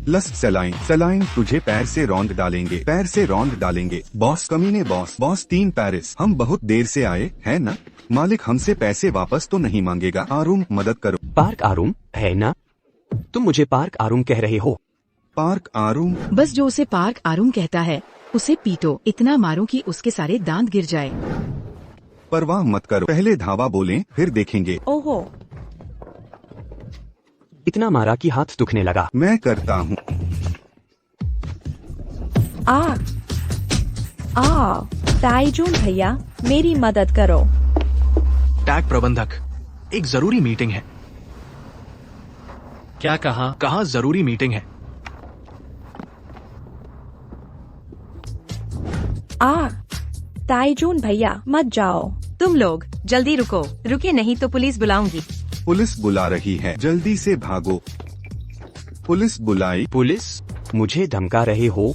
E: लस सलाइन तुझे पैर से रौंद डालेंगे, पैर से रौंद डालेंगे। बॉस कमीने, बॉस 3 पैरिस। हम बहुत देर से आए है ना? मालिक हमसे पैसे वापस तो नहीं मांगेगा। आरूम, मदद करो।
B: पार्क आरूम है ना? तुम मुझे पार्क आरूम कह रहे हो?
E: पार्क आरूम?
D: बस जो उसे पार्क आरूम कहता है उसे पीटो, इतना मारो कि उसके सारे दांत गिर जाए।
E: परवाह मत करो, पहले धावा बोलें फिर देखेंगे।
I: ओहो,
B: इतना मारा कि हाथ दुखने लगा।
E: मैं करता हूँ।
I: ताइजून भैया, मेरी मदद करो।
A: टैग प्रबंधक, एक जरूरी मीटिंग है।
G: क्या कहा?
A: कहा जरूरी मीटिंग है।
I: ताइजून भैया, मत जाओ।
C: तुम लोग जल्दी रुके नहीं तो पुलिस बुलाऊंगी।
E: पुलिस बुला रही है, जल्दी से भागो। पुलिस बुलाई।
B: पुलिस? मुझे धमका रहे हो?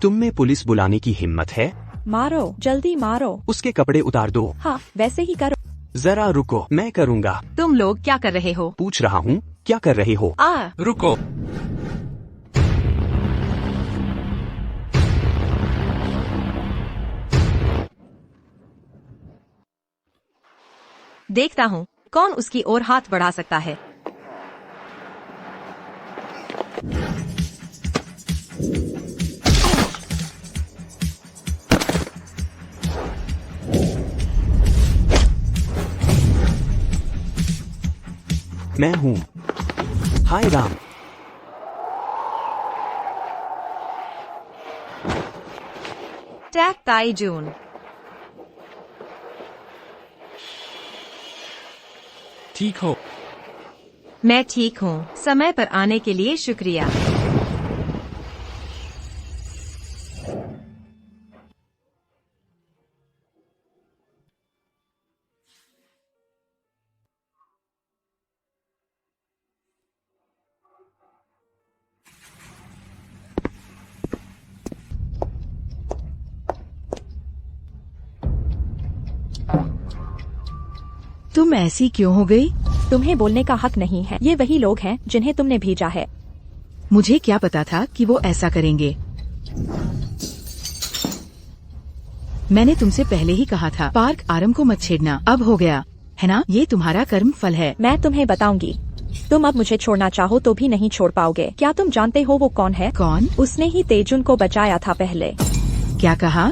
B: तुम में पुलिस बुलाने की हिम्मत है?
I: मारो, जल्दी मारो।
B: उसके कपड़े उतार दो।
I: हाँ, वैसे ही करो।
B: जरा रुको, मैं करूँगा।
C: तुम लोग क्या कर रहे हो?
B: पूछ रहा हूँ, क्या कर रहे हो?
G: रुको।
C: देखता हूँ कौन उसकी ओर हाथ बढ़ा सकता है।
B: मैं हूँ। हाय राम।
C: टैग ताइजून।
G: ठीक हो?
C: मैं ठीक हूँ। समय पर आने के लिए शुक्रिया।
D: तुम ऐसी क्यों हो गई?
I: तुम्हें बोलने का हक नहीं है। ये वही लोग हैं जिन्हें तुमने भेजा है।
D: मुझे क्या पता था कि वो ऐसा करेंगे। मैंने तुमसे पहले ही कहा था पार्क आरम को मत छेड़ना। अब हो गया है ना? ये तुम्हारा कर्म फल है।
I: मैं तुम्हें बताऊंगी। तुम अब मुझे छोड़ना चाहो तो भी नहीं छोड़ पाओगे। क्या तुम जानते हो वो कौन है?
D: कौन?
I: उसने ही तेजुन को बचाया था पहले।
D: क्या कहा?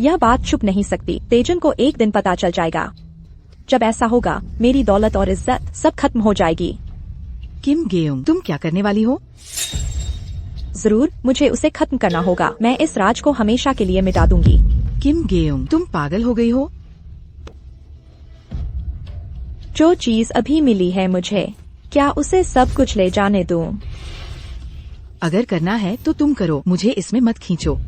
I: यह बात छुप नहीं सकती। तेजुन को एक दिन पता चल जाएगा। जब ऐसा होगा मेरी दौलत और इज्जत सब खत्म हो जाएगी।
D: किम गेयोंग, तुम क्या करने वाली हो?
I: जरूर, मुझे उसे खत्म करना होगा। मैं इस राज को हमेशा के लिए मिटा दूंगी।
D: किम गेयोंग, तुम पागल हो गई हो?
I: जो चीज अभी मिली है मुझे, क्या उसे सब कुछ ले जाने दूं?
D: अगर करना है तो तुम करो, मुझे इसमें मत खींचो।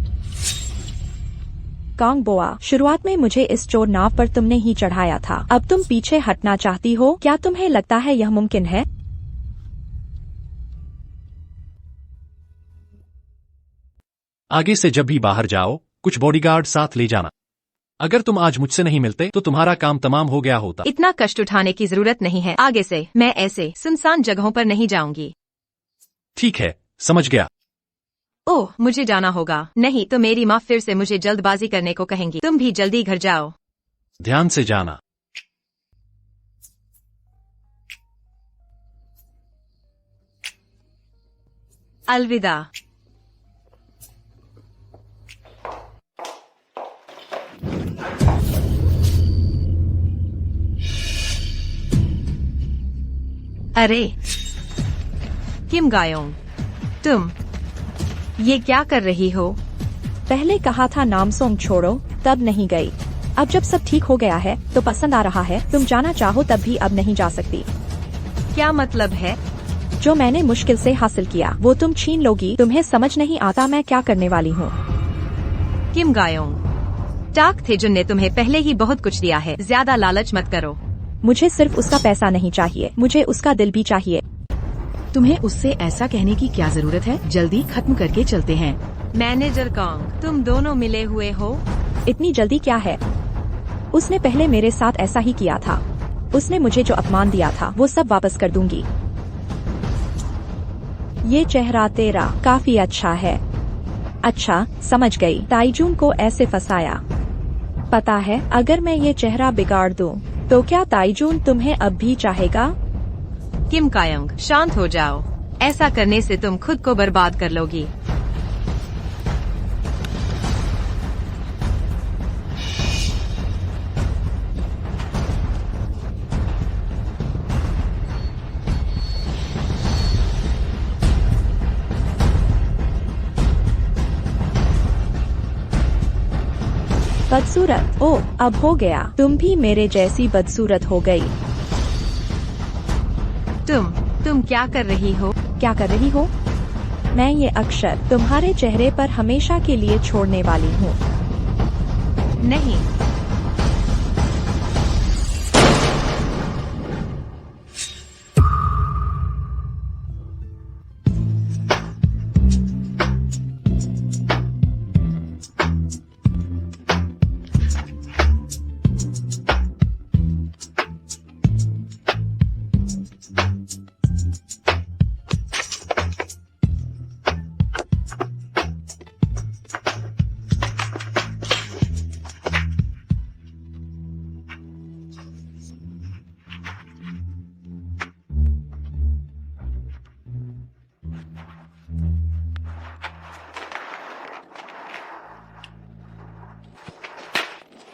I: कांग बोआ, शुरुआत में मुझे इस चोर नाव पर तुमने ही चढ़ाया था। अब तुम पीछे हटना चाहती हो? क्या तुम्हें लगता है यह मुमकिन है?
G: आगे से जब भी बाहर जाओ कुछ बॉडीगार्ड साथ ले जाना। अगर तुम आज मुझसे नहीं मिलते तो तुम्हारा काम तमाम हो गया होता।
C: इतना कष्ट उठाने की जरूरत नहीं है। आगे से मैं ऐसे सुनसान जगहों पर नहीं जाऊंगी।
G: ठीक है, समझ गया।
C: ओह, मुझे जाना होगा। नहीं तो मेरी माँ फिर से मुझे जल्दबाजी करने को कहेंगी। तुम भी जल्दी घर जाओ।
G: ध्यान से जाना।
C: अलविदा। अरे किम गायोंग, तुम ये क्या कर रही हो?
I: पहले कहा था नामसोंग छोड़ो, तब नहीं गई। अब जब सब ठीक हो गया है तो पसंद आ रहा है। तुम जाना चाहो तब भी अब नहीं जा सकती।
C: क्या मतलब है?
I: जो मैंने मुश्किल से हासिल किया वो तुम छीन लोगी। तुम्हें समझ नहीं आता मैं क्या करने वाली हूँ।
C: किम गायोंग, टाक थे जिनने तुम्हें पहले ही बहुत कुछ दिया है। ज्यादा लालच मत करो।
I: मुझे सिर्फ उसका पैसा नहीं चाहिए, मुझे उसका दिल भी चाहिए।
D: तुम्हें उससे ऐसा कहने की क्या जरूरत है? जल्दी खत्म करके चलते हैं।
C: मैनेजर कांग, तुम दोनों मिले हुए हो?
I: इतनी जल्दी क्या है? उसने पहले मेरे साथ ऐसा ही किया था। उसने मुझे जो अपमान दिया था वो सब वापस कर दूंगी। ये चेहरा तेरा काफी अच्छा है। अच्छा, समझ गई। ताइजून को ऐसे फंसाया। पता है, अगर मैं ये चेहरा बिगाड़ दूं तो क्या ताइजून तुम्हें अब भी चाहेगा?
C: किम कायोंग, शांत हो जाओ। ऐसा करने से तुम खुद को बर्बाद कर लोगी।
I: बदसूरत, ओ अब हो गया। तुम भी मेरे जैसी बदसूरत हो गई।
C: तुम क्या कर रही हो?
I: क्या कर रही हो? मैं ये अक्षर तुम्हारे चेहरे पर हमेशा के लिए छोड़ने वाली हूँ।
C: नहीं।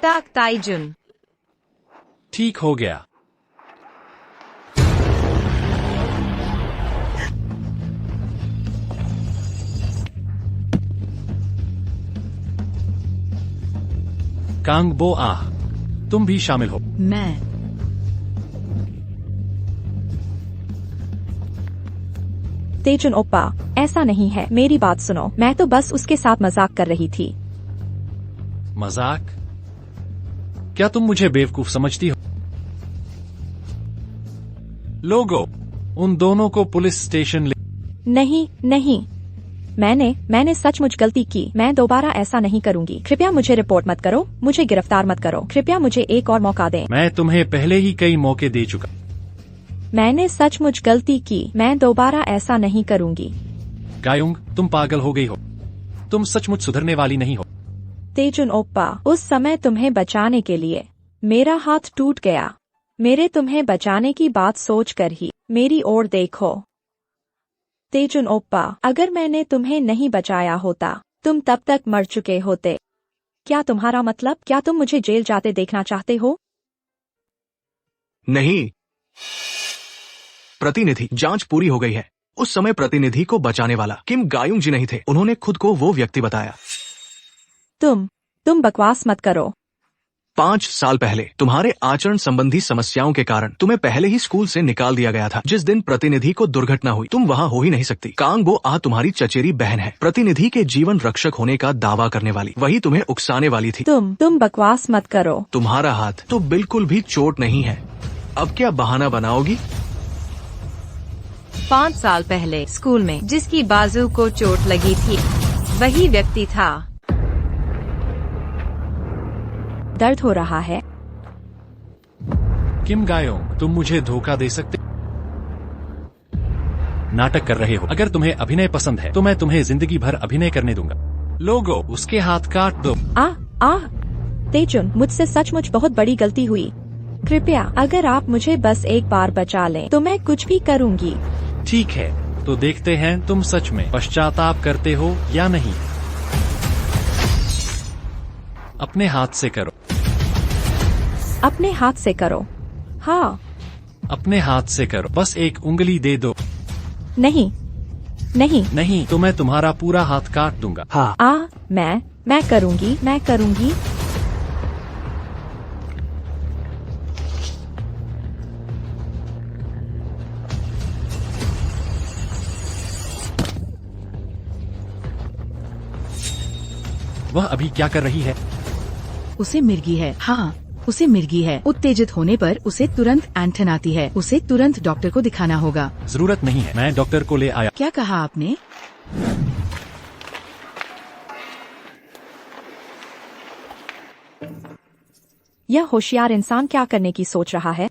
C: ताक ताइजुन,
G: ठीक हो गया। कांग बो आह, तुम भी शामिल हो।
D: मैं
I: तेजुन ओप्पा, ऐसा नहीं है। मेरी बात सुनो, मैं तो बस उसके साथ मजाक कर रही थी।
G: मजाक? क्या तुम मुझे बेवकूफ समझती हो? लोगो, उन दोनों को पुलिस स्टेशन ले।
I: नहीं नहीं, मैंने सचमुच गलती की। मैं दोबारा ऐसा नहीं करूंगी। कृपया मुझे रिपोर्ट मत करो, मुझे गिरफ्तार मत करो। कृपया मुझे एक और मौका दें।
G: मैं तुम्हें पहले ही कई मौके दे चुका।
I: मैंने सचमुच गलती की। मैं दोबारा ऐसा नहीं करूंगी।
G: गायुंग, तुम पागल हो गई हो। तुम सचमुच सुधरने वाली नहीं हो।
I: तेजुन ओप्पा, उस समय तुम्हें बचाने के लिए मेरा हाथ टूट गया। मेरे तुम्हें बचाने की बात सोचकर ही मेरी ओर देखो। तेजुन ओप्पा, अगर मैंने तुम्हें नहीं बचाया होता तुम तब तक मर चुके होते। क्या तुम्हारा मतलब? क्या तुम मुझे जेल जाते देखना चाहते हो?
A: नहीं, प्रतिनिधि, जांच पूरी हो गई है। उस समय प्रतिनिधि को बचाने वाला किम गायुंग जी नहीं थे। उन्होंने खुद को वो व्यक्ति बताया।
I: तुम बकवास मत करो।
A: 5 साल पहले तुम्हारे आचरण संबंधी समस्याओं के कारण तुम्हें पहले ही स्कूल से निकाल दिया गया था। जिस दिन प्रतिनिधि को दुर्घटना हुई तुम वहाँ हो ही नहीं सकती। कांग बो आ तुम्हारी चचेरी बहन है, प्रतिनिधि के जीवन रक्षक होने का दावा करने वाली। वही तुम्हें उकसाने वाली थी।
I: तुम बकवास मत करो।
A: तुम्हारा हाथ तो बिल्कुल भी चोट नहीं है। अब क्या बहाना बनाओगी?
C: 5 साल पहले स्कूल में जिसकी बाजू को चोट लगी थी वही व्यक्ति था।
I: दर्द हो रहा है।
G: किम गायोंग, तुम मुझे धोखा दे सकते? नाटक कर रहे हो। अगर तुम्हें अभिनय पसंद है तो मैं तुम्हें जिंदगी भर अभिनय करने दूंगा। लोगो, उसके हाथ काट दो।
I: तेजुन, मुझसे सचमुच बहुत बड़ी गलती हुई। कृपया अगर आप मुझे बस एक बार बचा लें तो मैं कुछ भी करूंगी।
G: ठीक है, तो देखते हैं तुम सच में पश्चाताप करते हो या नहीं। अपने हाथ से करो।
I: अपने हाथ से करो। हाँ।
G: अपने हाथ से करो। बस एक उंगली दे दो।
I: नहीं।
G: नहीं तो मैं तुम्हारा पूरा हाथ काट दूंगा।
B: हाँ।
I: मैं करूंगी।
G: वह अभी क्या कर रही है?
D: उसे मिर्गी है। हाँ, उसे मिर्गी है। उत्तेजित होने पर उसे तुरंत ऐंठन आती है। उसे तुरंत डॉक्टर को दिखाना होगा।
G: जरूरत नहीं है, मैं डॉक्टर को ले आया।
D: क्या कहा आपने?
I: यह होशियार इंसान क्या करने की सोच रहा है?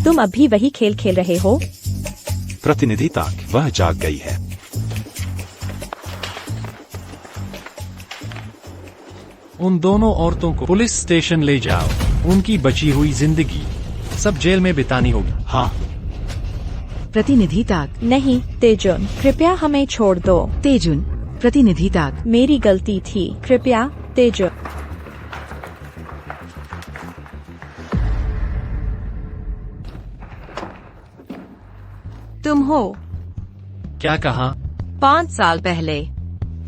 I: तुम अभी वही खेल खेल रहे हो?
F: प्रतिनिधि ताक, वह जाग गई है।
G: उन दोनों औरतों को पुलिस स्टेशन ले जाओ। उनकी बची हुई जिंदगी सब जेल में बितानी होगी।
F: हाँ।
D: प्रतिनिधि ताक।
I: नहीं तेजुन, कृपया हमें छोड़ दो।
D: तेजुन, प्रतिनिधि ताक।
I: मेरी गलती थी, कृपया तेजुन।
C: तुम हो?
G: क्या कहा?
C: 5 साल पहले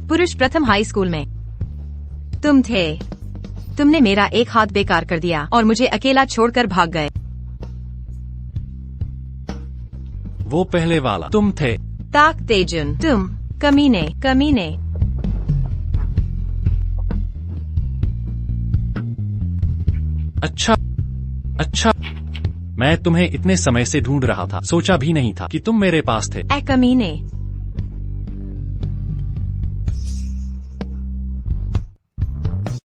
C: पुरुष प्रथम हाई स्कूल में तुम थे। तुमने मेरा एक हाथ बेकार कर दिया और मुझे अकेला छोड़कर भाग गए।
G: वो पहले वाला तुम थे।
C: ताक तेजुन, तुम कमीने।
G: अच्छा, मैं तुम्हें इतने समय से ढूंढ रहा था। सोचा भी नहीं था कि तुम मेरे पास थे।
C: ए कमीने।